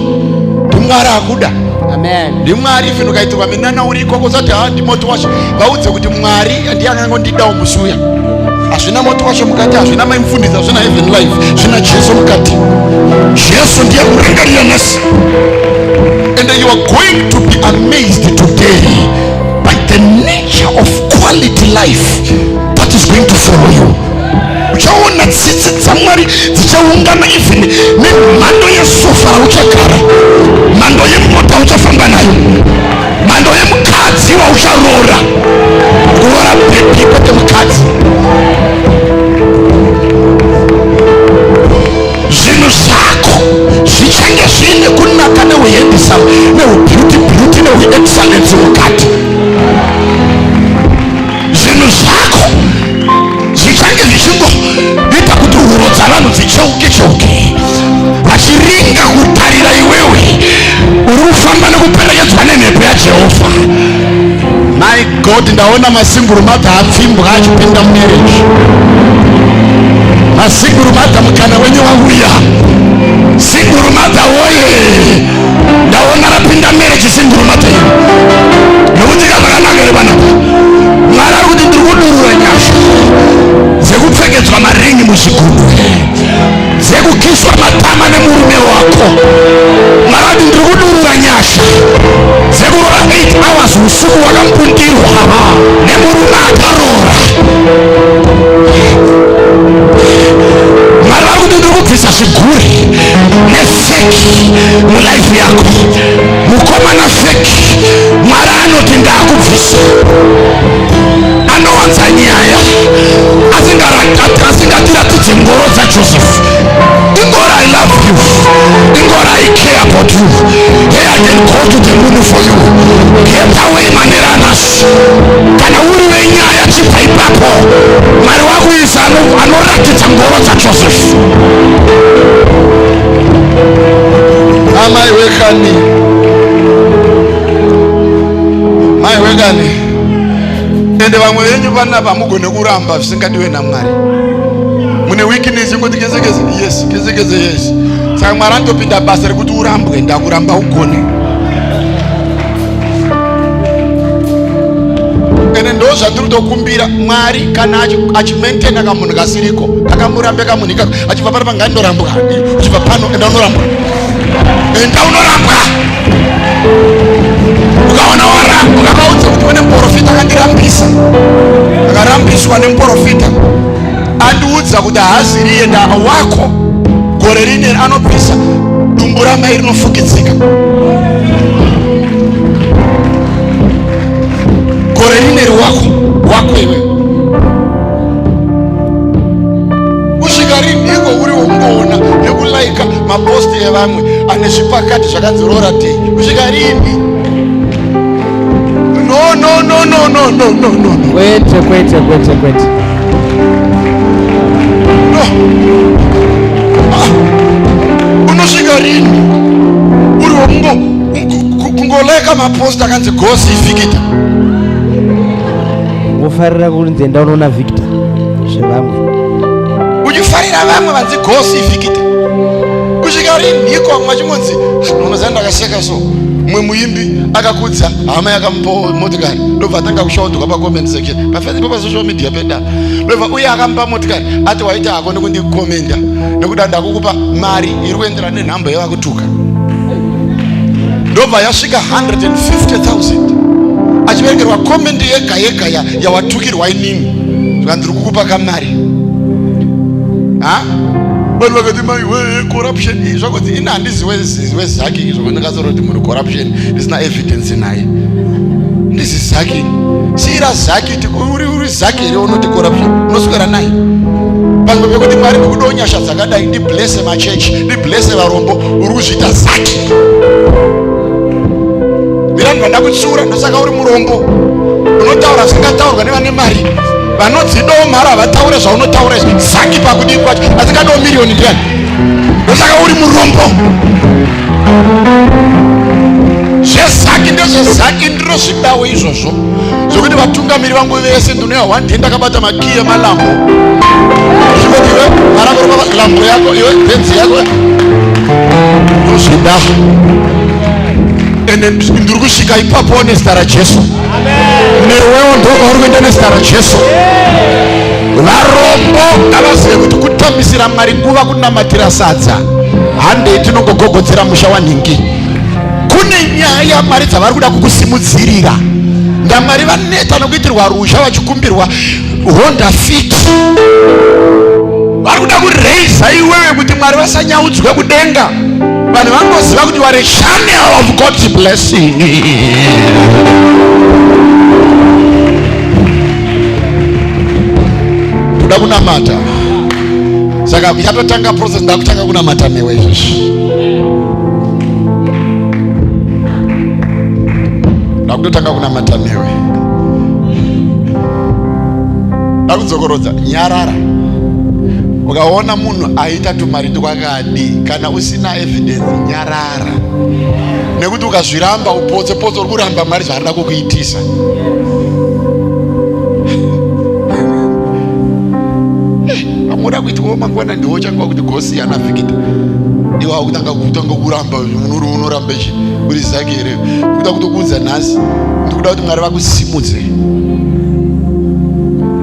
[SPEAKER 2] ndiMwari akuda.
[SPEAKER 3] Amen.
[SPEAKER 2] NdiMwari even ukaitirwa minana uri ikoko usati ndimoto wacho, vaudze kuti Mwari ndiye akangondidawo musuya. Hazvina moto wacho mukati, hazvina maimufundisi, hazvina heaven life, zvina Jesu mukati. Jesu ndiye kurangarira nhasi. And you are going to be amazed today by the nature of quality life that is going to follow you. Uchaona tsitsi dzaMwari dzichaungana even nemhando yesofa rauchagara, mhando yemota uchafamba nayo, mhando yemukadzi waucharora. Kurora bebi kwete mukadzi. Jehovah. My God, ndaona masinguru mata apfimbwa achipinda marriage. Masinguru mata mukana wenye wauya. Singuru mata woye. Ndaona rapinda marriage singuru mata hiyo. Nokuti kazakanakere vanapa. Mwari kuti ndiri kudurura nyasha dzekupfekedzwa maringi muchigunwe, dzekukiswa matama nemurume wako. Mwari kuti ndiri kudurura nyasha dzekurora 8 hours usiku wakampundirwa nemurume akarora. Mwari kuti ndiri kubvisa zviguri nefeki mulaifu yako. Mukomana feki Mwari anoti ndakubvisa. Anowanza nyaya asingatiratidze ngoro dzaJoseph. Ingora I love you, ingora I care about you. Hey, I can go to the moon for you. Get away maneranas. Kana uri wenyaya chibva ipapo Mwari wakuisa anoratidza ngoro dzaJoseph. Amai wekani, mai wekani. Ende vamwe venyu vanapa mugone kuramba zvisingadiwe naMwari. Mune weakness yekuti kezekeze yes, kezekeze yes. Saka Mwari andopinda basa rekuti urambwe, ndakuramba ugone. Ende ndo zvatiri kutokumbira Mwari kana achimaintaina kamunhu kasiriko, akamurambe kamunhu ikako, achibva pari panga ndorambwa, uchibva pano enda unorambwa. Enda unorambwa. Ukaona warambwa, ukavaudza kuti une muprofita akandirambisa. Akarambiswa nemuprofita. Andiudza kuti haaziri enda wako gore rine anopisa, dumbu ramai rinofukidzika. Gore rine wako iwe. Kusvika riniko uri ungoona nekulaika maposti evamwe ane zvipakati zvakanzi Rora Day. Kusvika rini? No.
[SPEAKER 3] Kwete.
[SPEAKER 2] No. Unosvika rini uri kungolaika maposti akanzi Gosi Victor.
[SPEAKER 3] Ufarira kunzi enda unoona Victor zvevamwe.
[SPEAKER 2] Uchifarira vamwe vanzi Gosi Victor. Kusvika rini iko mwachingonzi unozanda ndakasheka so. Mwe muimbi akakudza hama yakamupa motikari, ndobva atanga kushaudhuka pacomment section pafacebook pasocial media peda. Ndobva uye akamupa motikari ati waita hakone kundikomenda nekuda ndakukupa mari iri kuenderana nenhamba yavakutuka. Ndobva yasvika 150,000 achiverekerwa comment yega yawatukirwa inini zvikandiri kukupa kamari. Vanhu vakati mai corruption zvakuti ina handiziwe zaki izvo ndakazora kuti munhu corruption isina evidence naye. Ndizi zaki sira zaki uri zaki here unoti corruption unoswera naye. Pamwe pekuti Mwari ndikudawo nyasha dzakadai ndiblesse machechi ndiblesse varombo uri kuzviita zaki. Mirandwa ndakutsiura ndosaka uri murombo unotaura zvisingataurwa nevane mari. Vanodzidawo mari havataure zvaunotaura zaki pakudii kwacho asingadawo miriyoni ndiyani. Ndosaka uri murombo. Zvezaki ndezvezaki ndinozvidawo izvozvo zvokuti vatungamiri vangu vese ndinoya 1 day ndakabata makiyi emalambo. Zvikuti iwe marakorova lambo yako iwe benzi yako ndozvida. Ende ndiri kusvika ipapo nezita raJesu. Newewo ndokwauri kuenda nezita raJesu. Varombo ngavazive kuti kutambisira Mwari nguva kunamatira sadza handei tinongogogodzera musha wanhingi. Kune nyaya mari dzavari kuda kukusimudzirira. Ndamwari vaneta nokuitirwa rusha vachikumbirwa Honda Fit. Vari kuda kureiza iwewe kuti Mwari vasanyaudzwe kudenga. Vanhu vangoziva kuti wari channel of God's blessing. Kuda kunamata. Saka yatotanga process ndakutanga kunamata newe izvozvo. Ndakutotanga kunamata newe. Ndakudzokorodza nyarara. Ukaona munhu aita tumari twakadi, kana usina evidence nyarara. Nekuti ukazviramba upotse potse uri kuramba mari zvarida kukuitisa. Amuda kuitwa mangwana ndiwo changwa kuti gosi yana vikita. Iwa kutanga kuramba unoramba ichi uri zake here. Kuda kutokunza nhasi. Ndikuda kuti Mwari vakusimudze.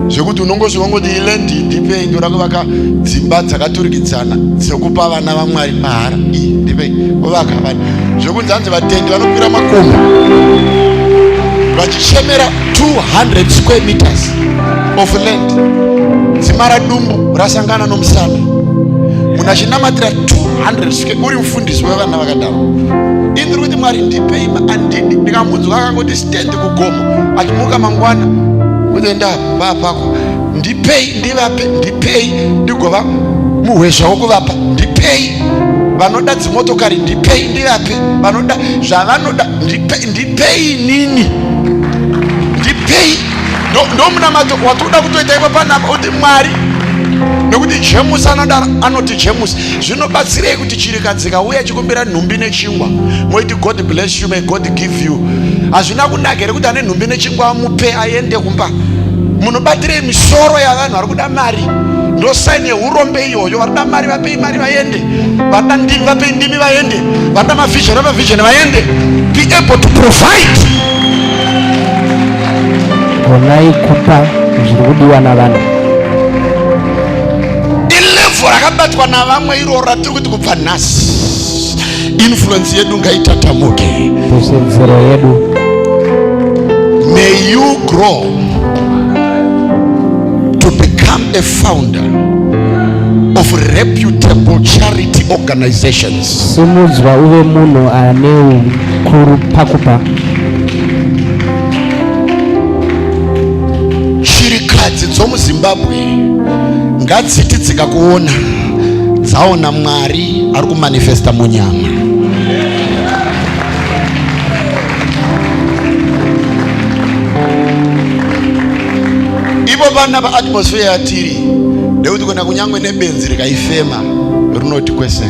[SPEAKER 2] Zvekuti unongozvongoti ilendi ndipei ndoda kuvaka dzimba dzakaturikidzana dzekupa vana vaMwari mahara. Ndipei vovaka vanhu. Zvokunzi hanzi vatendi vanokwira makomo vachichemera 200 square meters of land. Dzima radumbu rasangana nomusana. Munhu achinamatira 200 square, uri mufundisi wevana vakadaro. Indiri kuti Mwari ndipei andidi. Ndikamunzwa akangoti stand kugomo achimuka mangwana kuenda papako, ndipei ndivape, ndipei ndigova muhwezva wokuvapa, ndipei vanoda dzimotokari, ndipei ndivape, vanoda zvavanoda, ndipei nini, ndipei. Ndomunamato watoda kutoita ipo panapa kuti Mwari, nekuti Jemusi anoti Jemusi, zvinobatsirei kuti chirikadzi kauya chikumbira nhumbi nechingwa moiti God bless you, may God give you. Hazvina kunaka here kuti ane nhumbi nechingwa amupe aende kumba. Munobatirei misoro yavanhu vari kuda mari. Ndo saini yeurombe iyoyo. Varikuda mari vapei mari vaende, varikuda ndimi vapei ndimi vaende, varikuda mavhizheni vapavhizheni vaende. Be able to provide.
[SPEAKER 3] Gonai kupa zviri kudiwa navanhu.
[SPEAKER 2] Ilevo rakabatwa navamwe iroro ratiri kuti kubva nhasi influence yedu ngaitatamuke.
[SPEAKER 3] Kusenzero yedu.
[SPEAKER 2] May you grow to become a founder of reputable charity organizations.
[SPEAKER 3] Simudzwa uve munhu ane ukuru pakupa.
[SPEAKER 2] Chirikadzi dzomuZimbabwe ngadziti dzikakuona dzaona Mwari ari kumanifesta munyama. Ivo vana vaatmosphere yatiri ndekuti kuna kunyangwe nebenzi rikaifema rinotikwesera.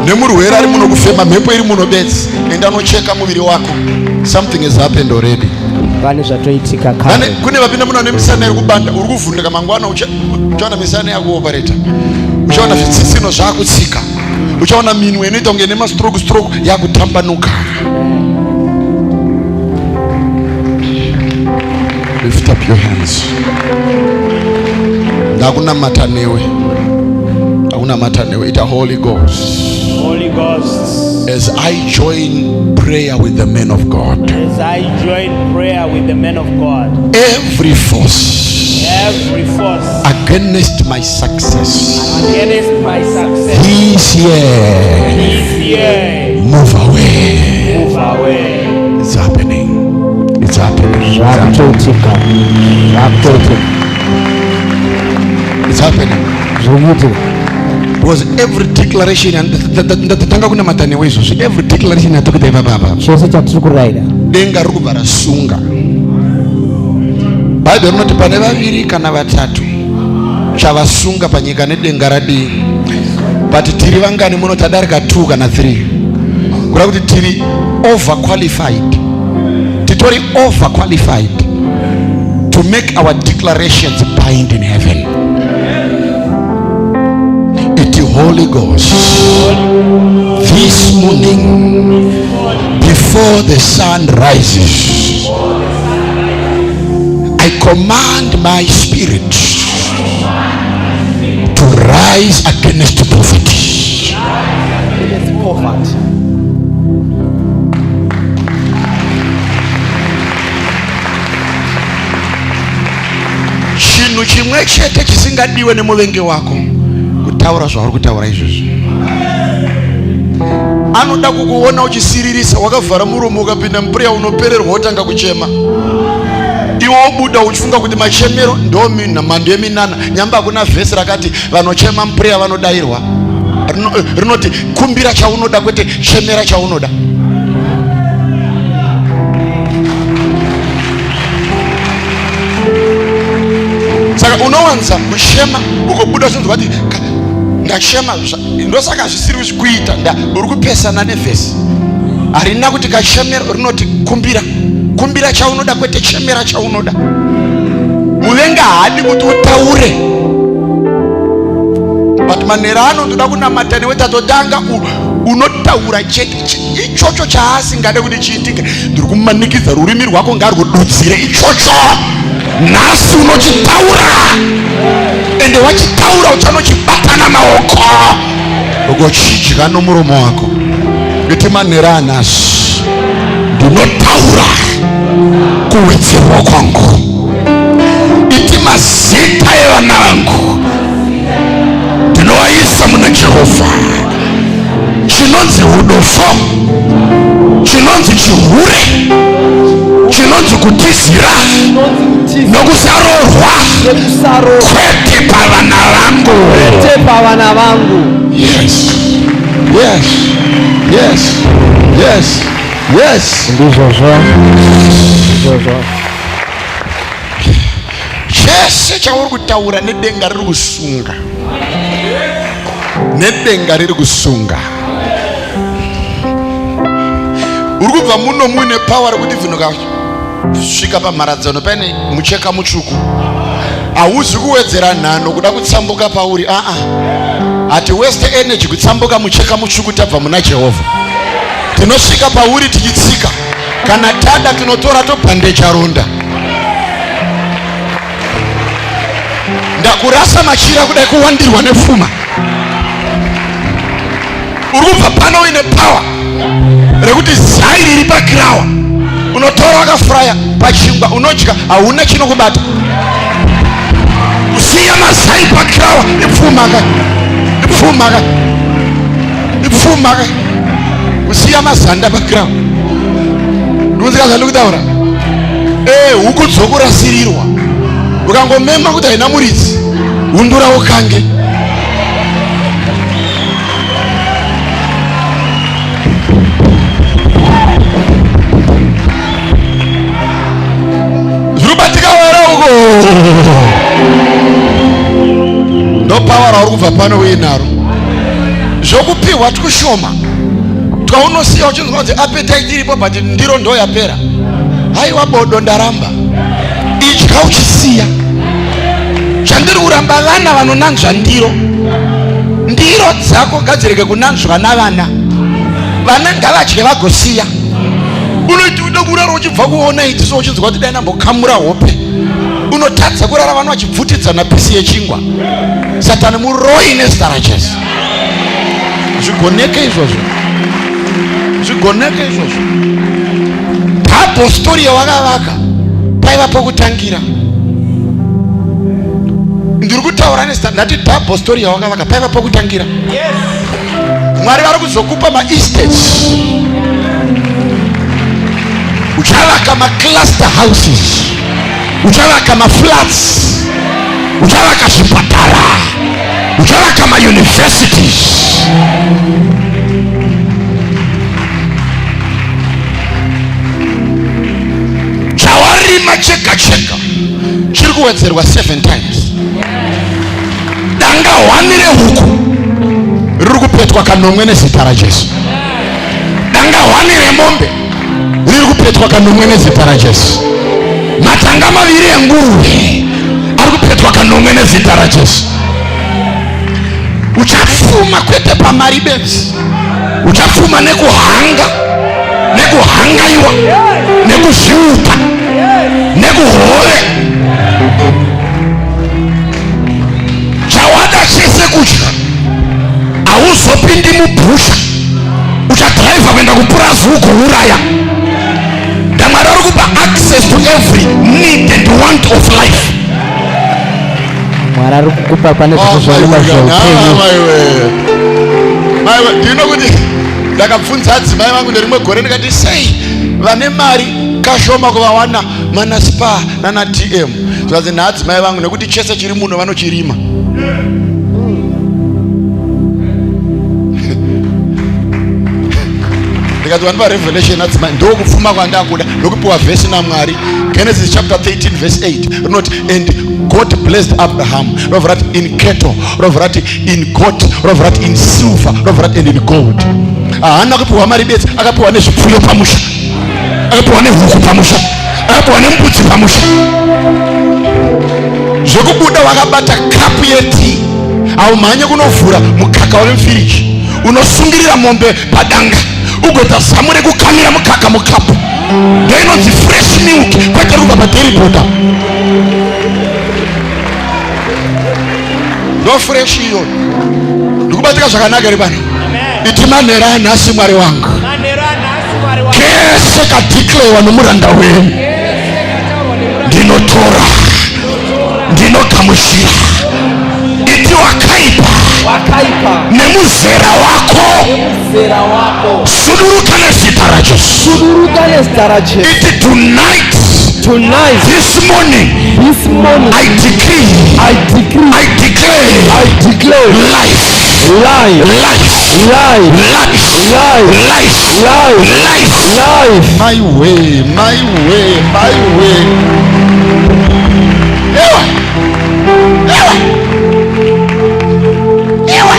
[SPEAKER 2] Nemurwere ari muno kufema mhepo iri muno bedzi, enda nocheka muviri wako. Something has happened already.
[SPEAKER 3] Vane zvatoitika kare.
[SPEAKER 2] Kune vapinda muno nemisana iri kubanda, uri kuvhundika mangwana uchaona misana yakuopereta. Uchaona zvitsitsino zvakutsika. Uchaona minwe inoita kunge nemastroke yakutambanuka. Lift up your hands. Nakunamata newe. Nakunamata newe. It's a Holy Ghost.
[SPEAKER 1] Holy Ghost,
[SPEAKER 2] As I join prayer with the men of God,
[SPEAKER 1] as I join prayer with the men of God,
[SPEAKER 2] every force
[SPEAKER 1] every force
[SPEAKER 2] against my success
[SPEAKER 1] against my success
[SPEAKER 2] this year,
[SPEAKER 1] this year,
[SPEAKER 2] move away.
[SPEAKER 1] move away.
[SPEAKER 2] It's happening. It's happening.
[SPEAKER 3] Zvatoitika.
[SPEAKER 2] It's happening.
[SPEAKER 3] Zvokuitika.
[SPEAKER 2] Because every declaration ndatanga kunamata newe izvozvo, every declaration yatokuita ipapapa
[SPEAKER 3] chose chatiri kurayira
[SPEAKER 2] denga riri kubva rasunga. Bhaibheri rinoti pane vaviri kana vatatu chavasunga panyika nedenga radii. But tiri vangani muno? Tadarika 2 kana 3. Kureva kuti tiri overqualified. Titori overqualified to make our declarations bind in heaven. Holy Ghost, this morning before the sun rises, I command my spirit to rise against poverty. Chinhu chimwe chete chisingadiwe nemuvengi wako kutaura zvauri kutaura izvozvo. Anoda kukuona uchisiririsa wakavhara muromo ukapinda mupreya unopererwa wotanga kuchema. Iwe wobuda uchifunga kuti machemero ndo mhando yeminana. Nyamba hakuna vhesi rakati vanochema mupreya vanodayirwa. Rinoti kumbira chaunoda kwete chemera chaunoda. Saka unowanza kushema ukobuda uchinzwa kuti ndashema, ndosaka zvisiri kuita uri kupesana nevhesi. Harina kuti kashemero rinoti kumbira chaunoda, kwete chemera chaunoda. Muvenga haadi kuti utaure, but manera anotoda kunamata newe tatotanga unotaura chete. Ichocho chaasingade kuti chiitike, ndiri kumanikidza rurimi rwako ngarwududzire ichocho. Nhasi unochitaura, ende wachitaura uchanochibata namaoko ugochidya nomuromo wako. Iti manera anhasi ndinotaura kuwedzerwa kwangu. Iti mazita evana vangu ndinovaisa muna Jehovha. Chinonzi udofo, chinonzi chihure, chinonzi kutizira nokusarorwa kwete pavana vangu. Yes.
[SPEAKER 3] Ndizvozvo.
[SPEAKER 2] Chese chauri kutaura nedenga riri kusunga, nedenga riri kusunga. Uri kubva muno muine power rekuti vhinoka svika pamharadzano paine mucheka mutsvuku, hauzi kuwedzera nhano kuda kutsambuka pauri. Hati waste energy kutsambuka mucheka mutsvuku. Tabva muna Jehovha, tinosvika pauri tichitsika. Kana tada tinotora tobhandeja ronda. Ndakurasa machira kudai kuwandirwa nepfuma. Uri kubva pano uine power rekuti zai riri pakirawa unotora wakafuraya pachingwa unodya, hauna chinokubata. Kusiya mazai pakirawa ipfuma ka kusiya mazanda pakirawa. Ndikuzikazali kutaura huku dzokurasirirwa. Ukangomema kuti haina muridzi, hundura ukange. Zvirubatika wera uko. Ndo power rauri kubva pano uinaro. Zvokupiwa tikushoma. Twaunosiya uchinzwa kuti appetite iripo but ndiro ndo yapera. Haiwa bodo ndaramba. Idya uchisiya. Chandiri kuramba vana vanonanzva ndiro dzako gadzireke kunanzvwa navana. Vana ngavadye vagosiya. Unoiti ude kurara uchibva kuona iti so uchinzwa kuti dai nambokamura hope. Unotadza kurara vana vachibvutidzana pisi yechingwa. Satani muroi nezita raJesu. Zvigoneke izvozvo. Bible story yawakavaka paiva pokutangira. Ndiri kutaura nezita, ndati Bible story yawakavaka paiva pokutangira. Mwari vari kuzokupa ma-estates. Uchavaka ma-cluster houses, uchavaka ma-flats, uchavaka zvipatara, uchavaka ma-universities. Chawarima cheka chiri kuwedzerwa 7 times. Danga hwanire huku riri kupetwa kanomwe nezita raJesu. Danga hwanire mombe riri kupetwa kanomwe nezita raJesu. Matanga maviri enguruve ari kupetwa kanomwe nezita raJesu. Uchafuma kwete pamari bedzi, uchafuma nekuhanga, nekuhangaiwa, nekuzviupa, nekuhove. Chawada chese kudya, hauzopindi mubhusha. Uchadhiraivha kuenda kupurazi ugouraya. Mwari ari kupa access to every need and want of life.
[SPEAKER 3] Mwari ari kukupa pane zvose zvaunenge zvaupenyu.
[SPEAKER 2] Maiwe, ndino kuti ndakabvunza adzimai vangu nerimwe gore ndikati sei vane mari kashoma kuvawana mana spa nana TM. Zvazi naadzimai vangu nekuti chese chiri muno vanochirima. ndikati vanhu vaRevelation adzimai ndokupfuma kwandakuda ndokupiwa vhesi naMwari. Genesis chapter 13 verse 8 rinoti and God blessed Abraham, rovra rati in cattle, rovra rati in goat, rovra rati in silver, rovra rati and in gold. Haana kupiwa mari bedzi, akapiwa nezvipfuyo pamusha, akapiwa nehuku pamusha, akapiwa nembudzi pamusha. Zvekubuda wakabata kapu yetii, haumhanye kunovhura mukaka wemufiriji, unosungirira mombe padanga ugoita zamu rekukamira mukaka mukapu. Ndio inonzi fresh milk, kwete ruka padairy border. Ndo fresh iyo. Ndikubatika zvakanaka ere bana? Iti manhero anhasi Mwari wangu. Kese kadeclarewa nomuranda wenyu. Ndinotora, ndinogamuchira. Iti wakaipa nemuzera wako, suduruka nezita raJesu. Iti tonight, this morning, I declare life. My way. Ewa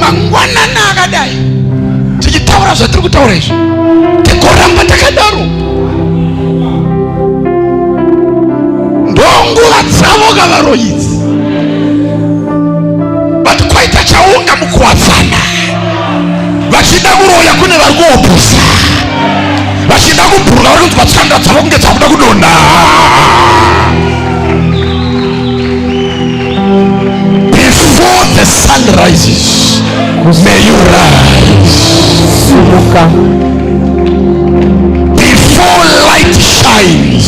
[SPEAKER 2] mangwana nakadai tichitaura zvatiri kutaura izvi tikoramba takadaro ndonguva dzavo kavaroyidzi but kwaita chaunga mukuwadzana vachida kuroya kune vari kuopusa vachida kubhuruka vari kunzwa tsanga dzavo kunge dzakuda kudonha. Before the sun rises, may you rise. Before light shines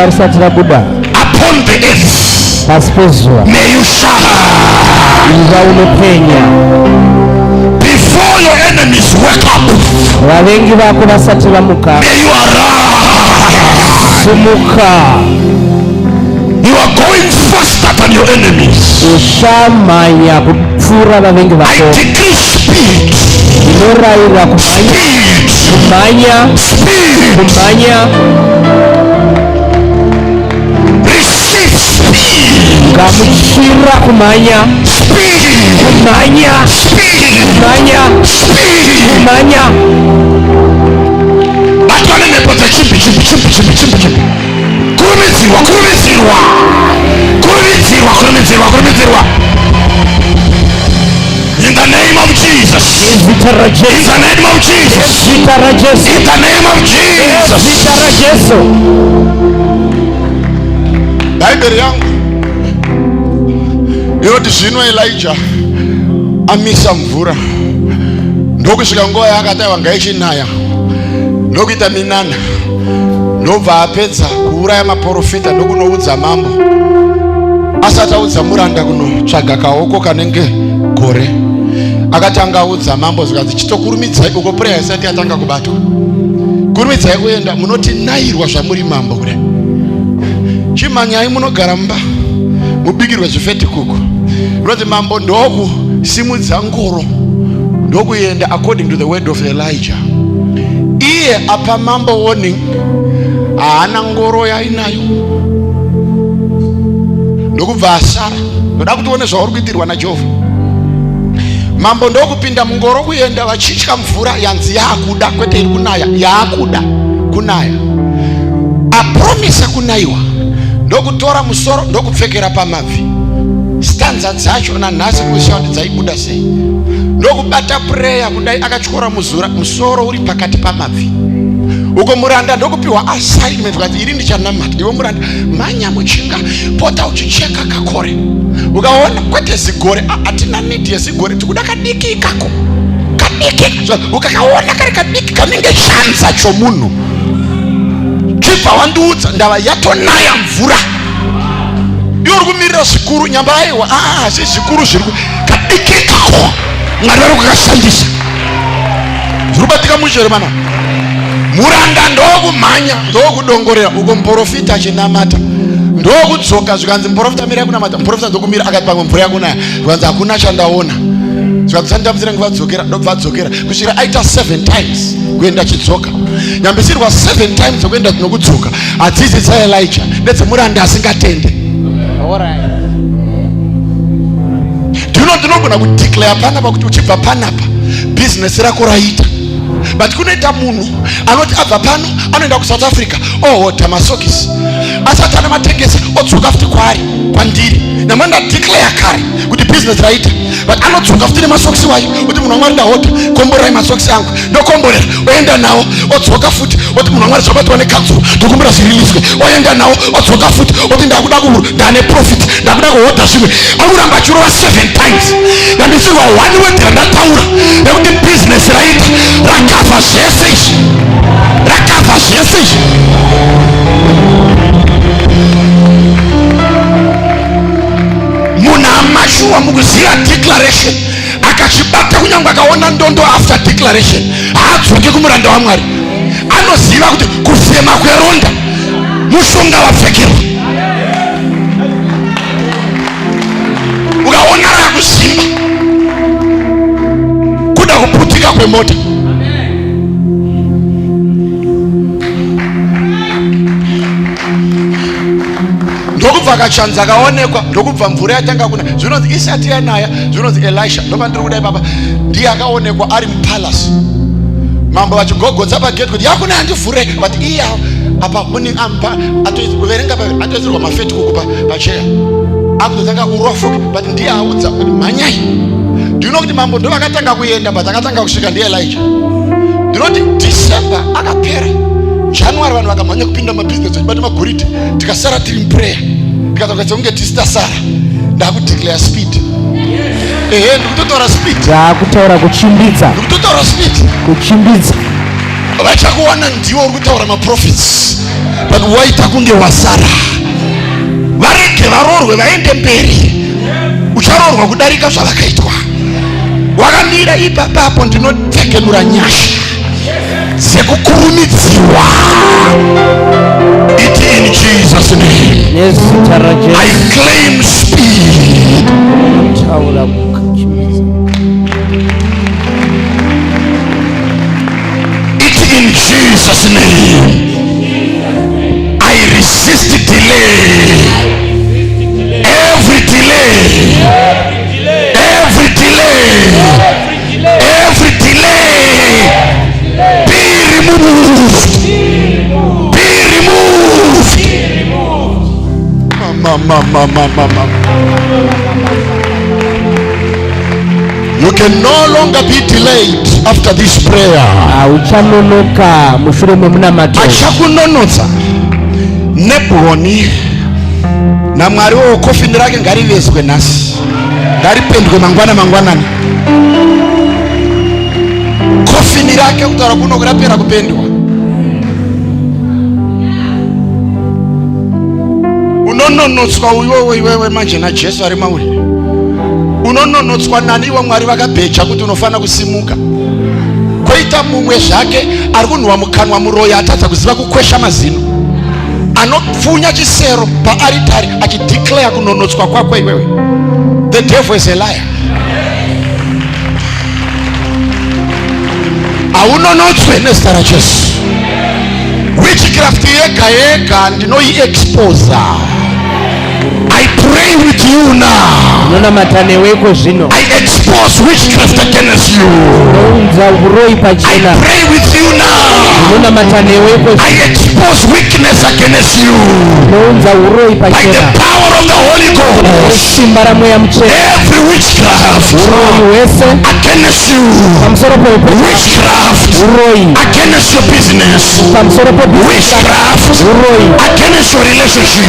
[SPEAKER 2] upon the earth, may you shine. Before your enemies wake up, may you arise. You are going faster than your enemies. I decree speed. Receive speed. Kurumidzirwa. In the name of Jesus. In the name of Jesus. In the name of Jesus. Bible yangu inoti zvino Elijah amisa mvura ndokusvika nguva yaakataiwa ngaichinaya ndokuita minana ndobva apedza kuuraya maprofita ndokunoudza mambo. Asati audza muranda kunotsvaga kaoko kanenge gore, akatanga audza mambo zvikanzi chitokurumidzai uko pureya isati yatanga kubatwa, kurumidzai kuenda munotinayirwa zvamuri mambo kudai. Chimanyai munogara mumba mubikirwe zvifetikuku. Munoti mambo ndokusimudza ngoro ndokuenda according to the word of Elijah. Iye apa mambo warning, haana ngoro yainayo ndokubva asara. Ndoda kuti uone zvauri kuitirwa naJehovha. Mambo ndokupinda mungoro kuenda vachitya mvura yanzi yaakuda, kwete iri kunaya, yaakuda kunaya. Apromisa kunaiwa ndokutora musoro ndokupfekera pamabvi. Stanza dzacho nanhasi kuziva kuti dzaibuda sei. Ndokubata pureya kudai akatyora musoro uri pakati pamabvi. Uko muranda ndokupiwa assignment kuti iri ndichanamata. Iwe muranda manya muchinga pota uchicheka kakore. Ukaona kwete zigore, atina need yezigore, tikuda kadiki ikako. Kadiki. Ukakaona kari kadiki kanenge chanza chomunhu. Chibva wandiudza ndava yatonaya mvura. Iwe uri kumirira zvikuru nyamba aiwa. Si zvikuru zviri kadiki ikako. Mwari vari kukashandisa. Zvirubatika muchere mana. Muranda ndokumhanya ndokudongorera uko muprofita achinamata ndokudzoka zvikanzi muprofita mira kunamata. Muprofita ndokumira akati pamwe mvura yakunaya zvikanzi hakuna chandaona. Zvadzandamuzira ngvadzokera ndobvadzokera kusvikira aita 7 times kuenda chidzoka. Nyambisirwa 7 times kuenda tinokudzoka. Adzidzi dza Elijah ndedzemuranda asingatende. Ndinogona kudeclare panapa kuti uchibva panapa business rako raita. But kunoita munhu anoti abva pano anoenda ku South Africa ohota masokisi asati ana matengesa odzoka futi kwari kwandiri namanda declare kare kuti business raita. But anodzoka futi nemasokisi wayo kuti munhu wamwari ndahota komborai masokisi angu ndokomborera oenda nawo odzoka futi kuti munhu wamwari zvabatwa nekadzo ndokumbura zviriliswe oenda nawo odzoka futi kuti ndakuda ndane profit ndakuda kuhota zvimwe akuramba achirova 7 times. Ndandisirwa one word randataura nekuti business raita rakavha zvese izvi rakavha zvese izvi. Munhu amashuwa mukuziva declaration akachibata kunyangwe akaona ndondo after declaration haadzoki kumuranda waMwari. Anoziva kuti kufema kweronda mushonga wapfekerwa. Ukaona rakusimba kuda kuputika kwemota ndokubva kachanza kaonekwa ndokubva mvura yatanga kuna zvinonzi isati yanaya zvinonzi Elisha ndoba ndiri kudai baba ndiye akaonekwa ari mupalace. Mambo vachigogodza pagate kuti yakuna handivhure but iya apa muni ampa atoverenga atoisirwa mafeti kukupa pacheya akutotanga kurofuka but ndiye audza kuti manyai. Ndino kuti mambo ndo akatanga kuenda but akatanga kusvika ndiye Elijah. Ndinoti December akapera January vanhu vakamhanya kupinda mabusiness vachibata magoriti tikasara tiri prayer tikatokaita kunge tisasara. Ndakudeclare speed. Ehe ndikutotaura speed.
[SPEAKER 3] Ndakutaura kuchimbidza.
[SPEAKER 2] Ndikutotaura speed.
[SPEAKER 3] Kuchimbidza.
[SPEAKER 2] Vachakuwana ndiwo uri kutaura maprofits but waita kunge wasara. Varege varorwe vaende mberi. Ucharorwa kudarika zvavakaitwa. Wakamira ipapapo ndinopfekenura nyasha sekukurumidziwa. It in Jesus name.
[SPEAKER 3] Yes,
[SPEAKER 2] I claim speed. It in Jesus name. I resist delay. Every delay. Every delay. Every delay. Be removed. Be removed. Mama. You can no longer be delayed after this prayer.
[SPEAKER 3] Uchanonoka mushure memunamato.
[SPEAKER 2] Achakunonotsa nebhoni naMwari wo kofini rake ngarivezwe nhasi ngaripendwe mangwanani kofini rake kutaura kuno kurapera kupendwa. Unononotswa iwewe manje naJesu ari mauri. Unononotswa nani iwe Mwari vakabhecha kuti unofana kusimuka. Koita mumwe zvake ari kunhuwa mukanwa muroya atadza kuziva kukwesha mazino. Anopfunya chisero paaritari achideclare kunonotswa kwako iwewe. The devil is a liar. Aunonotswe nezita raJesu. Witchcraft yega ndinoiexpose. I pray with you now. I expose witchcraft against you. I pray with you now. I expose weakness against you. By the power of the Holy Ghost. Every witchcraft against you. Witchcraft against your business. Witchcraft against your relationship.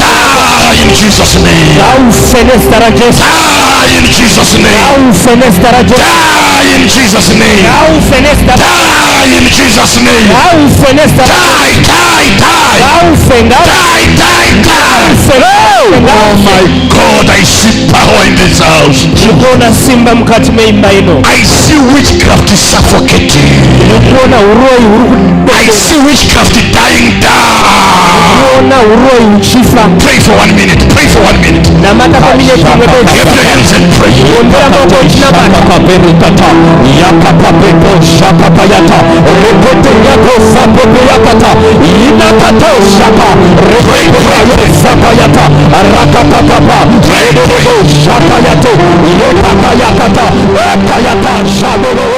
[SPEAKER 2] Die in Jesus' name. Die in Jesus' name. Die in Jesus' name. Die in Jesus' name. Die. Oh my God, I see power in this house.
[SPEAKER 3] ndikuona simba mukati meimba ino.
[SPEAKER 2] I see witchcraft suffocating.
[SPEAKER 3] ndikuona uroyi
[SPEAKER 2] I see witchcraft dying down.
[SPEAKER 3] ndikuona uroyi uchifa.
[SPEAKER 2] Pray for 1 minute. Pray for 1 minute.
[SPEAKER 3] namata pamineti imwe
[SPEAKER 2] Lift your hands and pray.
[SPEAKER 3] ombera moko chinabata
[SPEAKER 4] Paperikata, Yakapapepo, Shakapayata, Rekote Yako Sapopeyakata, Inakato Shaka, Rekote Sapayata, Rakapapapa, Rekote Shakayate, Yokakayakata, Ekayata, Shadow.